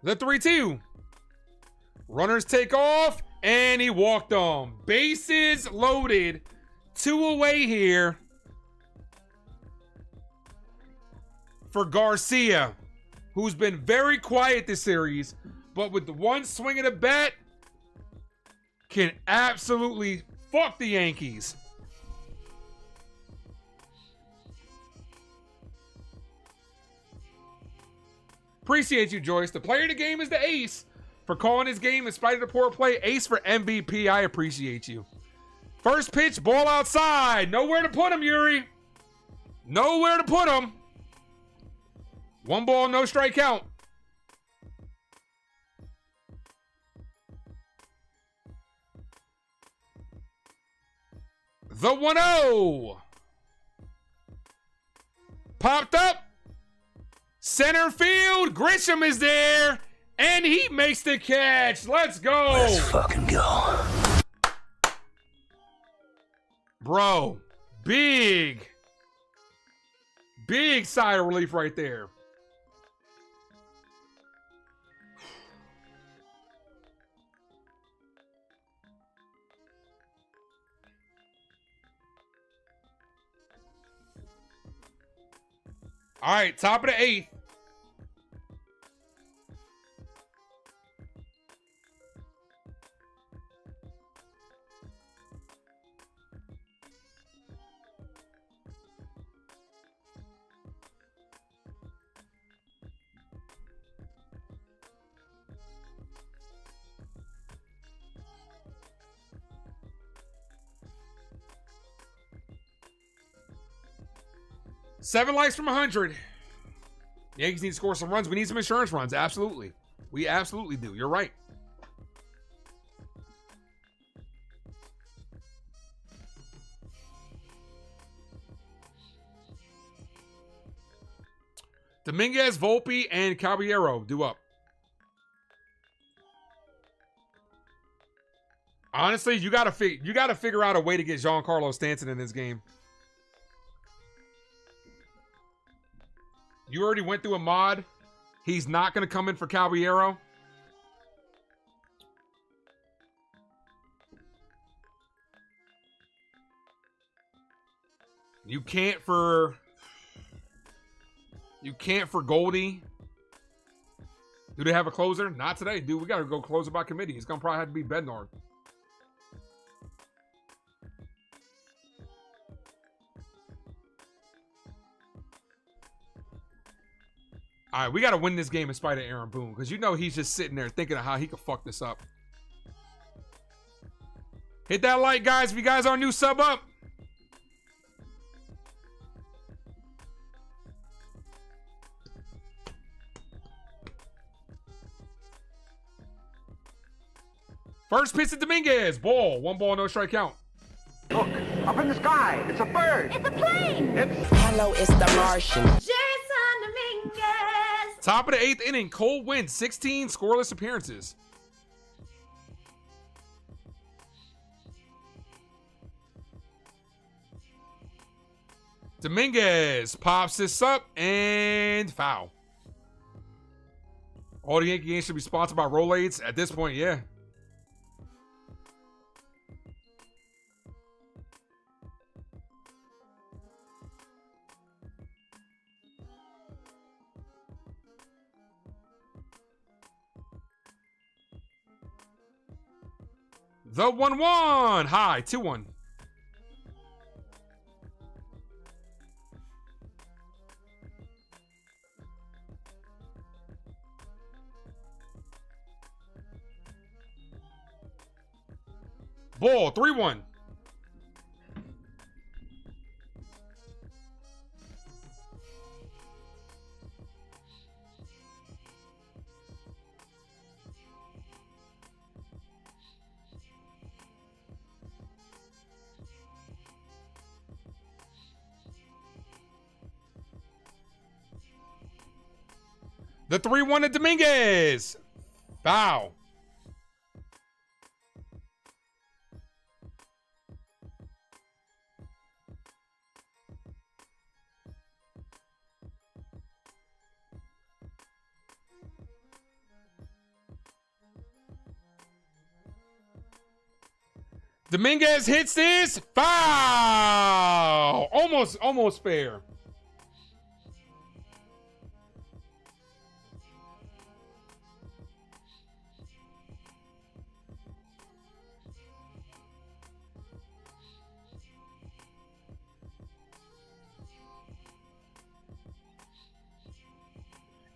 The 3-2. Runners take off, and he walked them. Bases loaded. 2 away here for Garcia, who's been very quiet this series, but with the one swing of the bat, can absolutely fuck the Yankees. Appreciate you, Joyce. The player of the game is the ace for calling his game in spite of the poor play. Ace for MVP. I appreciate you. First pitch, ball outside. Nowhere to put him, Yuri. Nowhere to put him. 1 ball, no strike count. The 1-0. Popped up. Center field. Grisham is there. And he makes the catch. Let's go. Let's fucking go. Bro, big sigh of relief right there. All right, top of the 8th. 7 likes from 100. Yankees need to score some runs. We need some insurance runs. Absolutely. We absolutely do. You're right. Dominguez, Volpe, and Caballero due up. Honestly, you gotta figure out a way to get Giancarlo Stanton in this game. You already went through a mod. He's not gonna come in for Caballero. You can't for Goldie. Do they have a closer? Not today, dude. We gotta go closer by committee. It's gonna probably have to be Bednar. All right, we got to win this game in spite of Aaron Boone because you know he's just sitting there thinking of how he could fuck this up. Hit that like, guys. If you guys are new, sub up. First pitch to Dominguez. Ball. 1 ball, no strike count. Look, up in the sky. It's a bird. It's a plane. Hello, it's the Martian. Top of the 8th inning. Cole wins 16 scoreless appearances. Dominguez pops this up and foul. All the Yankee games should be sponsored by Rolaids. At this point, yeah. The 1-1. High. 2-1. Ball. 3-1. The 3-1 to Dominguez. Foul. Dominguez hits this. Foul. Almost fair.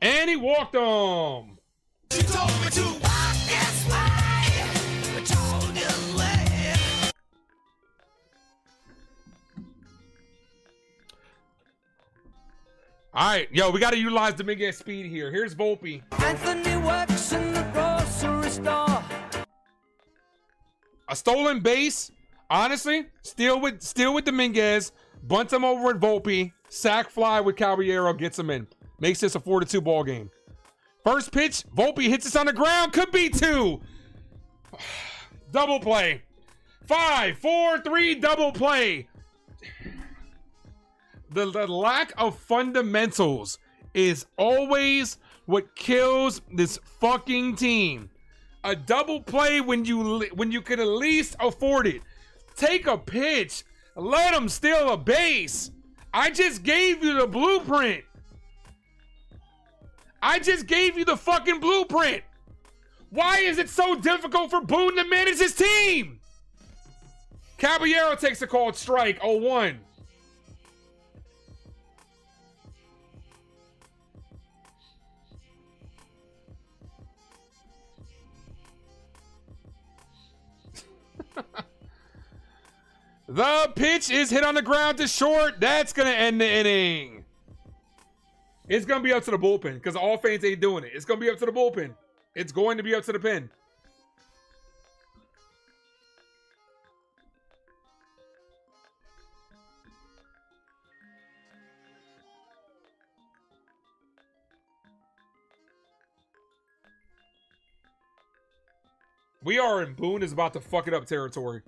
And he walked him. She told me to walk this way. I told you way. All right, yo, we got to utilize Dominguez speed here. Here's Volpe. Anthony works in the grocery store. A stolen base. Honestly, still with Dominguez. Bunt him over at Volpe. Sack fly with Caballero. Gets him in. Makes this a 4-2 ball game. First pitch, Volpe hits this on the ground. Could be 2. Double play. 5, 4, 3, double play. The lack of fundamentals is always what kills this fucking team. A double play when you could at least afford it. Take a pitch. Let them steal a base. I just gave you the blueprint. I just gave you the fucking blueprint. Why is it so difficult for Boone to manage his team? Caballero takes a called strike, 0-1. The pitch is hit on the ground to short. That's going to end the inning. It's going to be up to the bullpen because all fans ain't doing it. It's going to be up to the bullpen. It's going to be up to the pen. We are in Boone is about to fuck it up territory.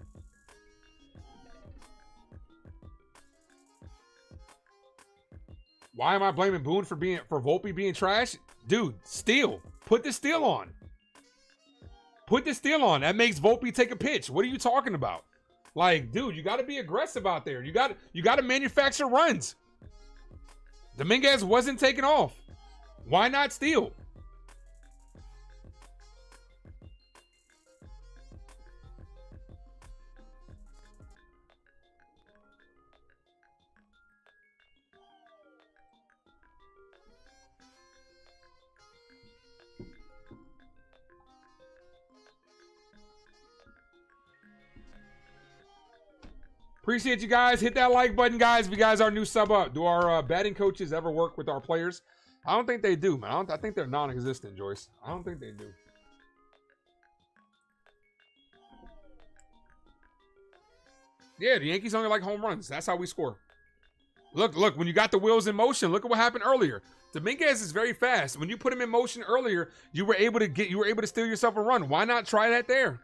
Why am I blaming Boone for Volpe being trash? Dude, steal. Put the steal on. Put the steal on. That makes Volpe take a pitch. What are you talking about? Like, dude, you got to be aggressive out there. You got to manufacture runs. Dominguez wasn't taking off. Why not steal? Appreciate you guys. Hit that like button, guys. If you guys are new, sub up. Do our batting coaches ever work with our players? I don't think they do, man. I think they're non-existent, Joyce. I don't think they do. Yeah, the Yankees only like home runs. That's how we score. Look, when you got the wheels in motion, look at what happened earlier. Dominguez is very fast. When you put him in motion earlier, you were able to steal yourself a run. Why not try that there?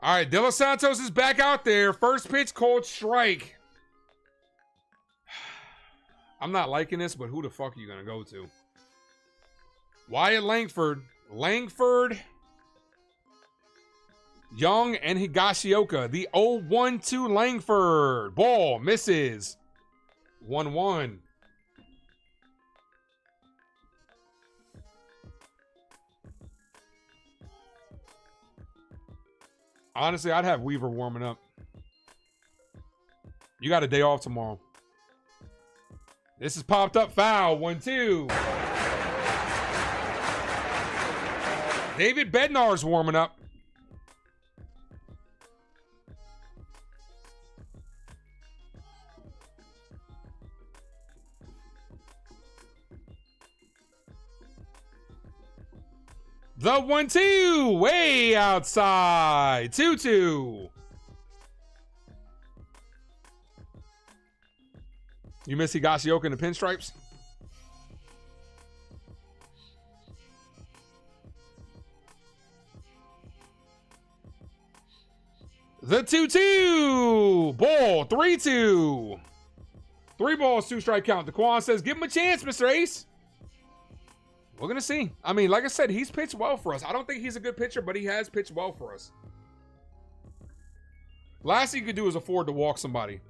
All right, De Los Santos is back out there. First pitch, cold strike. I'm not liking this, but who the fuck are you going to go to? Wyatt Langford. Young and Higashioka. The 0-1-2 Langford. Ball misses. 1-1. Honestly, I'd have Weaver warming up. You got a day off tomorrow. This is popped up foul. 1-2. David Bednar's warming up. The 1-2, way outside. 2-2. You miss Higashioka in the pinstripes? The 2-2. Ball, 3-2. 3 balls, 2 strike count. DeQuan says, give him a chance, Mr. Ace. We're going to see. I mean, like I said, he's pitched well for us. I don't think he's a good pitcher, but he has pitched well for us. Last thing you could do is afford to walk somebody.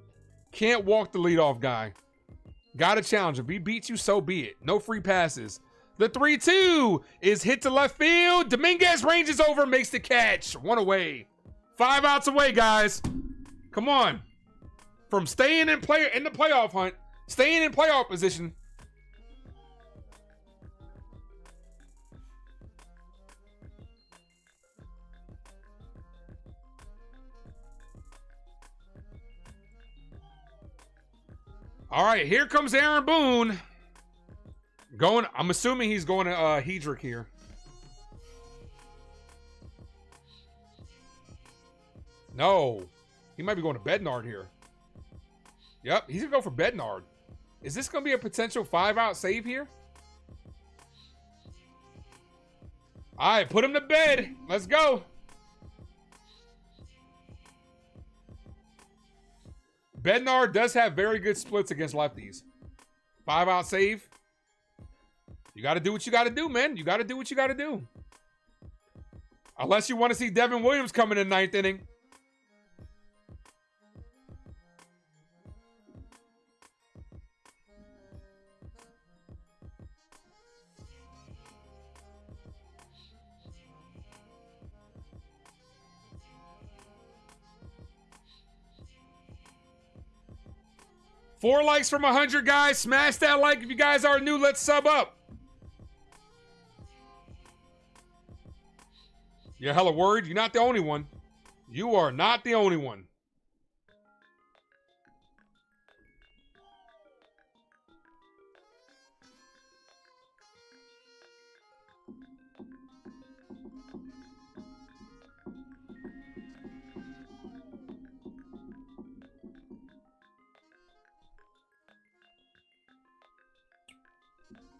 Can't walk the leadoff guy. Got to challenge him. If he beats you, so be it. No free passes. The 3-2 is hit to left field. Dominguez ranges over, makes the catch. 1 away. 5 outs away, guys. Come on. From staying in the playoff hunt, staying in playoff position. All right, here comes Aaron Boone. I'm assuming he's going to Hedrick here. No. He might be going to Bednard here. Yep, he's going to go for Bednard. Is this going to be a potential 5-out save here? All right, put him to bed. Let's go. Bednar does have very good splits against lefties. 5-out save. You got to do what you got to do, man. You got to do what you got to do. Unless you want to see Devin Williams come in the 9th inning. Four likes from 100, guys. Smash that like if you guys are new. Let's sub up. You're hella worried. You're not the only one. You are not the only one.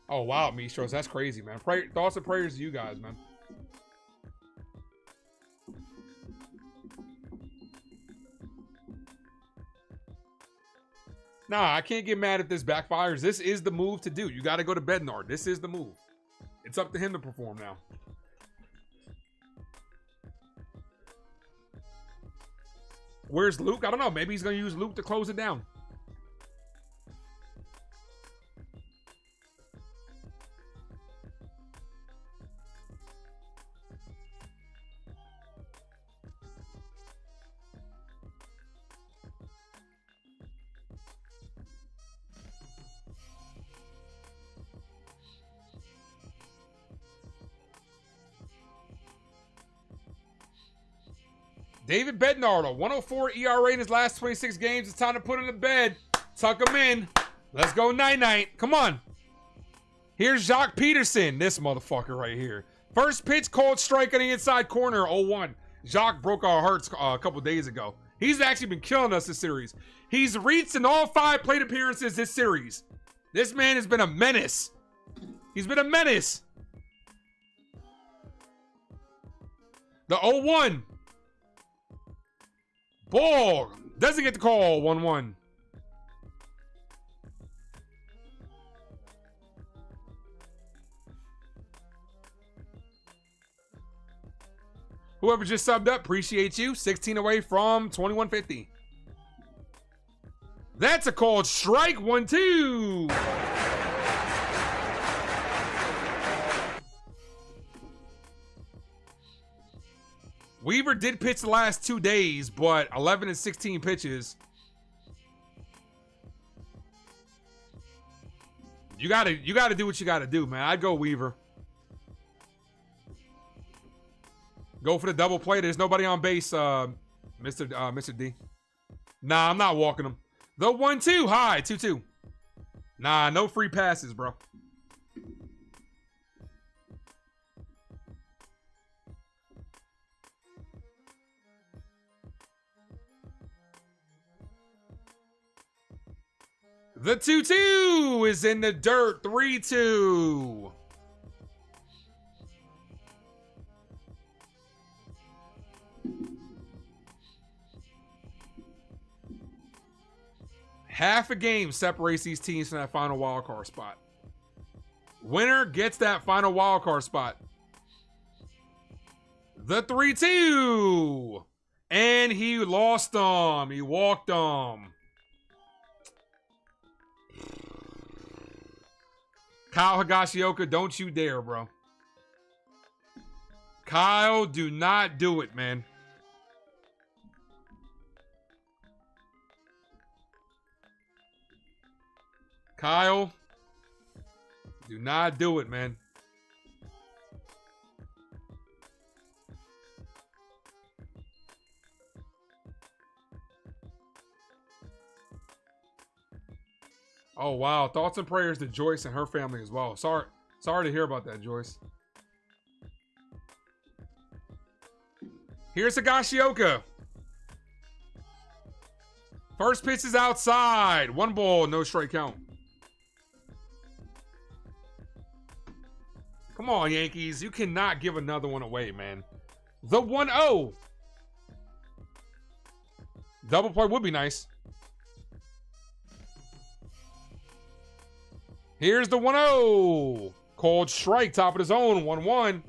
Oh, wow, Mistros. That's crazy, man. Thoughts and prayers to you guys, man. Nah, I can't get mad if this backfires. This is the move to do. You got to go to Bednar. This is the move. It's up to him to perform now. Where's Luke? I don't know. Maybe he's going to use Luke to close it down. David Bednar, a 104 ERA in his last 26 games. It's time to put him to bed. Tuck him in. Let's go night-night. Come on. Here's Jacques Peterson, this motherfucker right here. First pitch, called strike on the inside corner, 0-1. Jacques broke our hearts a couple days ago. He's actually been killing us this series. He's reached in all 5 plate appearances this series. This man has been a menace. He's been a menace. The 0-1. Ball doesn't get the call. 1-1. Whoever just subbed up, appreciate you. 16 away from 2150. That's a called strike. 1-2. Weaver did pitch the last 2 days, but 11 and 16 pitches. You gotta do what you gotta do, man. I'd go Weaver. Go for the double play. There's nobody on base, Mr. D. Nah, I'm not walking him. The 1-2 high, 2-2. Nah, no free passes, bro. The 2-2 is in the dirt. 3-2. Half a game separates these teams from that final wild card spot. Winner gets that final wild card spot. The 3-2. And he lost them. He walked them. Kyle Higashioka, don't you dare, bro. Kyle, do not do it, man. Kyle, do not do it, man. Oh, wow. Thoughts and prayers to Joyce and her family as well. Sorry to hear about that, Joyce. Here's Higashioka. First pitch is outside. 1 ball, no strike count. Come on, Yankees. You cannot give another one away, man. The 1-0. Double play would be nice. Here's the 1-0. Called strike, top of the zone, 1-1.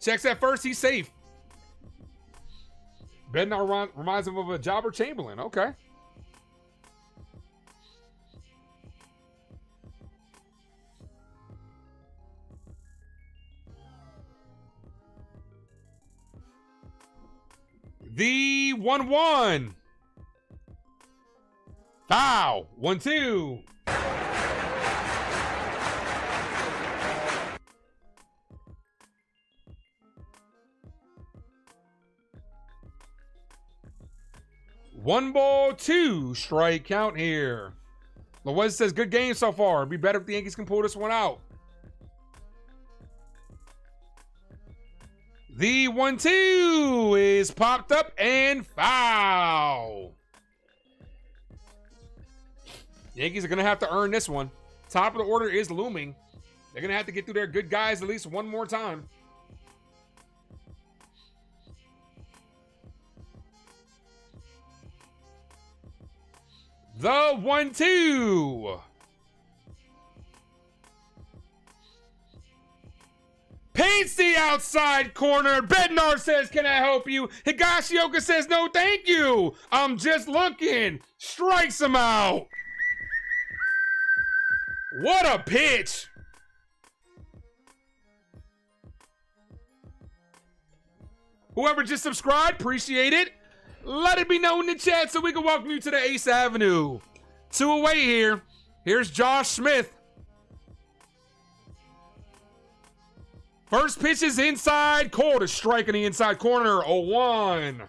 Checks at first. He's safe. Bednar reminds him of a Jobber Chamberlain. Okay. The 1-1. Foul. 1-2. One ball, 2 strike count here. Loez says, good game so far. It'd be better if the Yankees can pull this one out. The 1-2 is popped up and foul. Yankees are going to have to earn this one. Top of the order is looming. They're going to have to get through their good guys at least one more time. The 1-2. Paints the outside corner. Bednar says, can I help you? Higashioka says, no, thank you. I'm just looking. Strikes him out. What a pitch. Whoever just subscribed, appreciate it. Let it be known in the chat so we can welcome you to the Ace Avenue. 2 away here. Here's Josh Smith. First pitch is inside. Cole to strike in the inside corner. 0-1.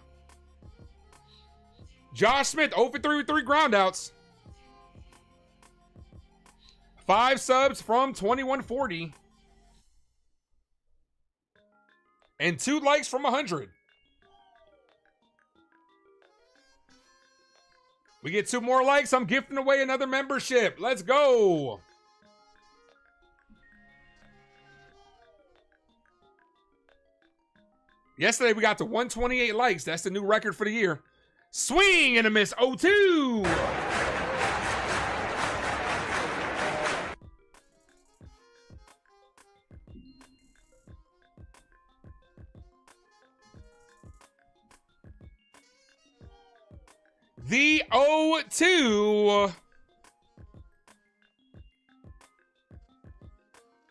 Josh Smith 0 for 3 with 3 groundouts. 5 subs from 2140. And 2 likes from 100. We get 2 more likes. I'm gifting away another membership. Let's go. Yesterday, we got to 128 likes. That's the new record for the year. Swing and a miss. 0-2. The 0-2.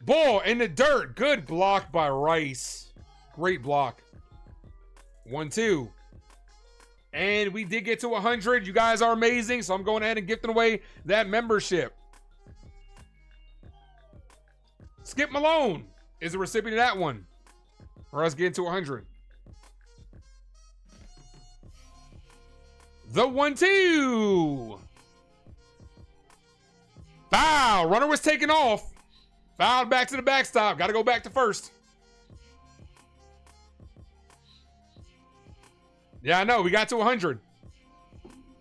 Ball in the dirt. Good block by Rice. Great block. 1-2. And we did get to 100. You guys are amazing. So I'm going ahead and gifting away that membership. Skip Malone is the recipient of that one. For us getting to 100. The 1-2. Foul. Runner was taken off. Foul back to the backstop. Got to go back to first. Yeah, I know. We got to 100.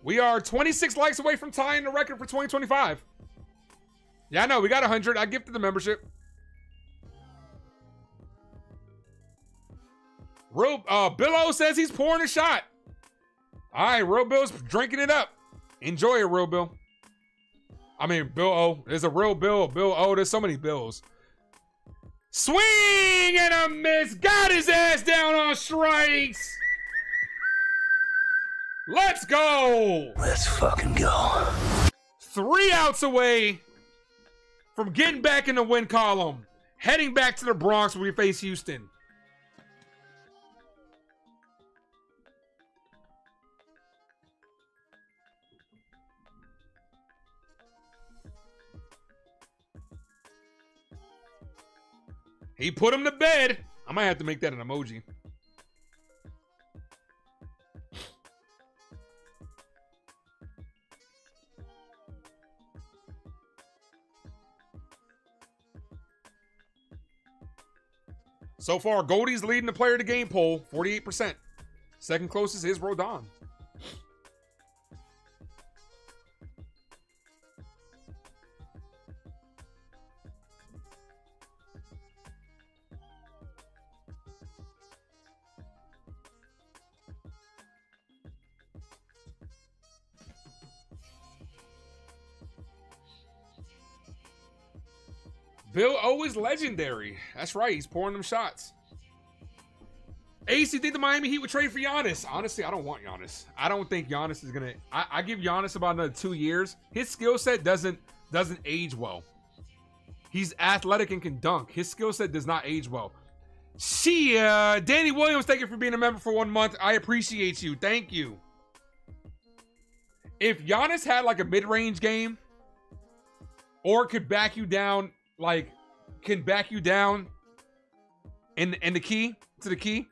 We are 26 likes away from tying the record for 2025. Yeah, I know. We got 100. I gifted the membership. Bill O says he's pouring a shot. All right, Real Bill's drinking it up. Enjoy it, Real Bill. I mean, Bill O. There's a Real Bill, Bill O. There's so many Bills. Swing and a miss. Got his ass down on strikes. Let's go. Let's fucking go. 3 outs away from getting back in the win column. Heading back to the Bronx where we face Houston. He put him to bed. I might have to make that an emoji. So far, Goldie's leading the player to game poll, 48%. Second closest is Rodon. Bill O is legendary. That's right. He's pouring them shots. Ace, you think the Miami Heat would trade for Giannis? Honestly, I don't want Giannis. I don't think Giannis is gonna. I give Giannis about another 2 years. His skill set doesn't age well. He's athletic and can dunk. His skill set does not age well. Chyeaaa, Danny Williams, thank you for being a member for 1 month. I appreciate you. Thank you. If Giannis had like a mid-range game, or could back you down, like can back you down in the key to the key,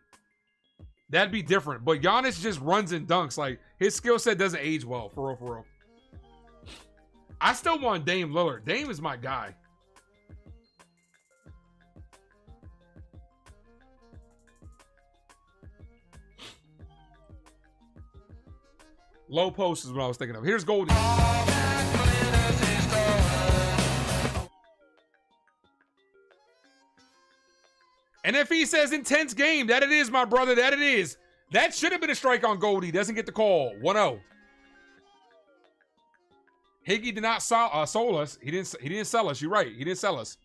that'd be different. But Giannis just runs and dunks. Like his skill set doesn't age well, for real, for real. I still want Dame Lillard. Dame is my guy. Low post is what I was thinking of. Here's Goldie. NFE says intense game. That it is, my brother. That it is. That should have been a strike on Goldie. Doesn't get the call. 1-0. Higgy did not sold us. He didn't sell us. You're right. He didn't sell us.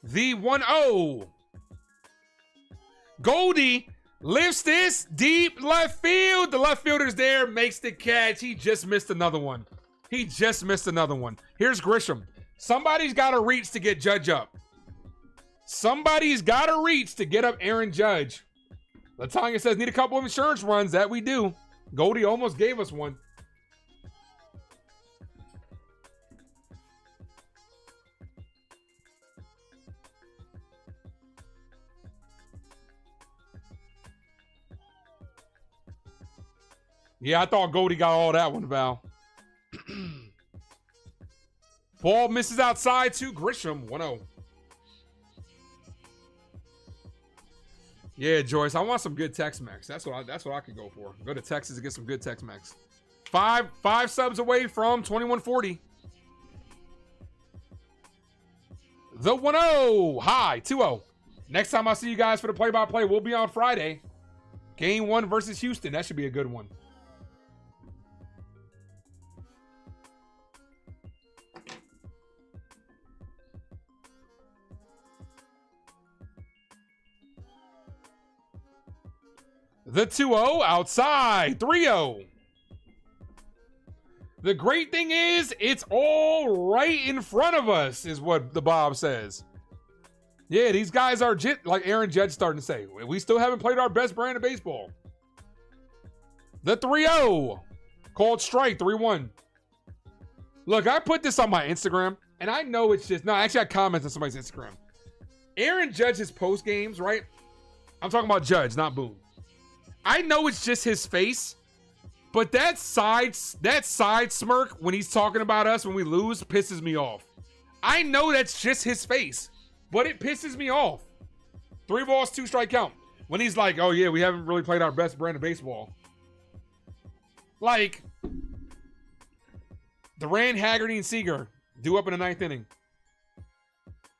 The 1-0. Goldie lifts this deep left field. The left fielder's there, makes the catch. He just missed another one. He just missed another one. Here's Grisham. Somebody's got to reach to get Judge up. Somebody's got to reach to get up Aaron Judge. Latanya says, need a couple of insurance runs. That we do. Goldie almost gave us one. Yeah, I thought Goldie got all that one, Val. Ball misses outside to Grisham. 1-0. Yeah, Joyce, I want some good Tex-Mex. That's what I could go for. Go to Texas and get some good Tex-Mex. Five subs away from 2140. The 1-0. Hi, 2-0. Next time I see you guys for the play-by-play, we'll be on Friday. Game 1 versus Houston. That should be a good one. The 2-0 outside. 3-0. The great thing is, it's all right in front of us, is what the Bob says. Yeah, these guys are like Aaron Judge starting to say. We still haven't played our best brand of baseball. The 3-0. Called strike. 3-1. Look, I put this on my Instagram, and I know it's just... No, actually, I commented on somebody's Instagram. Aaron Judge's post games, right? I'm talking about Judge, not Boone. I know it's just his face, but that side smirk when he's talking about us when we lose pisses me off. I know that's just his face, but it pisses me off. 3 balls, 2 strike count. When he's like, oh yeah, we haven't really played our best brand of baseball. Like, Duran, Haggerty, and Seager due up in the 9th inning.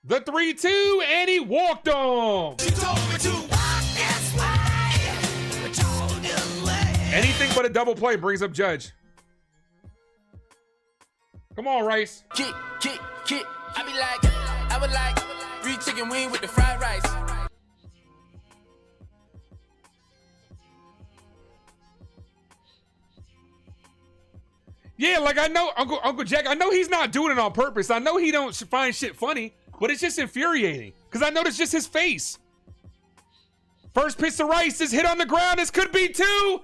The 3-2, and he walked on. Anything but a double play brings up Judge. Come on, Rice. Kick. I would like 3 chicken wing with the fried rice. Yeah, like I know Uncle Jack, I know he's not doing it on purpose. I know he don't find shit funny, but it's just infuriating because I know it's just his face. First pitch to Rice is hit on the ground. This could be 2.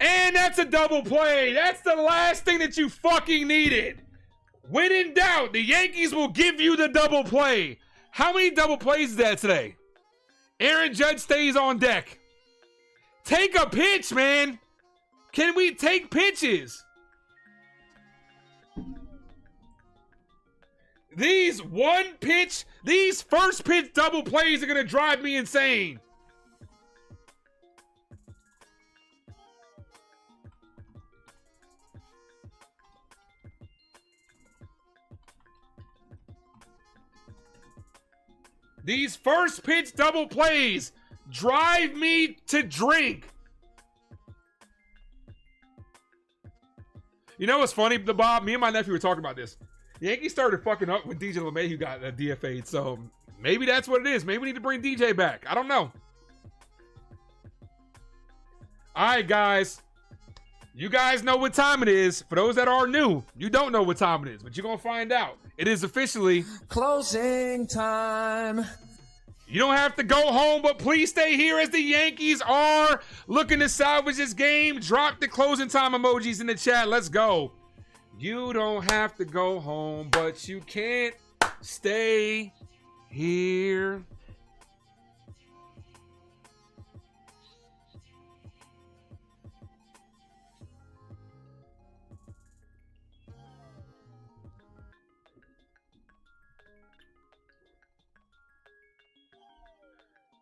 And that's a double play. That's the last thing that you fucking needed. When in doubt, the Yankees will give you the double play. How many double plays is that today? Aaron Judge stays on deck. Take a pitch, man. Can we take pitches? These first pitch double plays are going to drive me insane. These first pitch double plays drive me to drink. You know what's funny, Bob? Me and my nephew were talking about this. The Yankees started fucking up when DJ LeMahieu got DFA'd, so Maybe that's what it is. Maybe we need to bring DJ back. I don't know. All right, guys. You guys know what time it is. For those that are new, you don't know what time it is, but you're going to find out. It is officially closing time. You don't have to go home, but please stay here as the Yankees are looking to salvage this game. Drop the closing time emojis in the chat. Let's go. You don't have to go home, but you can't stay here.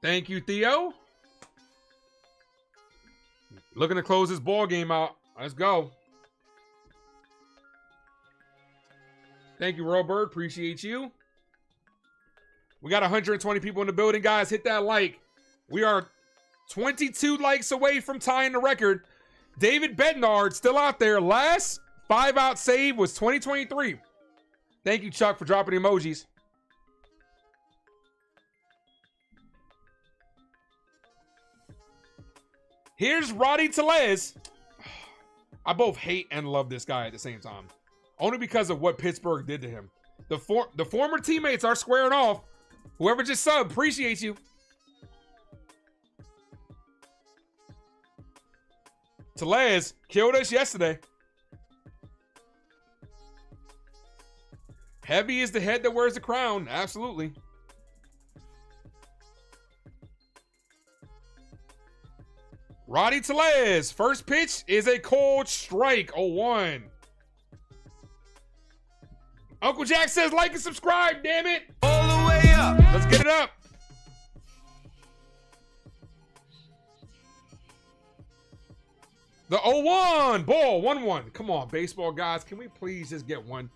Thank you, Theo. Looking to close this ball game out. Let's go. Thank you, Robert. Appreciate you. We got 120 people in the building, guys. Hit that like. We are 22 likes away from tying the record. David Bednard still out there. Last 5-out save was 2023. Thank you, Chuck, for dropping the emojis. Here's Roddy Tellez. I both hate and love this guy at the same time. Only because of what Pittsburgh did to him. The former teammates are squaring off. Whoever just subbed, appreciate you. Tellez killed us yesterday. Heavy is the head that wears the crown. Absolutely. Roddy Tellez, first pitch is a cold strike, 0-1. Uncle Jack says like and subscribe, damn it. All the way up. Let's get it up. The 0-1, ball, 1-1. Come on, baseball guys, can we please just get one?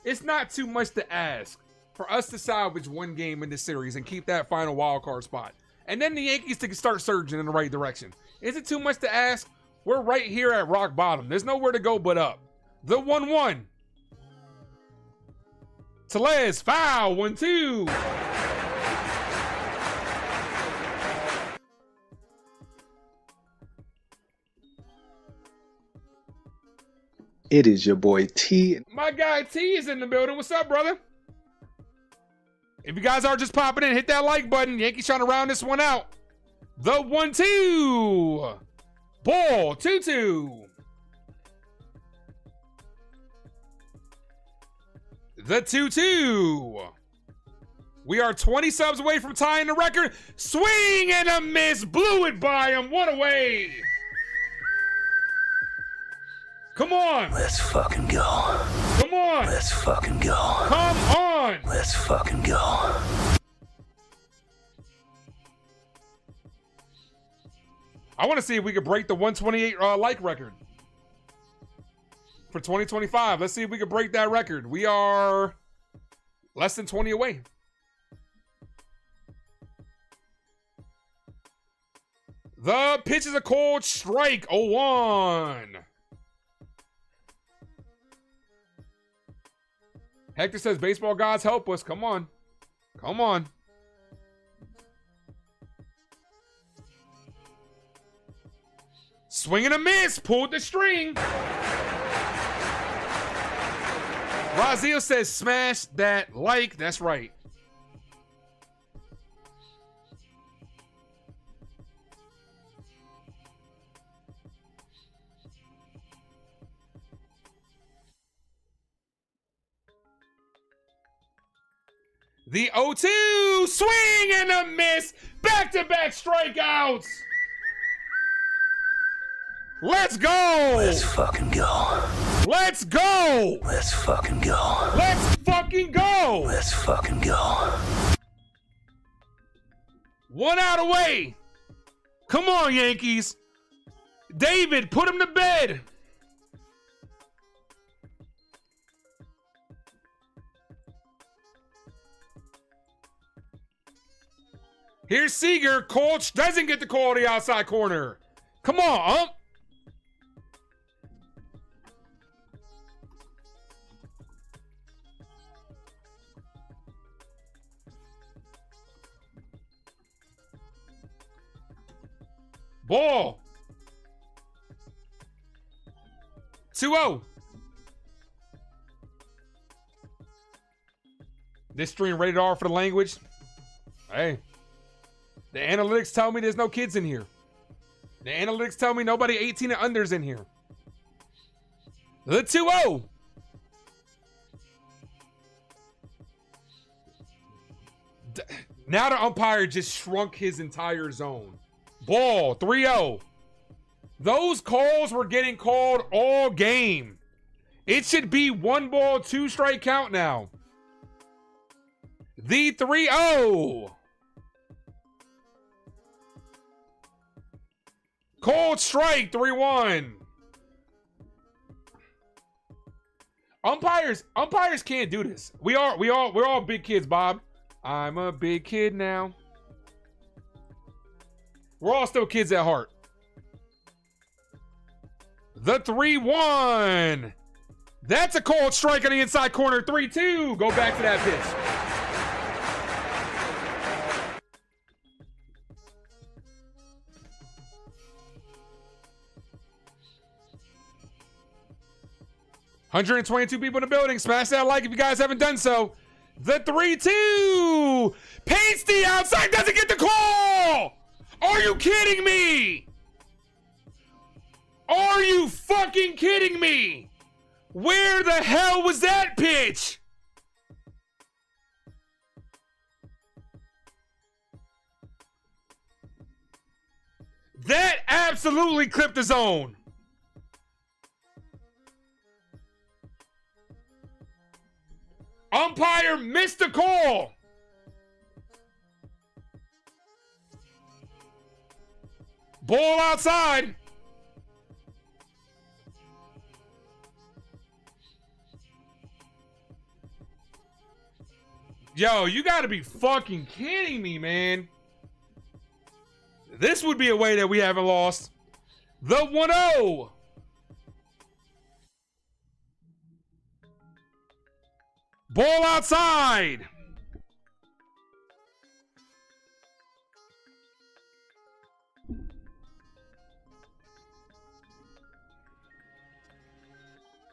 It's not too much to ask for us to salvage one game in this series and keep that final wild card spot. And then the Yankees to start surging in the right direction. Is it too much to ask? We're right here at rock bottom. There's nowhere to go but up. The 1-1. Tellez, foul, 1-2. It is your boy T. My guy T is in the building. What's up, brother? If you guys are just popping in, hit that like button. Yankees trying to round this one out. The 1-2. Ball, 2-2. The 2-2. We are 20 subs away from tying the record. Swing and a miss. Blew it by him. What a way. Come on. Let's fucking go. Come on. Let's fucking go. Come on. Let's fucking go. I want to see if we could break the 128 like record for 2025. Let's see if we can break that record. We are less than 20 away. The pitch is a cold strike, 0-1. Hector says, baseball gods help us. Come on. Come on. Swing and a miss. Pulled the string. Raziel says, smash that like. That's right. The 0-2. Swing and a miss. Back-to-back strikeouts. Let's go! Let's fucking go. Let's go! Let's fucking go. Let's fucking go! Let's fucking go. 1 out away. Come on, Yankees. David, put him to bed. Here's Seager. Colch doesn't get the call to the outside corner. Come on, Ump. Ball. 2-0. This stream rated R for the language. Hey. The analytics tell me there's no kids in here. The analytics tell me nobody 18 and under's in here. The 2-0. Now the umpire just shrunk his entire zone. Ball, 3-0. Those calls were getting called all game. It should be 1 ball, 2 strike count now. The 3-0. Called strike, 3-1. Umpires can't do this. We're all big kids, Bob. I'm a big kid now. We're all still kids at heart. The 3-1. That's a called strike on the inside corner. 3-2. Go back to that pitch. $122 people in the building. Smash that like if you guys haven't done so. The 3-2. Paints the outside. Doesn't get the call. Are you kidding me? Are you fucking kidding me? Where the hell was that pitch? That absolutely clipped the zone. Umpire missed the call. Ball outside. Yo, you gotta be fucking kidding me, man. This would be a way that we haven't lost. The 1-0. Ball outside.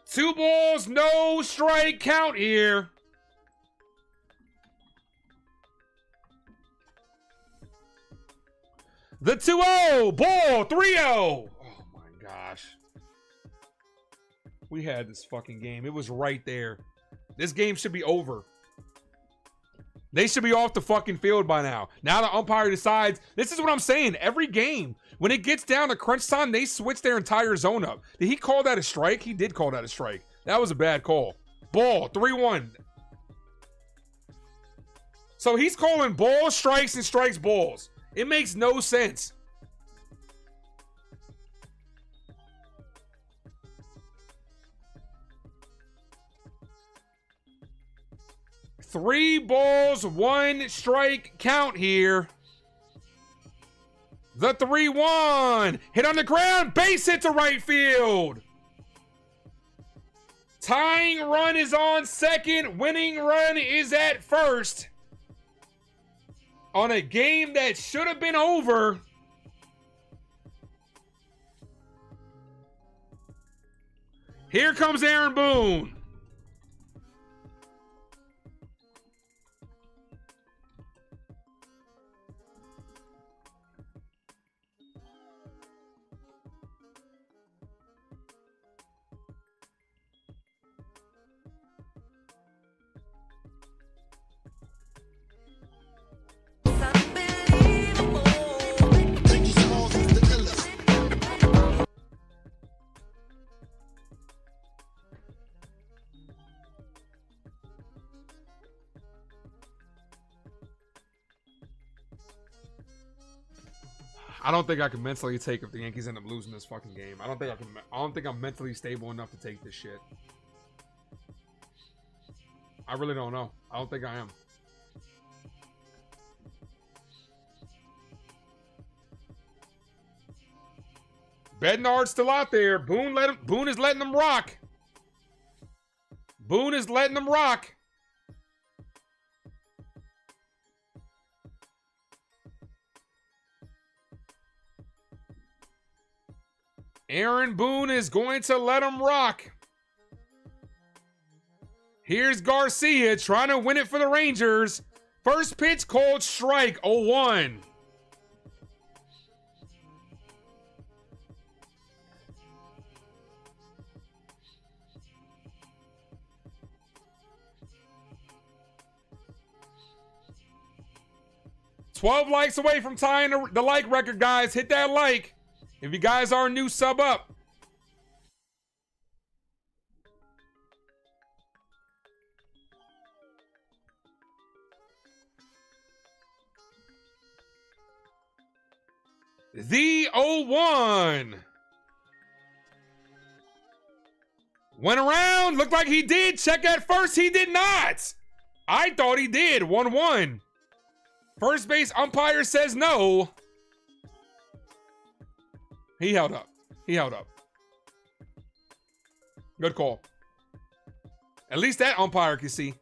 Two balls, no strike count here. The 2-0, ball, 3-0. Oh my gosh. We had this fucking game. It was right there. This game should be over. They should be off the fucking field by now. Now the umpire decides. This is what I'm saying. Every game, when it gets down to crunch time, they switch their entire zone up. Did he call that a strike? He did call that a strike. That was a bad call. Ball, 3-1. So he's calling balls, strikes, and strikes balls. It makes no sense. Three balls, 1 strike count here. The 3-1. Hit on the ground. Base hit to right field. Tying run is on second. Winning run is at first. On a game that should have been over. Here comes Aaron Boone. I don't think I can mentally take if the Yankees end up losing this fucking game. I don't think I'm mentally stable enough to take this shit. I really don't know. I don't think I am. Bednard's still out there. Boone is letting them rock. Boone is letting them rock. Aaron Boone is going to let him rock. Here's Garcia trying to win it for the Rangers. First pitch called strike, 0-1. $12 likes away from tying the like record, guys. Hit that like. If you guys are new, sub up. The 0-1. Went around. Looked like he did. Check at first. He did not. I thought he did. 1-1. First base umpire says no. He held up. He held up. Good call. At least that umpire can see.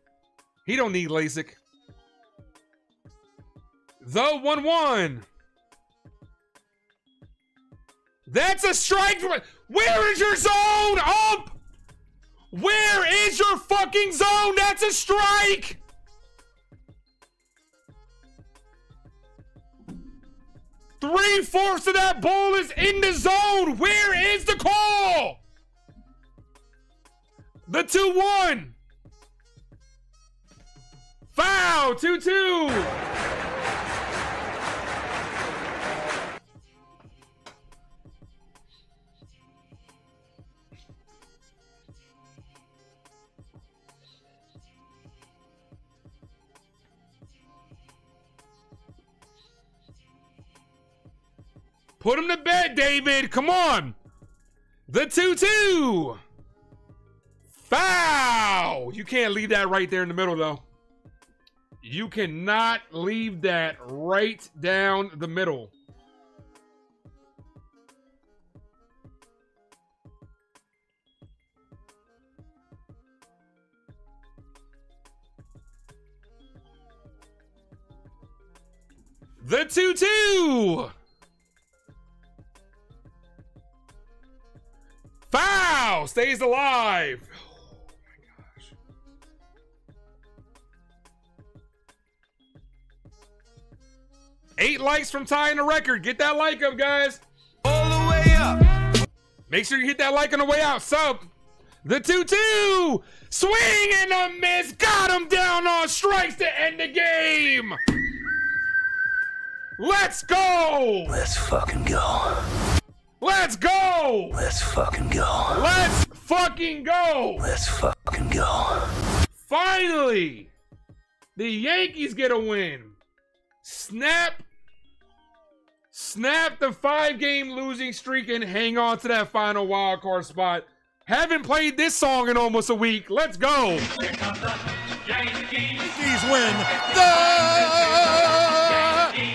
He don't need LASIK. The 1-1. That's a strike. Where is your zone, ump? Where is your fucking zone? That's a strike. Three-fourths of that ball is in the zone. Where is the call? The 2-1. Foul, 2-2. Put him to bed, David. Come on. The 2-2. Foul. You can't leave that right there in the middle, though. You cannot leave that right down the middle. The 2-2. Foul! Stays alive. Oh my gosh. Eight likes from tying the record. Get that like up, guys. All the way up. Make sure you hit that like on the way out. Sub. The 2-2. Swing and a miss. Got him down on strikes to end the game. Let's go. Let's fucking go. Let's go! Let's fucking go. Let's fucking go! Let's fucking go. Finally! The Yankees get a win. Snap the 5-game losing streak and hang on to that final wild card spot. Haven't played this song in almost a week. Let's go! Yankees win. The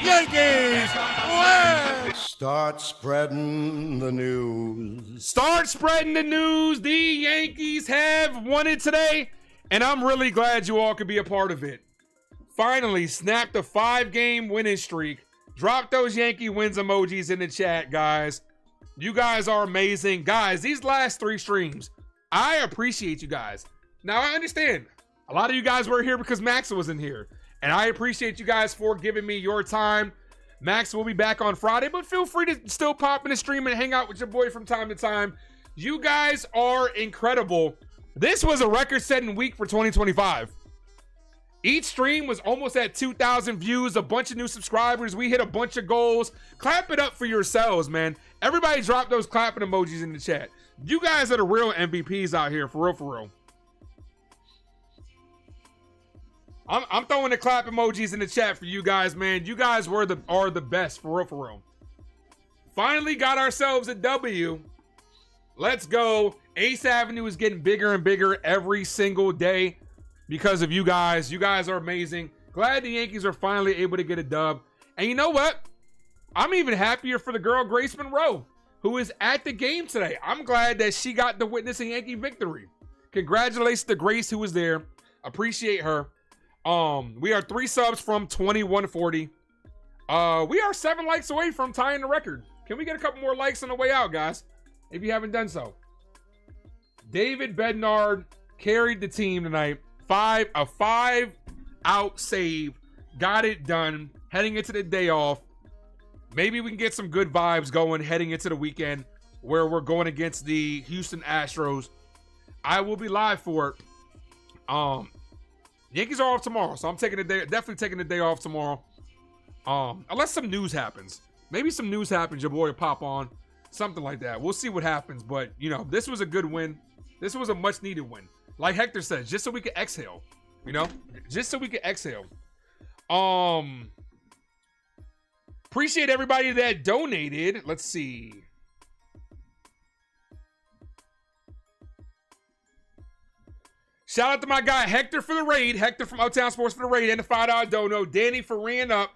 Yankees win. Start spreading the news. Start spreading the news. The Yankees have won it today, and I'm really glad you all could be a part of it. Finally, snapped a 5-game winning streak. Drop those Yankee wins emojis in the chat, guys. You guys are amazing. Guys, these last 3 streams, I appreciate you guys. Now, I understand. A lot of you guys were here because Max wasn't here, and I appreciate you guys for giving me your time. Max will be back on Friday, but feel free to still pop in the stream and hang out with your boy from time to time. You guys are incredible. This was a record-setting week for 2025. Each stream was almost at 2,000 views, a bunch of new subscribers. We hit a bunch of goals. Clap it up for yourselves, man. Everybody drop those clapping emojis in the chat. You guys are the real MVPs out here, for real, for real. I'm throwing the clap emojis in the chat for you guys, man. You guys are the best, for real, for real. Finally got ourselves a W. Let's go. Ace Avenue is getting bigger and bigger every single day because of you guys. You guys are amazing. Glad the Yankees are finally able to get a dub. And you know what? I'm even happier for the girl Grace Monroe, who is at the game today. I'm glad that she got to witness a Yankee victory. Congratulations to Grace, who was there. Appreciate her. We are 3 subs from 2140. We are 7 likes away from tying the record. Can we get a couple more likes on the way out, guys? if you haven't done so. David Bednar carried the team tonight. A 5-out save. Got it done. Heading into the day off. Maybe we can get some good vibes going heading into the weekend where we're going against the Houston Astros. I will be live for it. Yankees are off tomorrow, so I'm definitely taking the day off tomorrow. Unless some news happens. Maybe some news happens, your boy will pop on. Something like that. We'll see what happens. But, you know, this was a good win. This was a much-needed win. Like Hector says, just so we can exhale. You know? Just so we can exhale. Appreciate everybody that donated. Let's see. Shout out to my guy Hector for the raid. Hector from Uptown Sports for the raid and the $5 dono. Danny for ran up.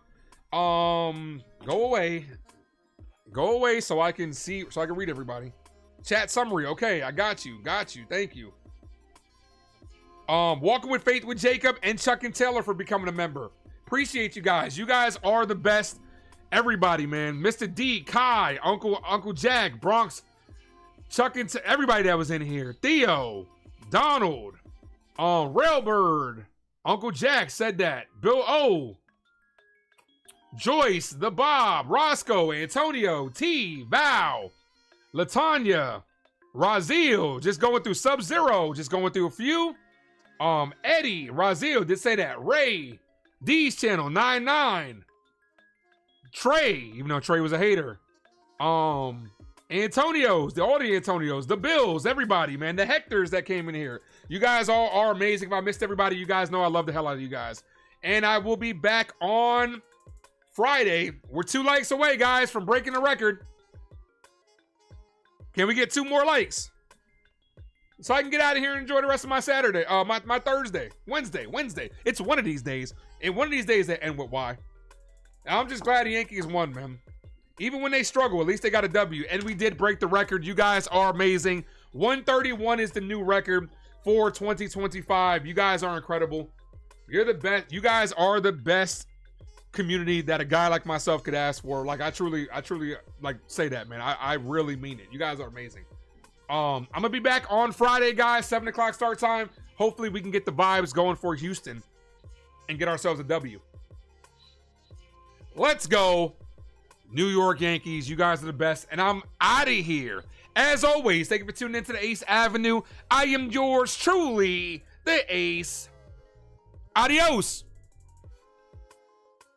Go away. Go away so I can see, so I can read everybody. Chat summary. Okay, I got you. Got you. Thank you. Walking with Faith with Jacob and Chuck and Taylor for becoming a member. Appreciate you guys. You guys are the best. Everybody, man. Mr. D, Kai, Uncle Jack, Bronx, Chuck and everybody that was in here. Theo, Donald, Railbird, Uncle Jack said that. Bill O, Joyce, the Bob, Roscoe, Antonio, T, Val, Latanya, Razil, just going through Sub-Zero, just going through a few. Eddie, Razil did say that. Ray, D's channel, 99. Trey, even though Trey was a hater. Antonios, all the Antonios, the Bills, everybody, man. The Hectors that came in here. You guys all are amazing. If I missed everybody, you guys know I love the hell out of you guys. And I will be back on Friday. We're 2 likes away, guys, from breaking the record. Can we get 2 more likes? So I can get out of here and enjoy the rest of my Saturday. My Thursday. Wednesday. It's one of these days. And one of these days that end with Y. I'm just glad the Yankees won, man. Even when they struggle, at least they got a W. And we did break the record. You guys are amazing. 131 is the new record for 2025. You guys are incredible. You're the best. You guys are the best community that a guy like myself could ask for. Like, I truly like say that, man. I really mean it. You guys are amazing. I'm gonna be back on Friday, guys. 7 o'clock start time. Hopefully we can get the vibes going for Houston and get ourselves a W. Let's go, New York Yankees. You guys are the best, and I'm out of here. As always, thank you for tuning into the Ace Avenue. I am yours truly, the Ace. Adios.